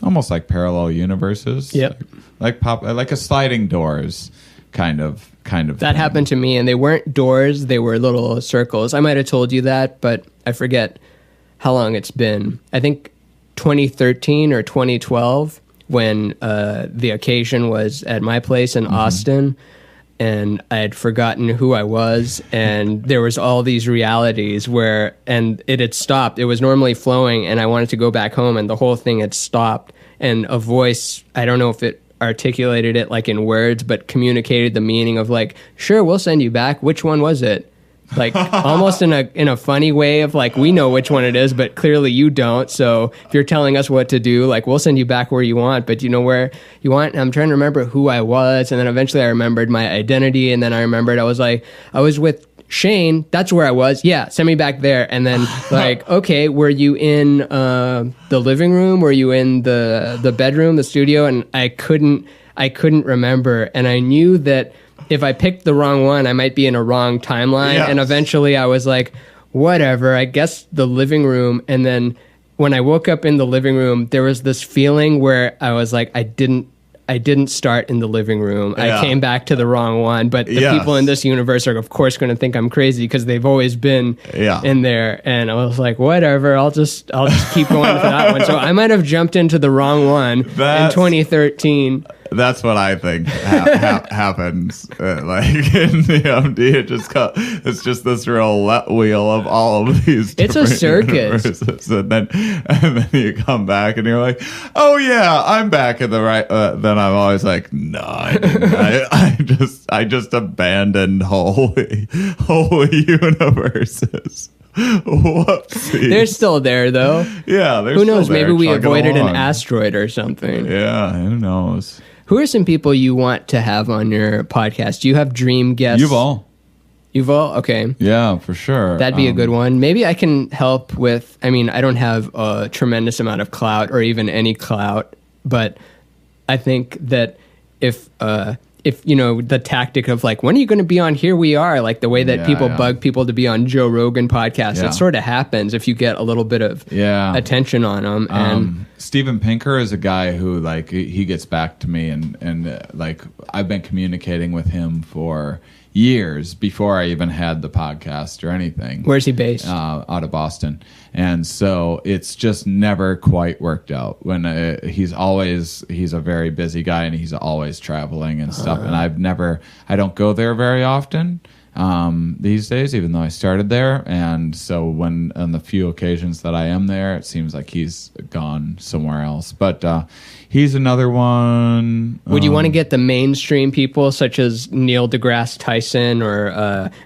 almost like parallel universes. Yep. Like a sliding doors kind of that thing. happened to me, and they weren't doors, they were little circles. I might have told you that, but I forget how long it's been. I think 2013 or 2012 when the occasion was at my place in Austin, and I had forgotten who I was, and there was all these realities and it had stopped. It was normally flowing, and I wanted to go back home, and the whole thing had stopped, and a voice, I don't know if it articulated it like in words, but communicated the meaning of like, sure, we'll send you back. Which one was it? Like almost in a funny way of like, we know which one it is, but clearly you don't. So if you're telling us what to do, like we'll send you back where you want, but you know where you want. And I'm trying to remember who I was. And then eventually I remembered my identity. And then I remembered I was with Shane. That's where I was. Yeah. Send me back there. And then like, okay, were you in the living room? Were you in the bedroom, the studio? And I couldn't remember. And I knew that if I picked the wrong one, I might be in a wrong timeline. Yes. And eventually I was like, whatever, I guess the living room. And then when I woke up in the living room, there was this feeling where I was like, I didn't start in the living room. Yeah. I came back to the wrong one. But the people in this universe are, of course, going to think I'm crazy because they've always been in there. And I was like, whatever, I'll just keep going for that one. So I might have jumped into the wrong one in 2013. That's what I think happens. Like in the MD, it's just this real wheel of all of these. It's a circus, and then you come back and you're like, oh yeah, I'm back in the right. Then I'm always like, no, I didn't. I just abandoned whole universes. Whoopsie. They're still there, though. Yeah, who knows? Maybe we avoided an asteroid or something. Yeah, who knows? Who are some people you want to have on your podcast? Do you have dream guests? Yuval, okay. Yeah, for sure. That'd be a good one. Maybe I can help with, I mean, I don't have a tremendous amount of clout or even any clout, but I think that if the tactic of like, when are you going to be on Here We Are? Like the way that people bug people to be on Joe Rogan podcasts, it sort of happens if you get a little bit of attention on them. And Steven Pinker is a guy who like, he gets back to me and like I've been communicating with him for years before I even had the podcast or anything. Where's he based? Out of Boston. And so it's just never quite worked out. When he's a very busy guy and he's always traveling and stuff. And I don't go there very often these days, even though I started there. And so when on the few occasions that I am there, it seems like he's gone somewhere else. But he's another one. Would you want to get the mainstream people such as Neil deGrasse Tyson or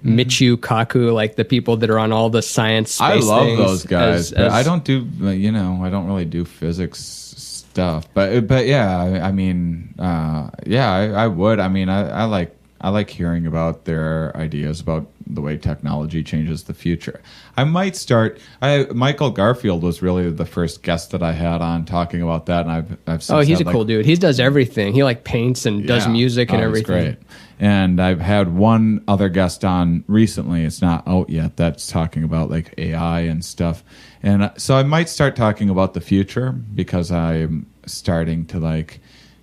Michio Kaku, like the people that are on all the science space I love things those guys, but I don't do, I don't really do physics stuff. But yeah, I mean, I would. I mean, I like hearing about their ideas about the way technology changes the future. I might start. Michael Garfield was really the first guest that I had on talking about that, and I've since he's a cool dude. He does everything. He like paints and does music and everything. Great. And I've had one other guest on recently. It's not out yet. That's talking about like AI and stuff. And so I might start talking about the future because I'm starting to like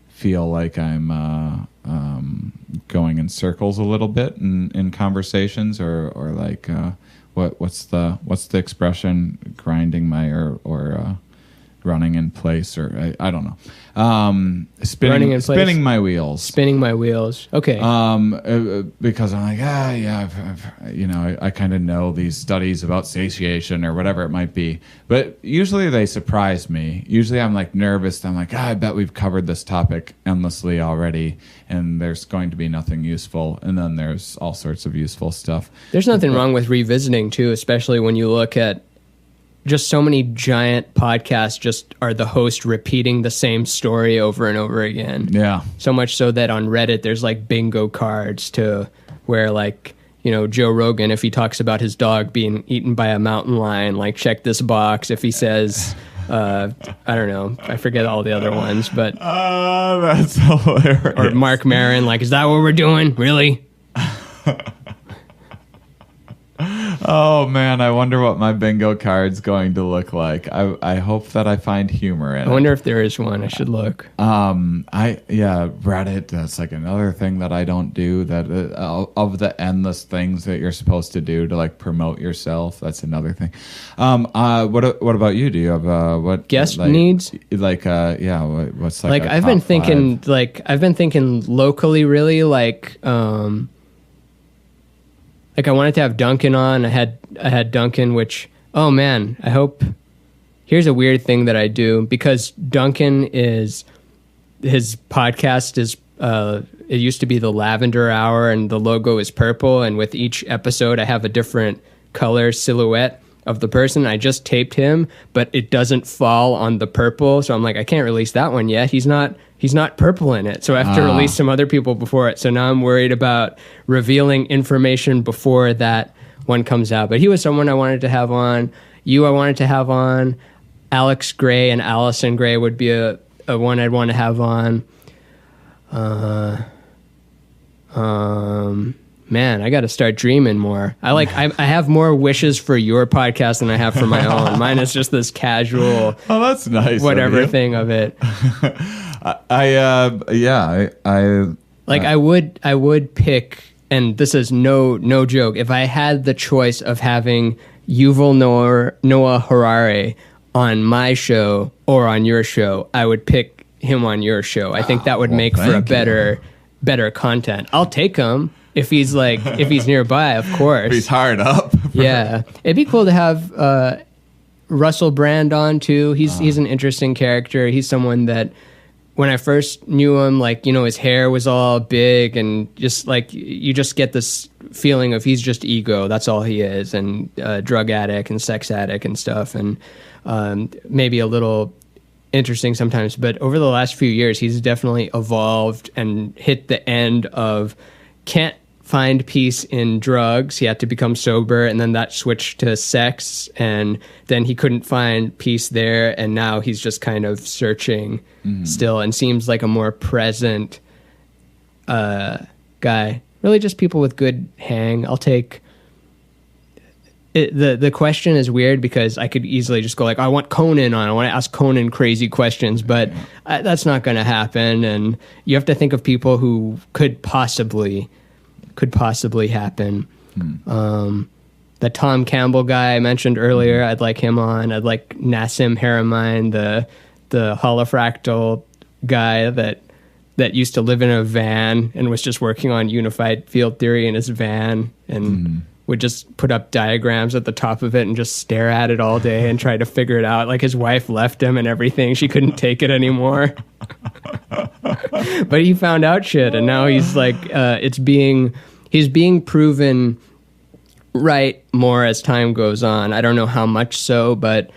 feel like I'm going in circles a little bit in conversations or like what's the expression, grinding my or running in place, or I don't know, spinning my wheels. Okay. Because I'm like, I kind of know these studies about satiation or whatever it might be, but usually they surprise me. Usually I'm like nervous. I'm like, I bet we've covered this topic endlessly already, and there's going to be nothing useful. And then there's all sorts of useful stuff. There's nothing wrong with revisiting too, especially when you look at just so many giant podcasts just are the host repeating the same story over and over again. Yeah. So much so that on Reddit, there's like bingo cards to where like, Joe Rogan, if he talks about his dog being eaten by a mountain lion, like check this box. If he says, I don't know, I forget all the other ones, but. That's hilarious. Or Mark Maron, like, is that what we're doing? Really? Oh man, I wonder what my bingo card's going to look like. I hope that I find humor in it. I wonder if there is one. I should look. Reddit. That's like another thing that I don't do. That of the endless things that you're supposed to do to like promote yourself. That's another thing. What about you? Do you have what guest like, needs? Like what's like? Like I've been thinking. Like I've been thinking locally, really. Like I wanted to have Duncan on. I had Duncan, which, oh man, I hope. Here's a weird thing that I do, because Duncan his podcast is, it used to be the Lavender Hour, and the logo is purple, and with each episode I have a different color silhouette of the person. I just taped him, but it doesn't fall on the purple, so I'm like, I can't release that one yet. He's not purple in it, so I have to release some other people before it. So now I'm worried about revealing information before that one comes out. But he was someone I wanted to have on. I wanted to have on. Alex Gray and Allison Gray would be a one I'd want to have on. Man, I got to start dreaming more. I have more wishes for your podcast than I have for my own. Mine is just this casual. Oh, that's nice. Whatever thing of it. I would pick, and this is no joke, if I had the choice of having Yuval Noah Harari on my show or on your show, I would pick him on your show. I think that would make for a thank you. better content. I'll take him if he's nearby, of course. He's hard up. Yeah, it'd be cool to have Russell Brand on too. He's an interesting character. He's someone that when I first knew him, like, you know, his hair was all big and just like you just get this feeling of he's just ego. That's all he is, and drug addict and sex addict and stuff, and maybe a little interesting sometimes. But over the last few years, he's definitely evolved and hit the end of can't find peace in drugs. He had to become sober, and then that switched to sex, and then he couldn't find peace there, and now he's just kind of searching still, and seems like a more present guy. Really just people with good hang. I'll take it. The question is weird because I could easily just go like, I want Conan on. I want to ask Conan crazy questions, but that's not going to happen, and you have to think of people who could possibly happen. The Tom Campbell guy I mentioned earlier, I'd like him on. I'd like Nassim Haramein, the holofractal guy that used to live in a van and was just working on unified field theory in his van, and would just put up diagrams at the top of it and just stare at it all day and try to figure it out. Like his wife left him and everything. She couldn't take it anymore. But he found out shit, and now he's like, he's being proven right more as time goes on. I don't know how much so, but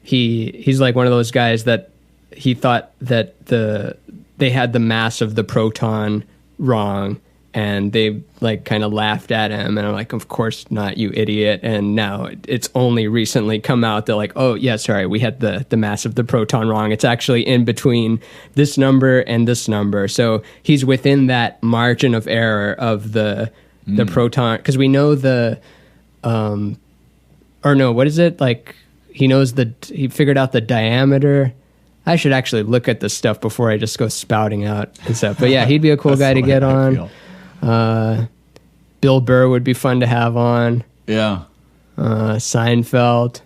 he's like one of those guys that he thought that they had the mass of the proton wrong, and they like kind of laughed at him, and I'm like, of course not, you idiot. And now it's only recently come out that like, oh yeah, sorry, we had the mass of the proton wrong. It's actually in between this number and this number. So he's within that margin of error of the proton, because we know what is it, like he figured out the diameter. I should actually look at this stuff before I just go spouting out and stuff. But yeah, he'd be a cool guy to get on. Bill Burr would be fun to have on. Yeah. Seinfeld.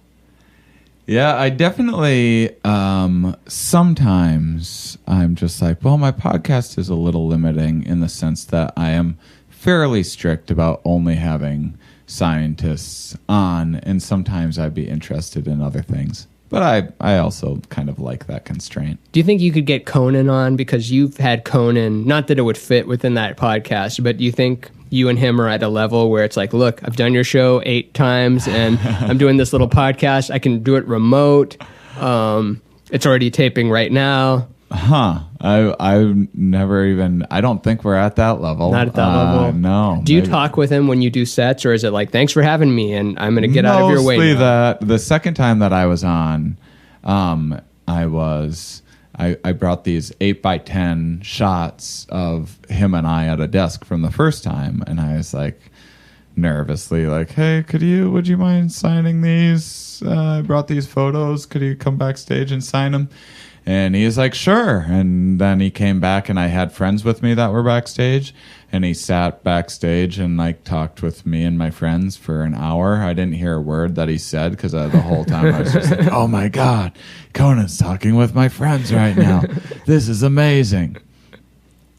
Yeah, I definitely, sometimes I'm just like, well, my podcast is a little limiting in the sense that I am fairly strict about only having scientists on, and sometimes I'd be interested in other things. But I also kind of like that constraint. Do you think you could get Conan on? Because you've had Conan, not that it would fit within that podcast, but do you think you and him are at a level where it's like, look, I've done your show 8 times and I'm doing this little podcast. I can do it remote. It's already taping right now. I've never even, I don't think we're at that level. Not at that level? No. Do you talk with him when you do sets, or is it like, thanks for having me and I'm going to get out of your way Mostly now? the second time that I was on, I brought these 8x10 shots of him and I at a desk from the first time, and I was like nervously like, hey, would you mind signing these? I brought these photos. Could you come backstage and sign them? And he was like, sure. And then he came back, and I had friends with me that were backstage, and he sat backstage and like talked with me and my friends for an hour. I didn't hear a word that he said because the whole time I was just like, oh my God, Conan's talking with my friends right now. This is amazing.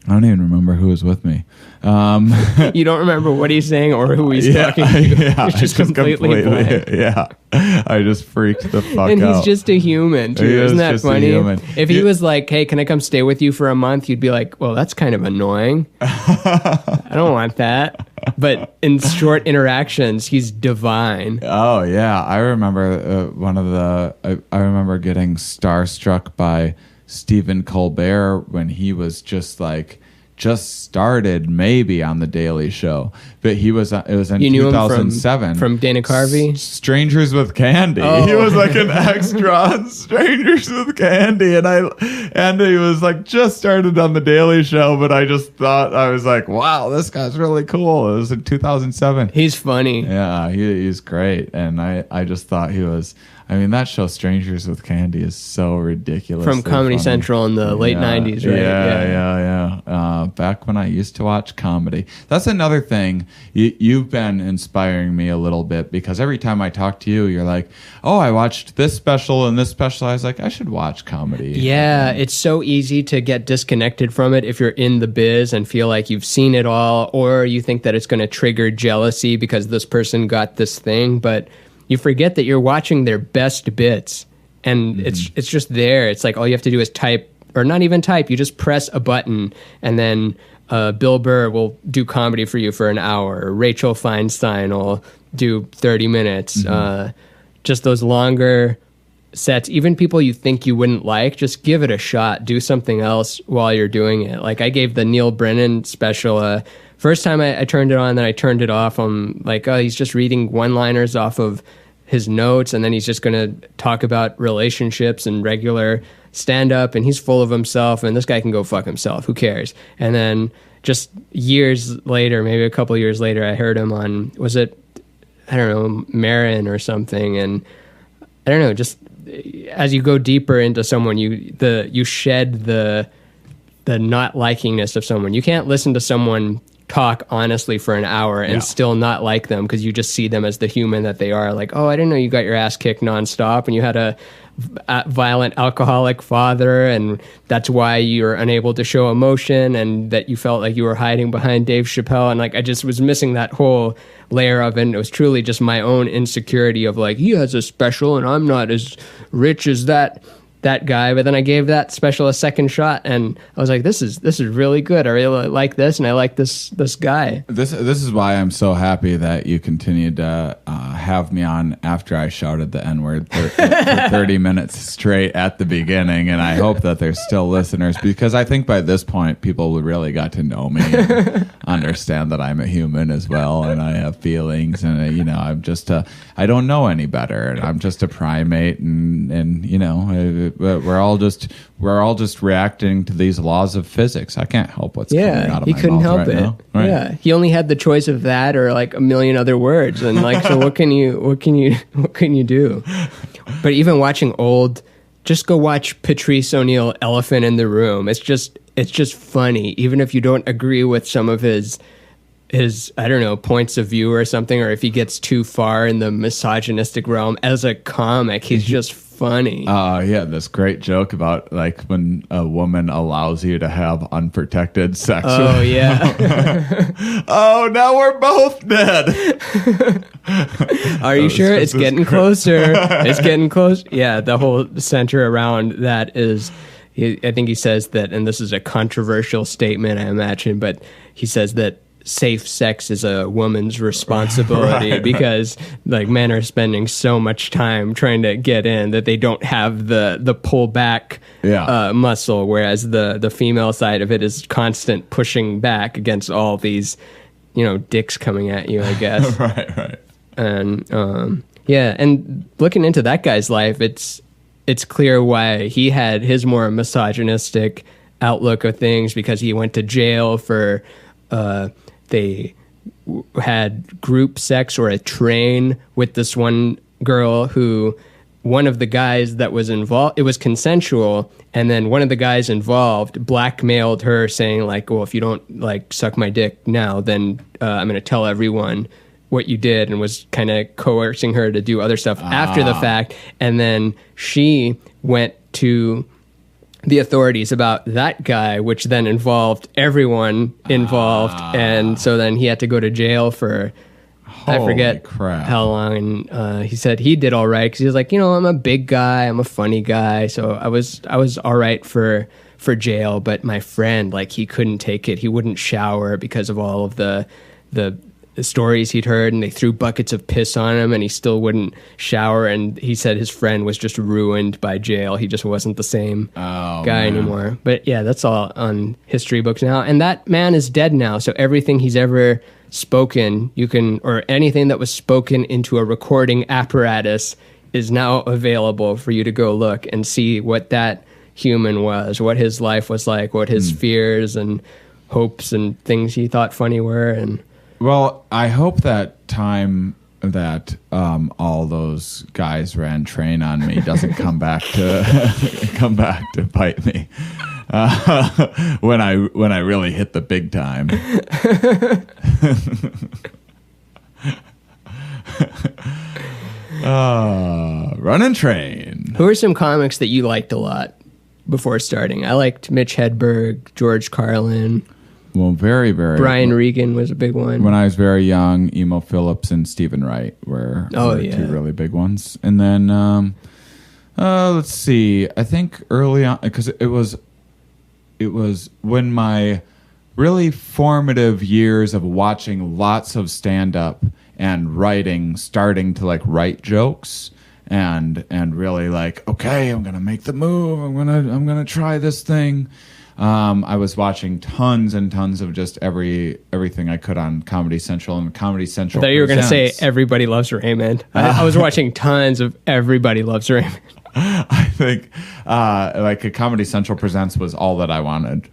I don't even remember who was with me. You don't remember what he's saying or who he's talking to. Yeah, It's just completely blank. yeah. I just freaked the fuck out. And he's just a human, too. Isn't that funny? If he was like, hey, can I come stay with you for a month? You'd be like, well, that's kind of annoying. I don't want that. But in short interactions, he's divine. Oh, yeah. I remember I remember getting starstruck by Stephen Colbert when he was just started maybe on The Daily Show, but it was in 2007 from Dana Carvey. Strangers with Candy. Oh. He was like an extra on Strangers with Candy, and he was like just started on The Daily Show, but I just thought, I was like, wow, this guy's really cool. It was in 2007. He's funny. Yeah, he's great, and I just thought he was. I mean, that show Strangers with Candy is so ridiculous. From Comedy Central in the late 90s, right? Yeah. back when I used to watch comedy. That's another thing. You've been inspiring me a little bit, because every time I talk to you, you're like, oh, I watched this special and this special. I was like, I should watch comedy. Yeah, it's so easy to get disconnected from it if you're in the biz and feel like you've seen it all, or you think that it's going to trigger jealousy because this person got this thing, but you forget that you're watching their best bits, and it's just there. It's like all you have to do is type, or not even type, you just press a button, and then Bill Burr will do comedy for you for an hour. Rachel Feinstein will do 30 minutes. Just those longer sets, even people you think you wouldn't like, just give it a shot. Do something else while you're doing it. Like I gave the Neil Brennan special first time I turned it on, then I turned it off. I'm like, oh, he's just reading one-liners off of his notes, and then he's just going to talk about relationships and regular stand-up, and he's full of himself, and this guy can go fuck himself. Who cares? And then just years later, maybe a couple years later, I heard him on, was it, I don't know, Marin or something, and I don't know, just as you go deeper into someone, you shed the not likingness of someone. You can't listen to someone talk honestly for an hour and still not like them, because you just see them as the human that they are. Like, oh, I didn't know you got your ass kicked nonstop and you had a violent alcoholic father, and that's why you're unable to show emotion, and that you felt like you were hiding behind Dave Chappelle. And like, I just was missing that whole layer of it. And it was truly just my own insecurity of like, he has a special and I'm not as rich as that guy. But then I gave that special a second shot, and I was like, this is really good. I really like this, and I like this guy. This is why I'm so happy that you continued to have me on after I shouted the N-word for 30 minutes straight at the beginning, and I hope that there's still listeners, because I think by this point people really got to know me and understand that I'm a human as well, and I have feelings, and I'm just I don't know any better, and I'm just a primate, and we're all just reacting to these laws of physics. I can't help what's coming out of my mouth. He couldn't help right it. Now. Right. Yeah, he only had the choice of that or like a million other words, and like, so what can you do? But even watching old, just go watch Patrice O'Neill, Elephant in the Room. It's just funny, even if you don't agree with some of his I don't know, points of view or something, or if he gets too far in the misogynistic realm. As a comic, he's just funny. Yeah, this great joke about like when a woman allows you to have unprotected sex. Oh, yeah. Oh, now we're both dead. Are you sure? It's getting closer. It's getting close. Yeah, the whole center around that is, I think he says that, and this is a controversial statement, I imagine, but he says that safe sex is a woman's responsibility, right, because like men are spending so much time trying to get in that they don't have the pull back muscle, whereas the female side of it is constant pushing back against all these dicks coming at you, I guess. right And and looking into that guy's life, it's clear why he had his more misogynistic outlook of things, because he went to jail for they had group sex or a train with this one girl who, one of the guys that was involved, it was consensual, and then one of the guys involved blackmailed her, saying like, well, if you don't like suck my dick now, then I'm going to tell everyone what you did, and was kind of coercing her to do other stuff after the fact. And then she went to the authorities about that guy, which then involved everyone involved. And so then he had to go to jail for, I forget how long. And he said he did all right, because he was like, I'm a big guy, I'm a funny guy, so I was all right for jail. But my friend, like, he couldn't take it. He wouldn't shower because of all of the stories he'd heard, and they threw buckets of piss on him, and he still wouldn't shower. And he said his friend was just ruined by jail. He just wasn't the same guy anymore. But yeah, that's all on history books now. And that man is dead now, so everything he's ever spoken, or anything that was spoken into a recording apparatus, is now available for you to go look and see what that human was, what his life was like, what his fears and hopes and things he thought funny were. And well, I hope that time that all those guys ran train on me doesn't come back to bite me. when I really hit the big time. Running Train. Who are some comics that you liked a lot before starting? I liked Mitch Hedberg, George Carlin. Well, very, very. Brian Regan was a big one. When I was very young, Emo Phillips and Stephen Wright were two really big ones. And then, let's see. I think early on, because it was when my really formative years of watching lots of stand-up and writing, starting to like write jokes and really like, okay, I'm gonna make the move. I'm gonna try this thing. I was watching tons and tons of just everything I could on Comedy Central and Comedy Central. I thought you were going to say Everybody Loves Raymond. I was watching tons of Everybody Loves Raymond. I think like a Comedy Central Presents was all that I wanted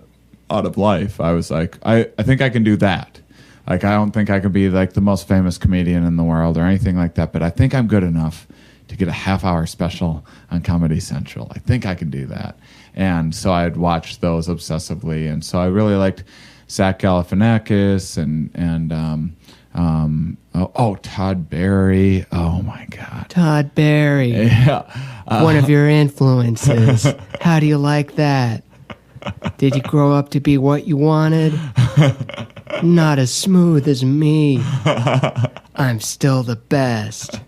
out of life. I was like, I think I can do that. Like, I don't think I could be like the most famous comedian in the world or anything like that, but I think I'm good enough to get a half-hour special on Comedy Central. I think I can do that. And so I'd watch those obsessively. And so I really liked Zach Galifianakis and Todd Barry. Oh, my God. Todd Barry. Yeah. One of your influences. How do you like that? Did you grow up to be what you wanted? Not as smooth as me. I'm still the best.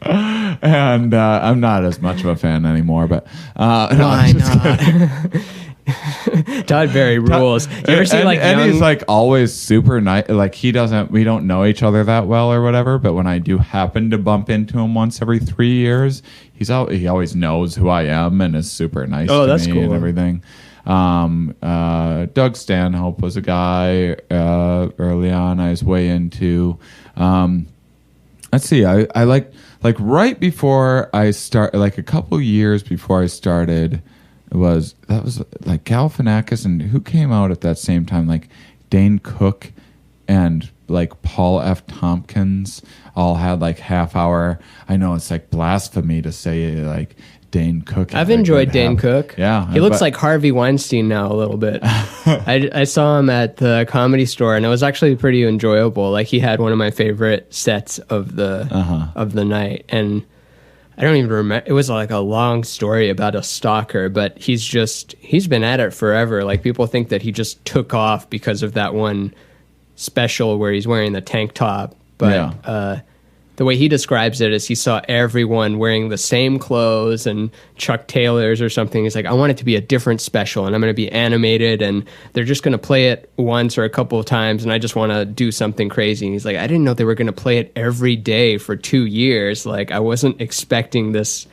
And I'm not as much of a fan anymore, but why not? Todd Barry rules. You ever see and he's like always super nice. Like we don't know each other that well or whatever. But when I do happen to bump into him once every 3 years, he always knows who I am and is super nice to that's me cool. and everything. Doug Stanhope was a guy early on I was way into. Let's see. I like right before I start, like a couple years before I started, that was like Galifianakis, and who came out at that same time, like Dane Cook and like Paul F. Tompkins all had like half-hour. I know it's like blasphemy to say like Dane Cook. I've enjoyed Dane Cook. Yeah. He looks like Harvey Weinstein now a little bit. I saw him at the Comedy Store, and it was actually pretty enjoyable. Like, he had one of my favorite sets of the night. And I don't even remember. It was like a long story about a stalker, but he's been at it forever. Like, people think that he just took off because of that one special where he's wearing the tank top. But the way he describes it is he saw everyone wearing the same clothes and Chuck Taylors or something. He's like, I want it to be a different special, and I'm going to be animated, and they're just going to play it once or a couple of times, and I just want to do something crazy. And he's like, I didn't know they were going to play it every day for 2 years. Like, I wasn't expecting this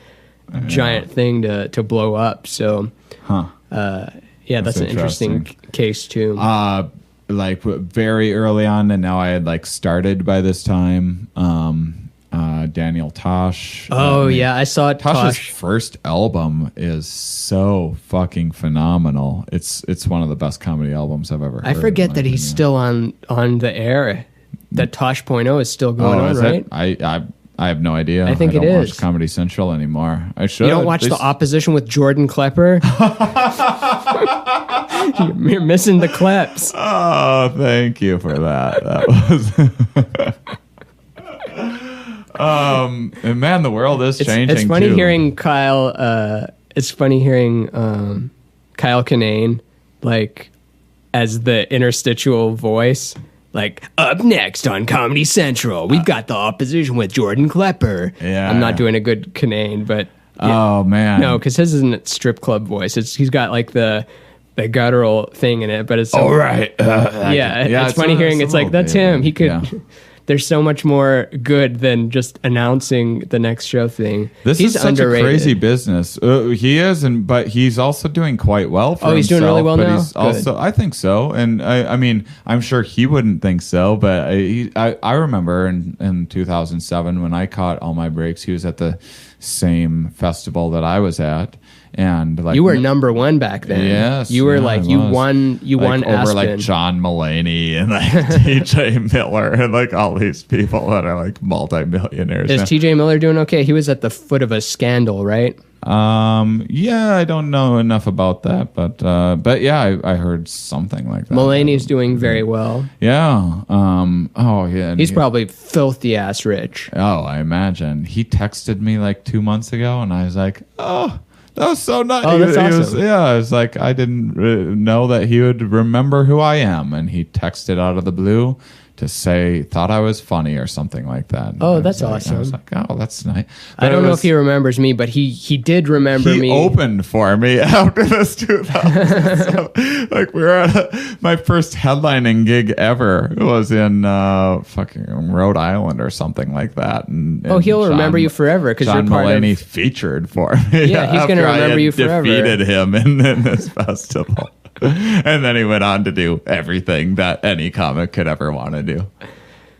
giant thing to blow up. So, that's an interesting case too. Like very early on, and now I had like started by this time. Daniel Tosh. I saw Tosh's first album is so fucking phenomenal. It's one of the best comedy albums I've ever heard. I forget that he's still on the air. That Tosh.0 is still going on, right? I have no idea. I think I don't it watch is. Comedy Central anymore. I should. You don't watch The Opposition with Jordan Klepper? You're missing the Kleps. Oh, thank you for that. That was. And man, the world is changing. It's funny too. hearing Kyle. It's funny hearing Kyle Kinane like as the interstitial voice. Like, up next on Comedy Central, we've got The Opposition with Jordan Klepper. Yeah, I'm not doing a good Kinane, but oh man, no, because his isn't strip club voice. He's got like the guttural thing in it, but it's all right. It's funny hearing. It's like that's him. He could. Yeah. There's so much more good than just announcing the next show thing. He's such underrated. A crazy business. He is, but he's also doing quite well for himself. He's doing really well now? He's also, I think so. And I mean, I'm sure he wouldn't think so, but I remember in 2007 when I caught all my breaks, he was at the same festival that I was at. And like you were number one back then. Yes, you were you won over Aspen. Like John Mulaney and like TJ Miller and like all these people that are like multimillionaires. Is TJ Miller doing okay? He was at the foot of a scandal, right? Yeah, I don't know enough about that, but yeah, I heard something like that. Mulaney's doing very well. Yeah. Oh yeah. He's probably filthy ass rich. Oh, I imagine. He texted me like 2 months ago, and I was like, oh. That was so nice. Oh, that's awesome. I was like, I didn't know that he would remember who I am, and he texted out of the blue to say thought I was funny or something like that. And oh, that's awesome. I was like, oh, that's nice. But I don't know if he remembers me, but he did remember me. He opened for me after this 2000. So, like we were at my first headlining gig ever. It was in fucking Rhode Island or something like that. And he'll remember you forever because you're part Mulaney of. featured for me. Yeah, he's going to remember you forever. Defeated him in this festival. And then he went on to do everything that any comic could ever want to do.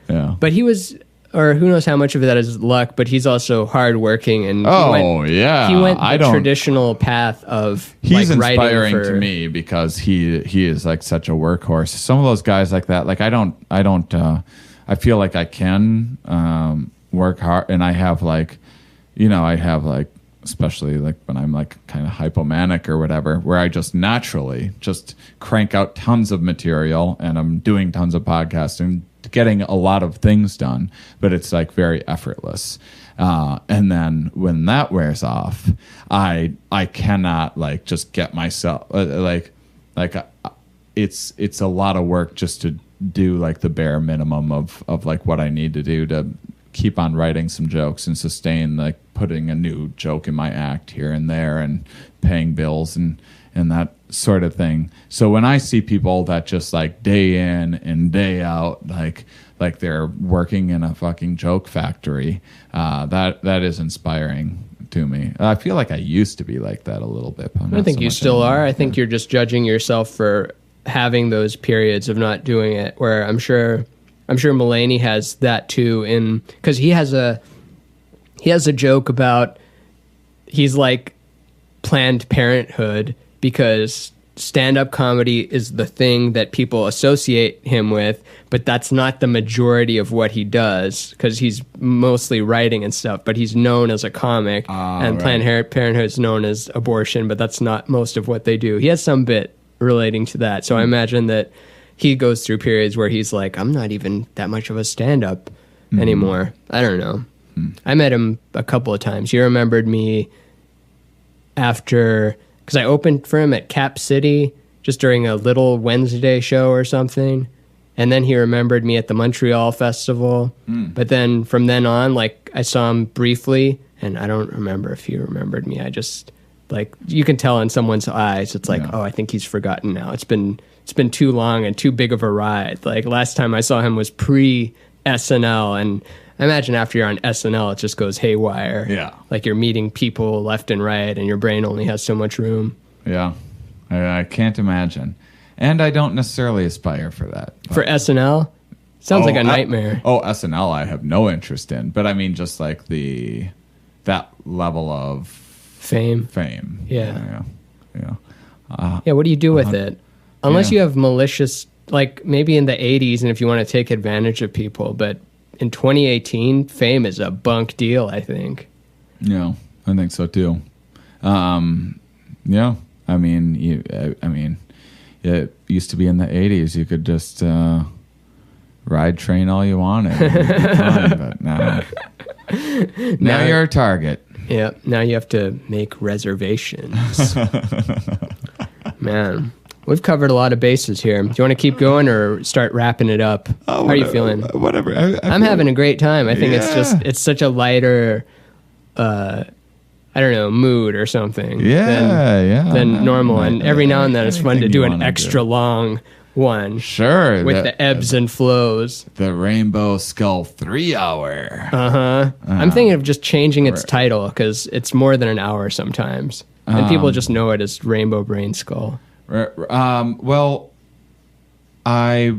Yeah. But he was, or who knows how much of that is luck, but he's also hardworking. And he went the traditional path of he's like inspiring writing to me because he is like such a workhorse. Some of those guys like that, like I feel like I can work hard, and I have like, especially like when I'm like kind of hypomanic or whatever, where I just naturally just crank out tons of material, and I'm doing tons of podcasting, getting a lot of things done, but it's like very effortless. And then when that wears off, I cannot like just get myself it's a lot of work just to do like the bare minimum of like what I need to do to keep on writing some jokes and sustain like putting a new joke in my act here and there and paying bills and that sort of thing. So when I see people that just like day in and day out, like they're working in a fucking joke factory, that is inspiring to me. I feel like I used to be like that a little bit. I think you still are. I think you're just judging yourself for having those periods of not doing it, where I'm sure Mulaney has that too, because he has a joke about he's like Planned Parenthood because stand-up comedy is the thing that people associate him with, but that's not the majority of what he does because he's mostly writing and stuff, but he's known as a comic, and right. Planned Parenthood is known as abortion, but that's not most of what they do. He has some bit relating to that, so I imagine that he goes through periods where he's like, I'm not even that much of a stand-up anymore. I don't know. I met him a couple of times. He remembered me after, because I opened for him at Cap City just during a little Wednesday show or something. And then he remembered me at the Montreal Festival. But then from then on, like I saw him briefly, and I don't remember if he remembered me. I just, like, you can tell in someone's eyes, it's like, oh, I think he's forgotten now. It's been too long and too big of a ride. Like last time I saw him was pre-SNL, and I imagine after you're on SNL, it just goes haywire. Yeah. Like you're meeting people left and right, and your brain only has so much room. Yeah. I can't imagine. And I don't necessarily aspire for that. For SNL? Sounds like a nightmare. SNL I have no interest in. But I mean just like that level of fame. Yeah. Yeah, what do you do with it? Unless you have malicious, like maybe in the 80s, and if you want to take advantage of people, but in 2018, fame is a bunk deal, I think. Yeah, I think so too. Yeah, I mean, it used to be in the 80s. You could just ride train all you wanted. It'd be fun, but now you're a target. Yeah, now you have to make reservations. Man. We've covered a lot of bases here. Do you want to keep going or start wrapping it up? How are you feeling? Whatever. I'm having a great time. I think it's such a lighter, I don't know, mood or something than normal. And every now and then it's fun to do an extra long one. Sure. With the ebbs and flows. The Rainbow Skull 3 hour. I'm thinking of just changing its title because it's more than an hour sometimes. And people just know it as Rainbow Brainskull. Well, I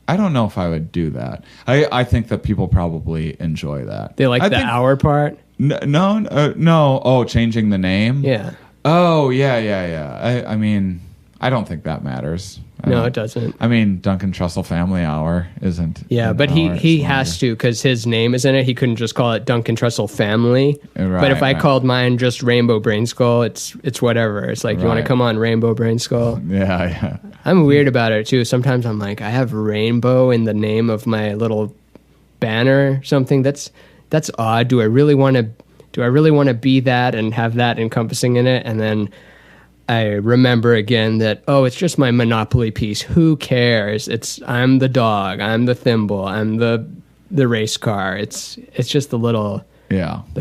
don't know if I would do that. I think that people probably enjoy that. They like the hour part? No. Oh, changing the name? Yeah. Oh, yeah. I mean, I don't think that matters. No, it doesn't. I mean, Duncan Trussell Family Hour isn't. Yeah, but he has to, because his name is in it. He couldn't just call it Duncan Trussell Family. Right, but if I called mine just Rainbow Brainskull, it's whatever. It's like, you want to come on Rainbow Brainskull? Yeah. I'm weird about it too. Sometimes I'm like, I have rainbow in the name of my little banner or something. That's odd. Do I really want to be that and have that encompassing in it? And then I remember again that, it's just my Monopoly piece. Who cares? I'm the dog. I'm the thimble. I'm the race car. It's just the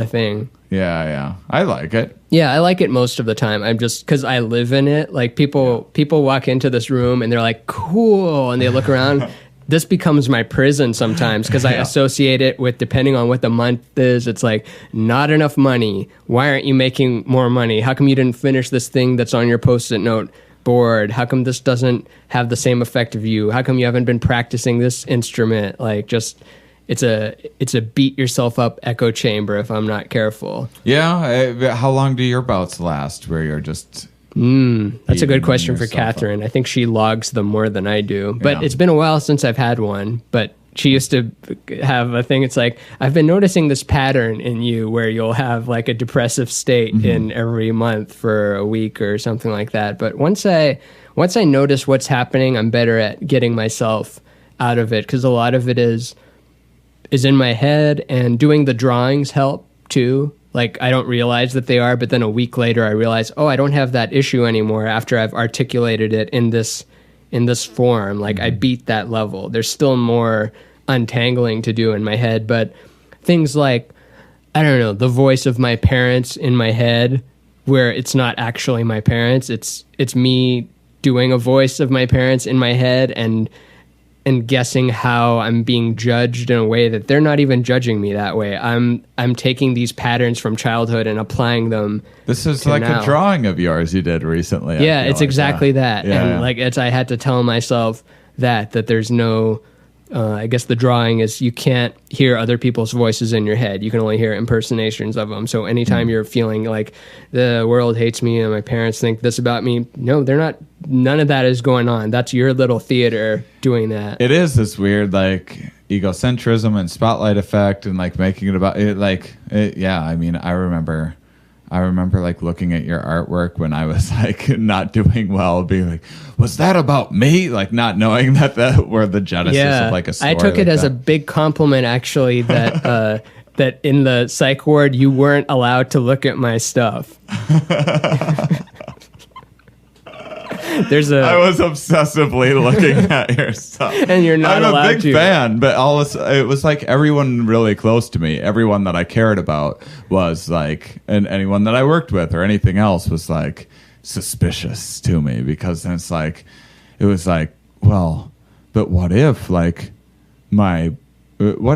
thing. Yeah. I like it. Yeah, I like it most of the time. I'm just, because I live in it. Like people walk into this room and they're like, cool, and they look around. This becomes my prison sometimes because I associate it with, depending on what the month is, it's like, not enough money. Why aren't you making more money? How come you didn't finish this thing that's on your Post-it note board? How come this doesn't have the same effect of you? How come you haven't been practicing this instrument? Like, just, it's a beat yourself up echo chamber if I'm not careful. Yeah. How long do your bouts last where you're just... That's a good question for Catherine. I think she logs them more than I do. But it's been a while since I've had one. But she used to have a thing. It's like, I've been noticing this pattern in you where you'll have like a depressive state in every month for a week or something like that. But once I notice what's happening, I'm better at getting myself out of it, because a lot of it is in my head, and doing the drawings help too. Like, I don't realize that they are, but then a week later I realize, I don't have that issue anymore after I've articulated it in this form. Like, I beat that level. There's still more untangling to do in my head, but things like, I don't know, the voice of my parents in my head, where it's not actually my parents. It's me doing a voice of my parents in my head and guessing how I'm being judged in a way that they're not even judging me that way. I'm taking these patterns from childhood and applying them. This is like now. A drawing of yours you did recently. Yeah, it's exactly that. Yeah. And like, I had to tell myself that there's no, I guess the drawing is, you can't hear other people's voices in your head. You can only hear impersonations of them. So anytime you're feeling like the world hates me and my parents think this about me, no, they're not. None of that is going on. That's your little theater doing that. It is this weird, like, egocentrism and spotlight effect, and like making it about it. I mean, I remember like looking at your artwork when I was like not doing well, being like, was that about me? Like, not knowing that were the genesis of like a story. I took it like as that. a big compliment, actually, that that in the psych ward you weren't allowed to look at my stuff. I was obsessively looking at your stuff, and you're not allowed to. I'm a big fan, but it was like everyone really close to me, everyone that I cared about was like, and anyone that I worked with or anything else was like suspicious to me, because then it was like, well, but what if what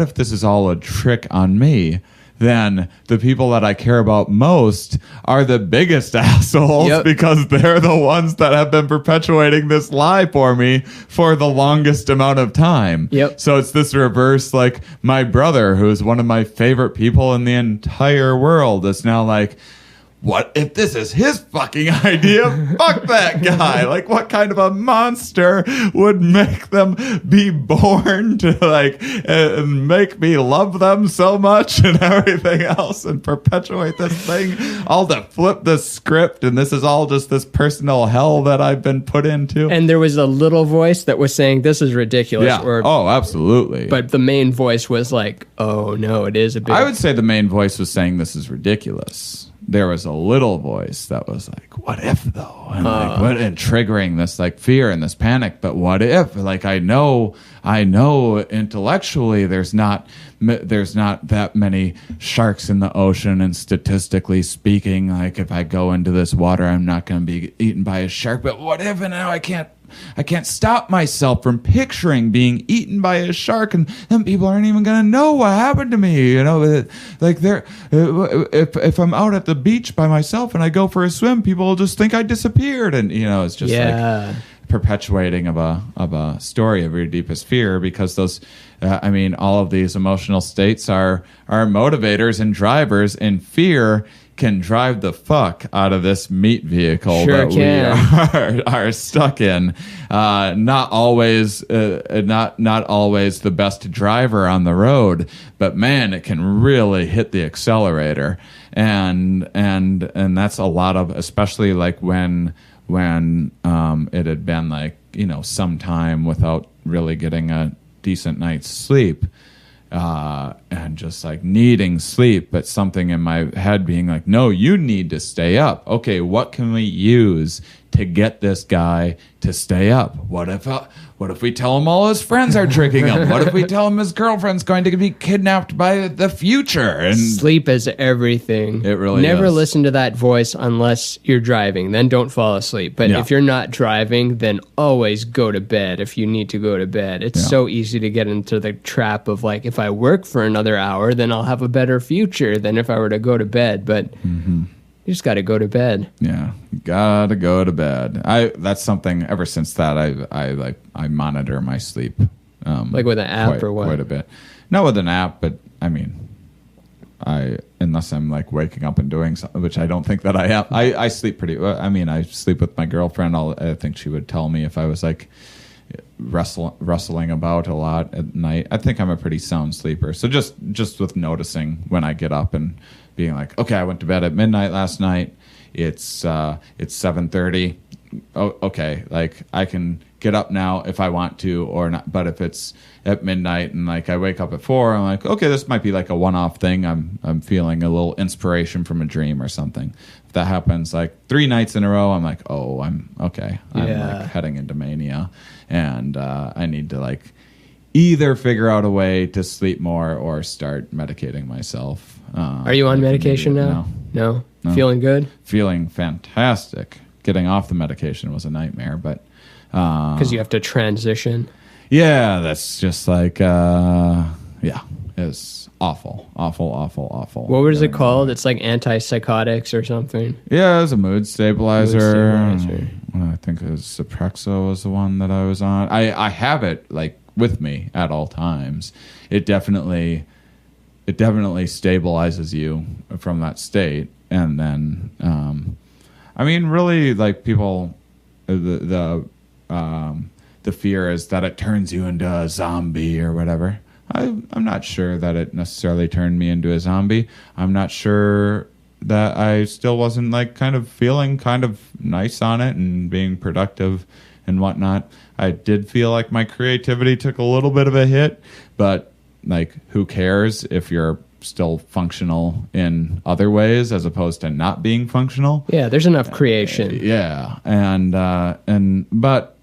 if this is all a trick on me? Then the people that I care about most are the biggest assholes, because they're the ones that have been perpetuating this lie for me for the longest amount of time. So it's this reverse, like, my brother, who's one of my favorite people in the entire world, is now like, what if this is his fucking idea? Fuck that guy. Like, what kind of a monster would make them be born to, like, make me love them so much and everything else and perpetuate this thing, all to flip the script, and this is all just this personal hell that I've been put into. And there was a little voice that was saying, this is ridiculous. Yeah. Absolutely. But the main voice was like, oh, no, it is a big... I would say the main voice was saying this is ridiculous. There was a little voice that was like, what if though? And and triggering this like fear and this panic. But what if? Like, I know intellectually there's not that many sharks in the ocean, and statistically speaking, like, if I go into this water, I'm not going to be eaten by a shark. But what if? And now I can't stop myself from picturing being eaten by a shark, and then people aren't even going to know what happened to me. You know, like, if I'm out at the beach by myself and I go for a swim, people will just think I disappeared, and it's just like perpetuating of a story of your deepest fear, because those, all of these emotional states are motivators and drivers, and fear can drive the fuck out of this meat vehicle Sure that we are stuck in. Not always the best driver on the road, but man, it can really hit the accelerator. And that's a lot of, especially like when it had been like, some time without really getting a decent night's sleep. And just like needing sleep, but something in my head being like, no, you need to stay up. Okay, what can we use to get this guy to stay up? What if we tell him all his friends are tricking him? What if we tell him his girlfriend's going to be kidnapped by the future? And sleep is everything. It really Never is. listen to that voice unless you're driving. Then don't fall asleep. But if you're not driving, then always go to bed if you need to go to bed. It's so easy to get into the trap of like, if I work for another hour, then I'll have a better future than if I were to go to bed. But you just got to go to bed. Yeah, gotta go to bed. That's something. Ever since that, I monitor my sleep, Like with an app or what? Quite a bit. Not with an app, but I mean, unless I'm like waking up and doing something, which I don't think that I am. I sleep pretty well. I mean, I sleep with my girlfriend. I think she would tell me if I was like rustling about a lot at night. I think I'm a pretty sound sleeper. So just with noticing when I get up and being like, okay, I went to bed at midnight last night. It's 7:30. Oh, okay, like I can get up now if I want to or not. But if it's at midnight and like I wake up at 4, I'm like, okay, this might be like a one-off thing. I'm feeling a little inspiration from a dream or something. If that happens like 3 nights in a row, I'm like, oh, I'm okay. I'm like heading into mania, and I need to like either figure out a way to sleep more or start medicating myself. Are you on medication now? No. Feeling good? Feeling fantastic. Getting off the medication was a nightmare, but because you have to transition. Yeah, that's just like it's awful. What was it called? It's like antipsychotics or something. Yeah, it was a mood stabilizer. I think it was Suprexa was the one that I was on. I have it like with me at all times. It definitely stabilizes you from that state, and then I mean, really, like people, the fear is that it turns you into a zombie or whatever. I'm not sure that it necessarily turned me into a zombie. I'm not sure that I still wasn't like kind of feeling kind of nice on it and being productive and whatnot. I did feel like my creativity took a little bit of a hit, but like, who cares if you're still functional in other ways as opposed to not being functional? Yeah, there's enough creation. Yeah, but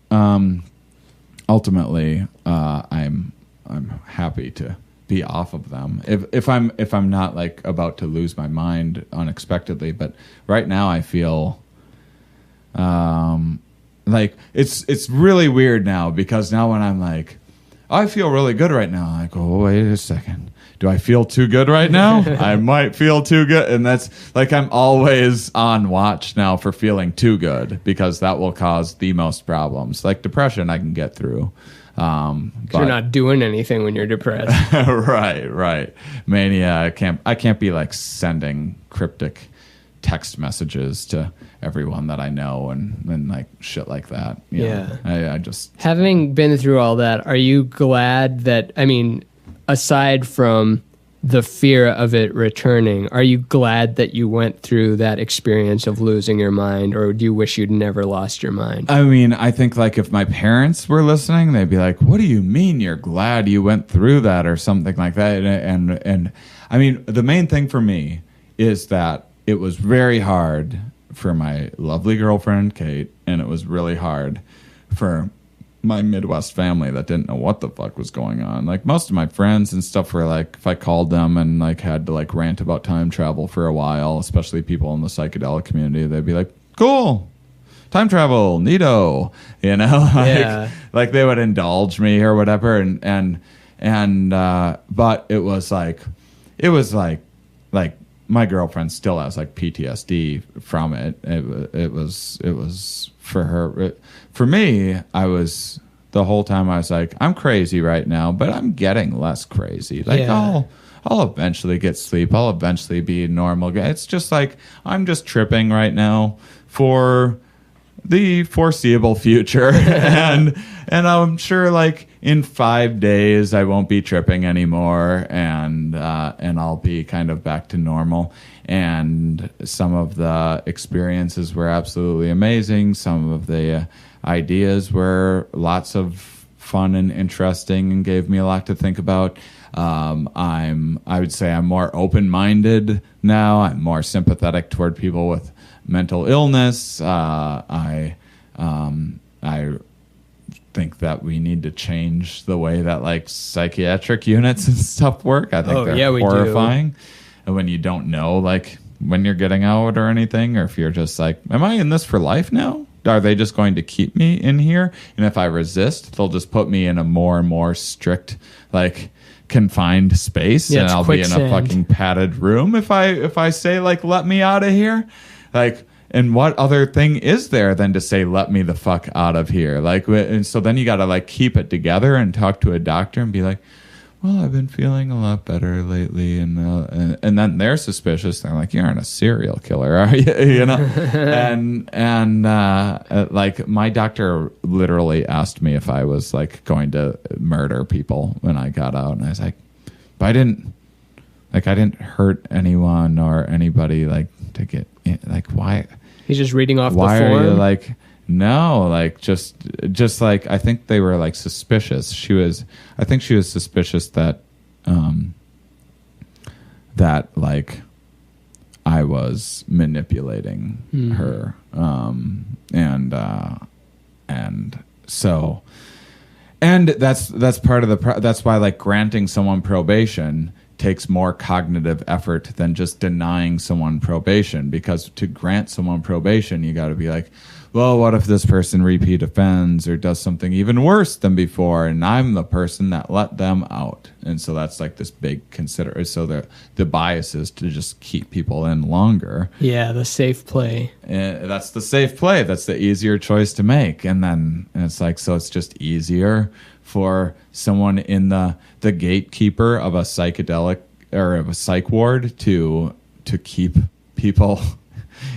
ultimately, I'm happy to be off of them. If I'm not like about to lose my mind unexpectedly, but right now I feel like it's really weird now, because now when I'm like, I feel really good right now, I go, oh, wait a second. Do I feel too good right now? I might feel too good. And that's like, I'm always on watch now for feeling too good, because that will cause the most problems. Like depression, I can get through. But you're not doing anything when you're depressed. Right. Mania, I can't be like sending cryptic text messages to everyone that I know and like shit like that. I just, having been through all that, are you glad that, I mean, aside from the fear of it returning, are you glad that you went through that experience of losing your mind, or do you wish you'd never lost your mind? I mean, I think like if my parents were listening, they'd be like, what do you mean you're glad you went through that, or something like that? And I mean, the main thing for me is that it was very hard for my lovely girlfriend, Kate, and it was really hard for my Midwest family that didn't know what the fuck was going on. Like most of my friends and stuff were like, if I called them and like had to like rant about time travel for a while, especially people in the psychedelic community, they'd be like, cool, time travel, neato, you know, like they would indulge me or whatever. But it was like my girlfriend still has like PTSD from it. It was for her. For me, I was the whole time I was like, I'm crazy right now, but I'm getting less crazy. Like I'll I'll eventually get sleep. I'll eventually be normal. It's just like I'm just tripping right now for the foreseeable future. and I'm sure like in 5 days I won't be tripping anymore, and I'll be kind of back to normal. And some of the experiences were absolutely amazing. Some of the ideas were lots of fun and interesting and gave me a lot to think about. I would say I'm more open-minded now. I'm more sympathetic toward people with mental illness. I think that we need to change the way that like psychiatric units and stuff work. I think they're horrifying. And when you don't know, like when you're getting out or anything, or if you're just like, am I in this for life now? Are they just going to keep me in here? And if I resist, they'll just put me in a more and more strict, like confined space, and I'll be in a fucking padded room if I say like, let me out of here. Like, and what other thing is there than to say, let me the fuck out of here? Like, and so then you got to like keep it together and talk to a doctor and be like, well, I've been feeling a lot better lately, and then they're suspicious. They're like, you aren't a serial killer, are you? You know, and like my doctor literally asked me if I was like going to murder people when I got out, and I was like, but I didn't hurt anyone or anybody like to get in. Like, why? He's just reading off the form. Why are you like? No, like just like I think they were like suspicious. I think she was suspicious that that like I was manipulating her, and so that's part of that's why like granting someone probation takes more cognitive effort than just denying someone probation, because to grant someone probation, you got to be like, well, what if this person repeat offends or does something even worse than before, and I'm the person that let them out? And so that's like this big consideration. So the bias is to just keep people in longer. Yeah, the safe play. And that's the safe play. That's the easier choice to make. And it's like, so it's just easier for someone in the gatekeeper of a psychedelic or of a psych ward to keep people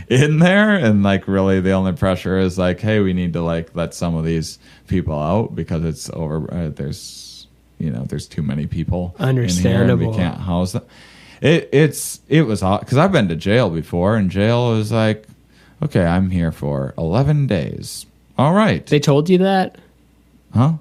in there. And like really the only pressure is like, hey, we need to like let some of these people out because it's over. There's too many people. Understandable. In here and we can't house them. It was because I've been to jail before, and jail is like, okay, I'm here for 11 days. All right. They told you that? Huh?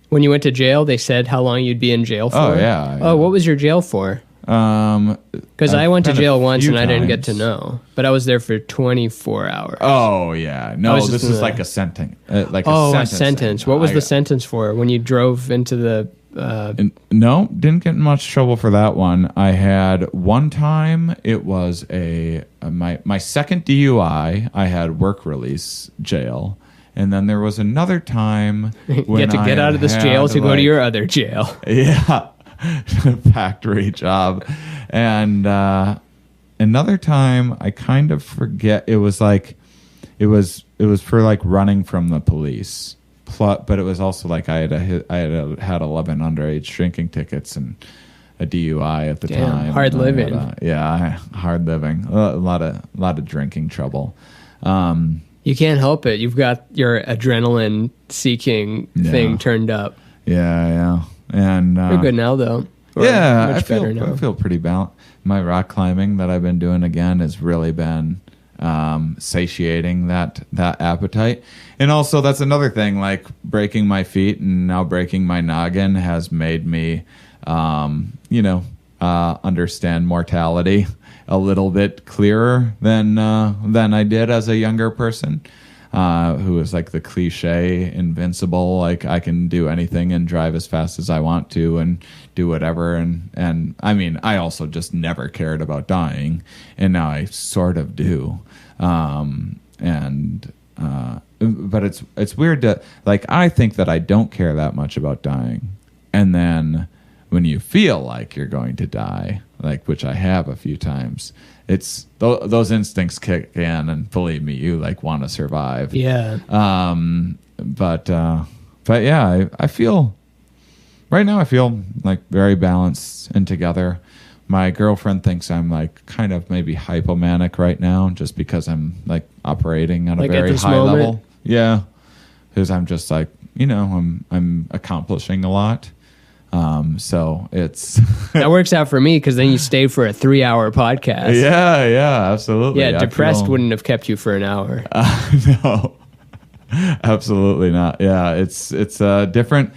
When you went to jail, they said how long you'd be in jail for? Oh, yeah. Oh, what was your jail for? Because I went to jail once and I didn't get to know, but I was there for 24 hours. Oh yeah, no, this is like a sentence. A sentence. What was the sentence for when you drove into the? No, didn't get in much trouble for that one. I had one time. It was my second DUI. I had work release jail. And then there was another time when you had to get out of this jail to go to your other jail. Yeah, factory job. And another time, I kind of forget. It was like, it was for like running from the police. But it was also like I had had 11 underage drinking tickets and a DUI at the time. Hard living. Hard living. A lot of drinking trouble. You can't help it. You've got your adrenaline seeking thing turned up. Yeah. And you're good now, though. I feel pretty balanced. My rock climbing that I've been doing again has really been satiating that appetite. And also that's another thing, like breaking my feet and now breaking my noggin has made me, understand mortality a little bit clearer than I did as a younger person, who was like the cliche invincible, like I can do anything and drive as fast as I want to and do whatever. And I mean, I also just never cared about dying, and now I sort of do. But it's weird to, like, I think that I don't care that much about dying, and then when you feel like you're going to die, like, which I have a few times, it's those instincts kick in, and believe me, you like want to survive. Yeah. But yeah, I feel right now, I feel like very balanced and together my girlfriend thinks I'm like kind of maybe hypomanic right now, just because I'm like operating on a very high level. Yeah, because I'm just like, I'm accomplishing a lot. So it's that works out for me, because then you stay for a 3-hour podcast. Yeah, absolutely. Yeah, depressed wouldn't have kept you for an hour. No, absolutely not. Yeah, it's different.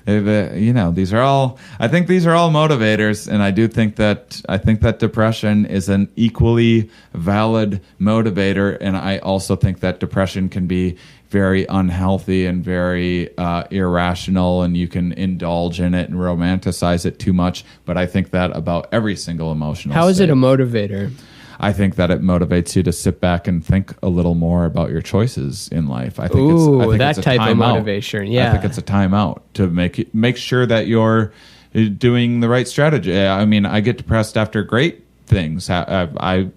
These are all motivators, and I think that depression is an equally valid motivator, and I also think that depression can be very unhealthy and very irrational, and you can indulge in it and romanticize it too much. But I think that about every single emotional How is state. it a motivator? I think that it motivates you to sit back and think a little more about your choices in life. I think that it's a type of timeout. motivation. Yeah, I think it's a timeout to make sure that you're doing the right strategy. I mean, I get depressed after great things. I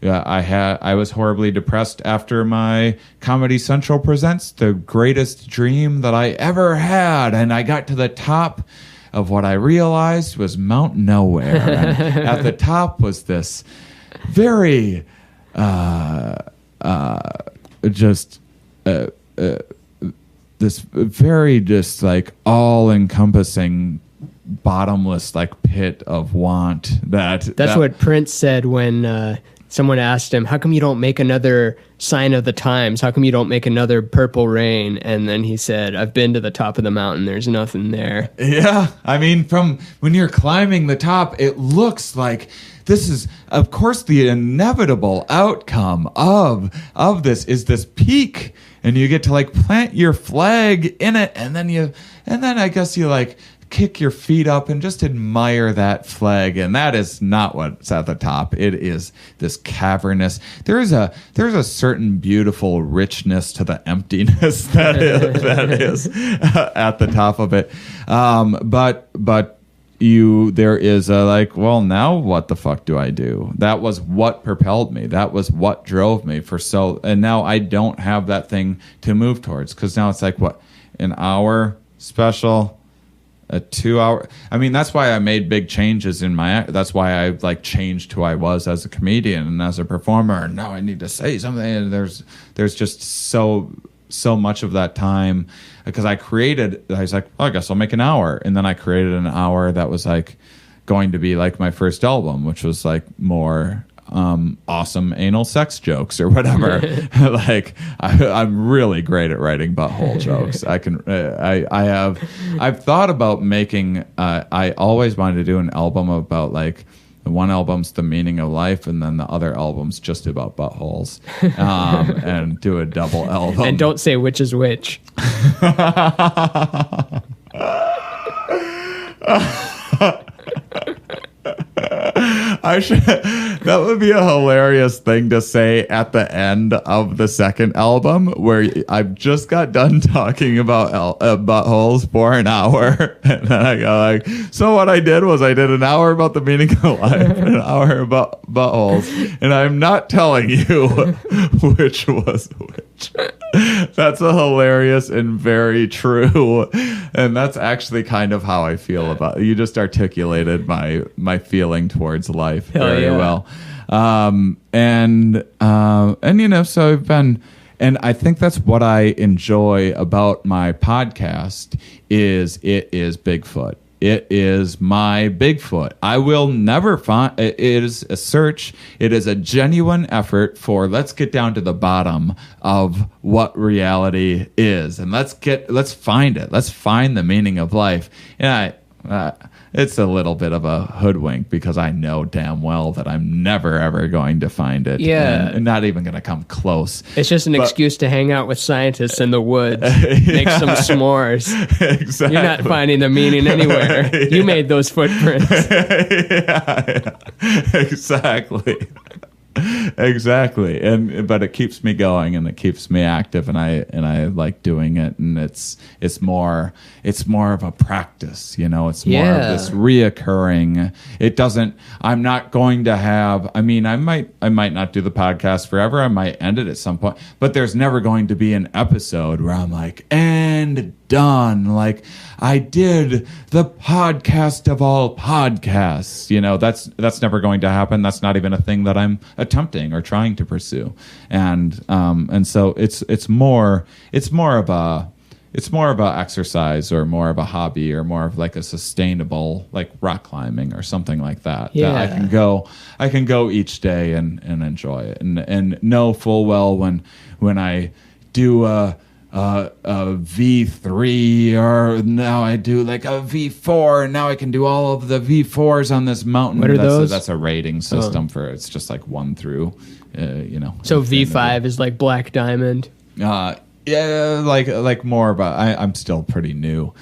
was horribly depressed after my Comedy Central presents The Greatest Dream That I Ever Had, and I got to the top of what I realized was Mount Nowhere. And at the top was this very this very just like all-encompassing bottomless like pit of want. That's what Prince said when someone asked him, how come you don't make another Sign of the Times? How come you don't make another Purple Rain? And then he said, I've been to the top of the mountain. There's nothing there. Yeah. I mean, from when you're climbing the top, it looks like this is, of course, the inevitable outcome of this is this peak. And you get to like plant your flag in it. And then I guess you like kick your feet up and just admire that flag. And that is not what's at the top. It is this cavernous. There's a certain beautiful richness to the emptiness that is at the top of it. But there is a like, well, now what the fuck do I do? That was what propelled me. That was what drove me and now I don't have that thing to move towards, because now it's like, what, an hour special? A 2 hour. I mean, that's why I made big changes in that's why I like changed who I was as a comedian and as a performer. And now I need to say something. And there's just so much of that time, because I was like, well, I guess I'll make an hour. And then I created an hour that was like going to be like my first album, which was like more awesome anal sex jokes or whatever. Like I'm really great at writing butthole jokes. I've thought about making I always wanted to do an album about like one album's the meaning of life, and then the other album's just about buttholes, and do a double album. And don't say which is which. That would be a hilarious thing to say at the end of the second album, where I've just got done talking about buttholes for an hour, and then I go like, so what I did was I did an hour about the meaning of life and an hour about buttholes, and I'm not telling you which was which. That's a hilarious and very true, and that's actually kind of how I feel about it. You just articulated my feeling towards life very well. So I've been, and I think that's what I enjoy about my podcast is it is Bigfoot. It is my Bigfoot. I will never find. It is a search. It is a genuine effort for let's get down to the bottom of what reality is, and let's find it. Let's find the meaning of life. And it's a little bit of a hoodwink, because I know damn well that I'm never ever going to find it. Yeah, and not even going to come close. It's just an excuse to hang out with scientists in the woods, make some s'mores. Exactly. You're not finding the meaning anywhere. Yeah. You made those footprints. Yeah. Exactly. Exactly. But it keeps me going, and it keeps me active, and I like doing it, and it's more of a practice, it's more of this reoccurring. I'm not going to have, I might not do the podcast forever. I might end it at some point, but there's never going to be an episode where I'm like, and and done. Like, I did the podcast of all podcasts. You know, that's never going to happen. That's not even a thing that I'm attempting or trying to pursue. And so it's more of a exercise, or more of a hobby, or more of like a sustainable, like rock climbing or something like that. Yeah. That I can go each day and enjoy it, and know full well when I do a V3, or now I do like a V4, and now I can do all of the V4s on this mountain. What are those? That's a rating system for, it's just like 1 through, So V5 is like Black Diamond. Yeah, like more about. I'm still pretty new,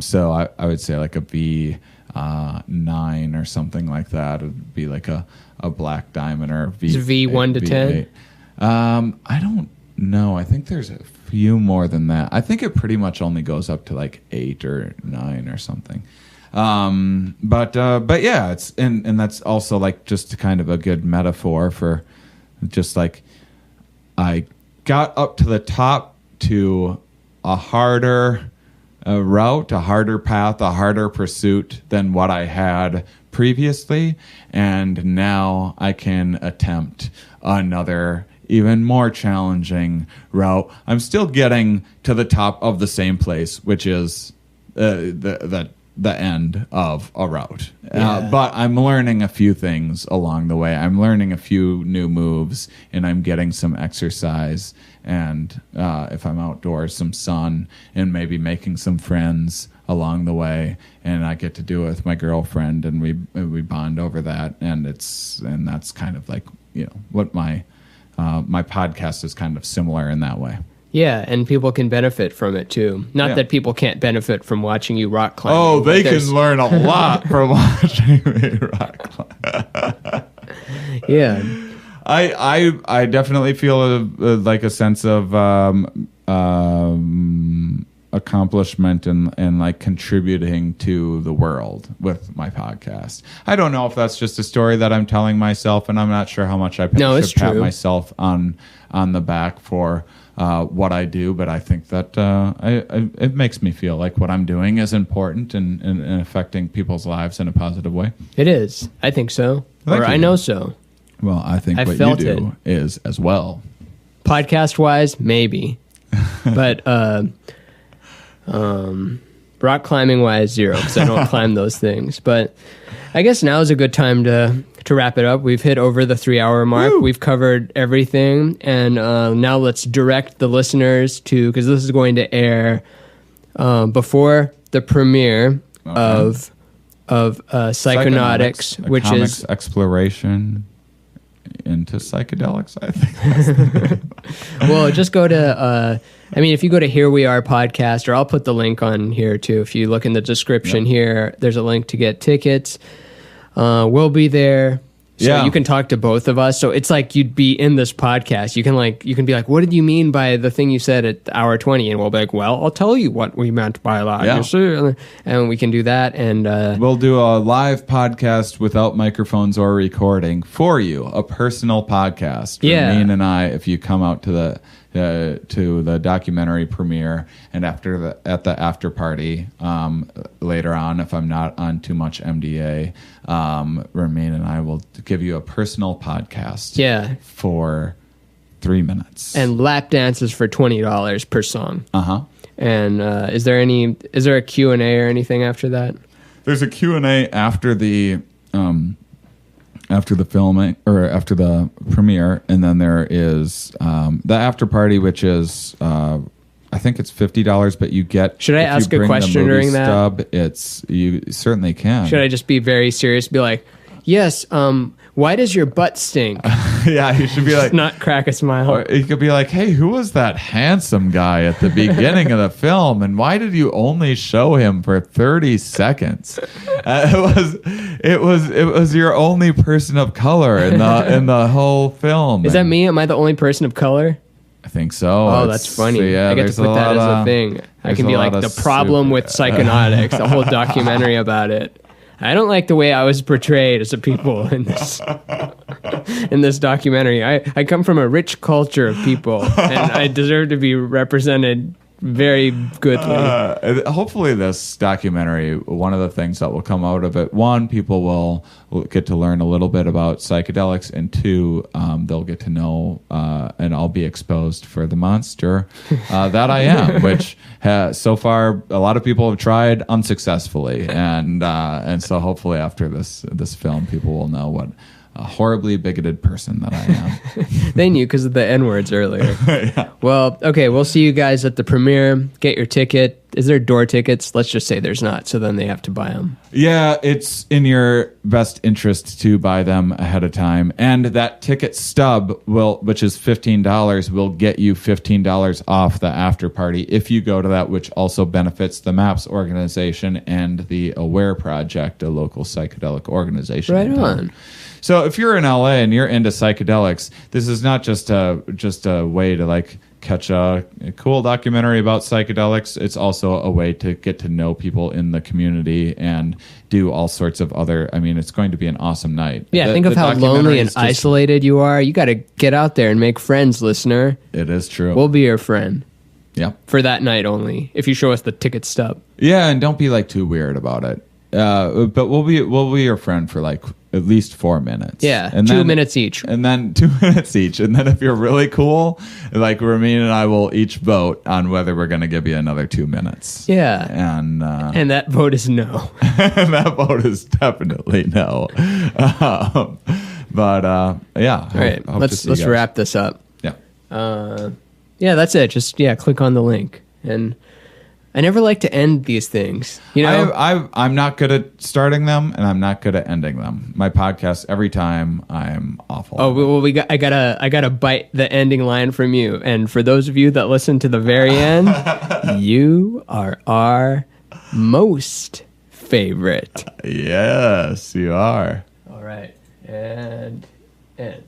so I would say like a V9 or something like that. It'd be like a Black Diamond, or Is it V1 to 10? I don't know. I think there's a few more than that. I think it pretty much only goes up to like 8 or 9 or something. But yeah, it's and that's also like just kind of a good metaphor for just like I got up to the top to a harder route, a harder path, a harder pursuit than what I had previously, and now I can attempt another even more challenging route. I'm still getting to the top of the same place, which is the end of a route. But I'm learning a few things along the way. I'm learning a few new moves, and I'm getting some exercise, and if I'm outdoors, some sun, and maybe making some friends along the way. And I get to do it with my girlfriend, and we bond over that. And that's kind of like, what my podcast is kind of similar in that way. Yeah, and people can benefit from it too. Not that people can't benefit from watching you rock climb. Oh, they can learn a lot from watching me rock climb. Yeah. I definitely feel like a sense of accomplishment and like contributing to the world with my podcast. I don't know if that's just a story that I'm telling myself, and I'm not sure how much I should pat myself on the back for what I do, but I think that it makes me feel like what I'm doing is important and affecting people's lives in a positive way. It is. I think so. Thank you. I know so. Well, I think what you do is as well. Podcast-wise, maybe. But rock climbing-wise, 0, because I don't climb those things. But I guess now is a good time to wrap it up. We've hit over the 3-hour mark. Woo! We've covered everything. And now let's direct the listeners to, because this is going to air before the premiere of Psychonautics, which is exploration into psychedelics, I think that's the name. Well, just go to if you go to Here We Are Podcast, or I'll put the link on here too. If you look in the description here, there's a link to get tickets. We'll be there. So you can talk to both of us. So it's like you'd be in this podcast. You can be like, what did you mean by the thing you said at hour 20? And we'll be like, well, I'll tell you what we meant by that. Yeah. And we can do that. And we'll do a live podcast without microphones or recording for you, a personal podcast. Ramin and I, if you come out to the documentary premiere, and at the after party later on, if I'm not on too much MDA, Ramin and I will give you a personal podcast for 3 minutes, and lap dances for $20 per song. And is there a Q&A or anything after that? There's a Q&A after the filming, or after the premiere, and then there is the after party, which is I think it's $50, but you get. Should I ask a question during that? Stub, you certainly can. Should I just be very serious? Be like, yes. Why does your butt stink? Yeah, you should be like, not crack a smile. Or you could be like, hey, who was that handsome guy at the beginning of the film, and why did you only show him for 30 seconds? It was your only person of color in the whole film. Is that me? Am I the only person of color? I think so. Oh, that's funny. So yeah, I get to put that as a thing. I can be like, the problem with psychonautics, a whole documentary about it. I don't like the way I was portrayed as a people in this documentary. I come from a rich culture of people, and I deserve to be represented very goodly. Hopefully this documentary, one of the things that will come out of it, one, people will get to learn a little bit about psychedelics, and two, they'll get to know and I'll be exposed for the monster that I am, which so far a lot of people have tried unsuccessfully, and so hopefully after this film, people will know what a horribly bigoted person that I am. They knew because of the N-words earlier. Yeah. Well, okay, we'll see you guys at the premiere. Get your ticket. Is there door tickets? Let's just say there's not, so then they have to buy them. Yeah, it's in your best interest to buy them ahead of time. And that ticket stub, which is $15, will get you $15 off the after party if you go to that, which also benefits the MAPS organization and the Aware Project, a local psychedelic organization. Right on. So if you're in LA and you're into psychedelics, this is not just a way to like catch a cool documentary about psychedelics. It's also a way to get to know people in the community and do all sorts of other. I mean, it's going to be an awesome night. Yeah, think of how lonely and isolated you are. You got to get out there and make friends, listener. It is true. We'll be your friend. Yeah. For that night only, if you show us the ticket stub. Yeah, and don't be like too weird about it. But we'll be your friend for like at least 4 minutes. Yeah, and 2 minutes each. And then 2 minutes each. And then if you're really cool, like Ramin and I will each vote on whether we're going to give you another 2 minutes. Yeah. And that vote is no. And that vote is definitely no. Yeah. All right, let's wrap this up. Yeah. Yeah, that's it. Just click on the link. And I never like to end these things. You know, I'm not good at starting them, and I'm not good at ending them. My podcast, every time, I'm awful. Oh well, I gotta bite the ending line from you. And for those of you that listen to the very end, you are our most favorite. Yes, you are. All right, and end.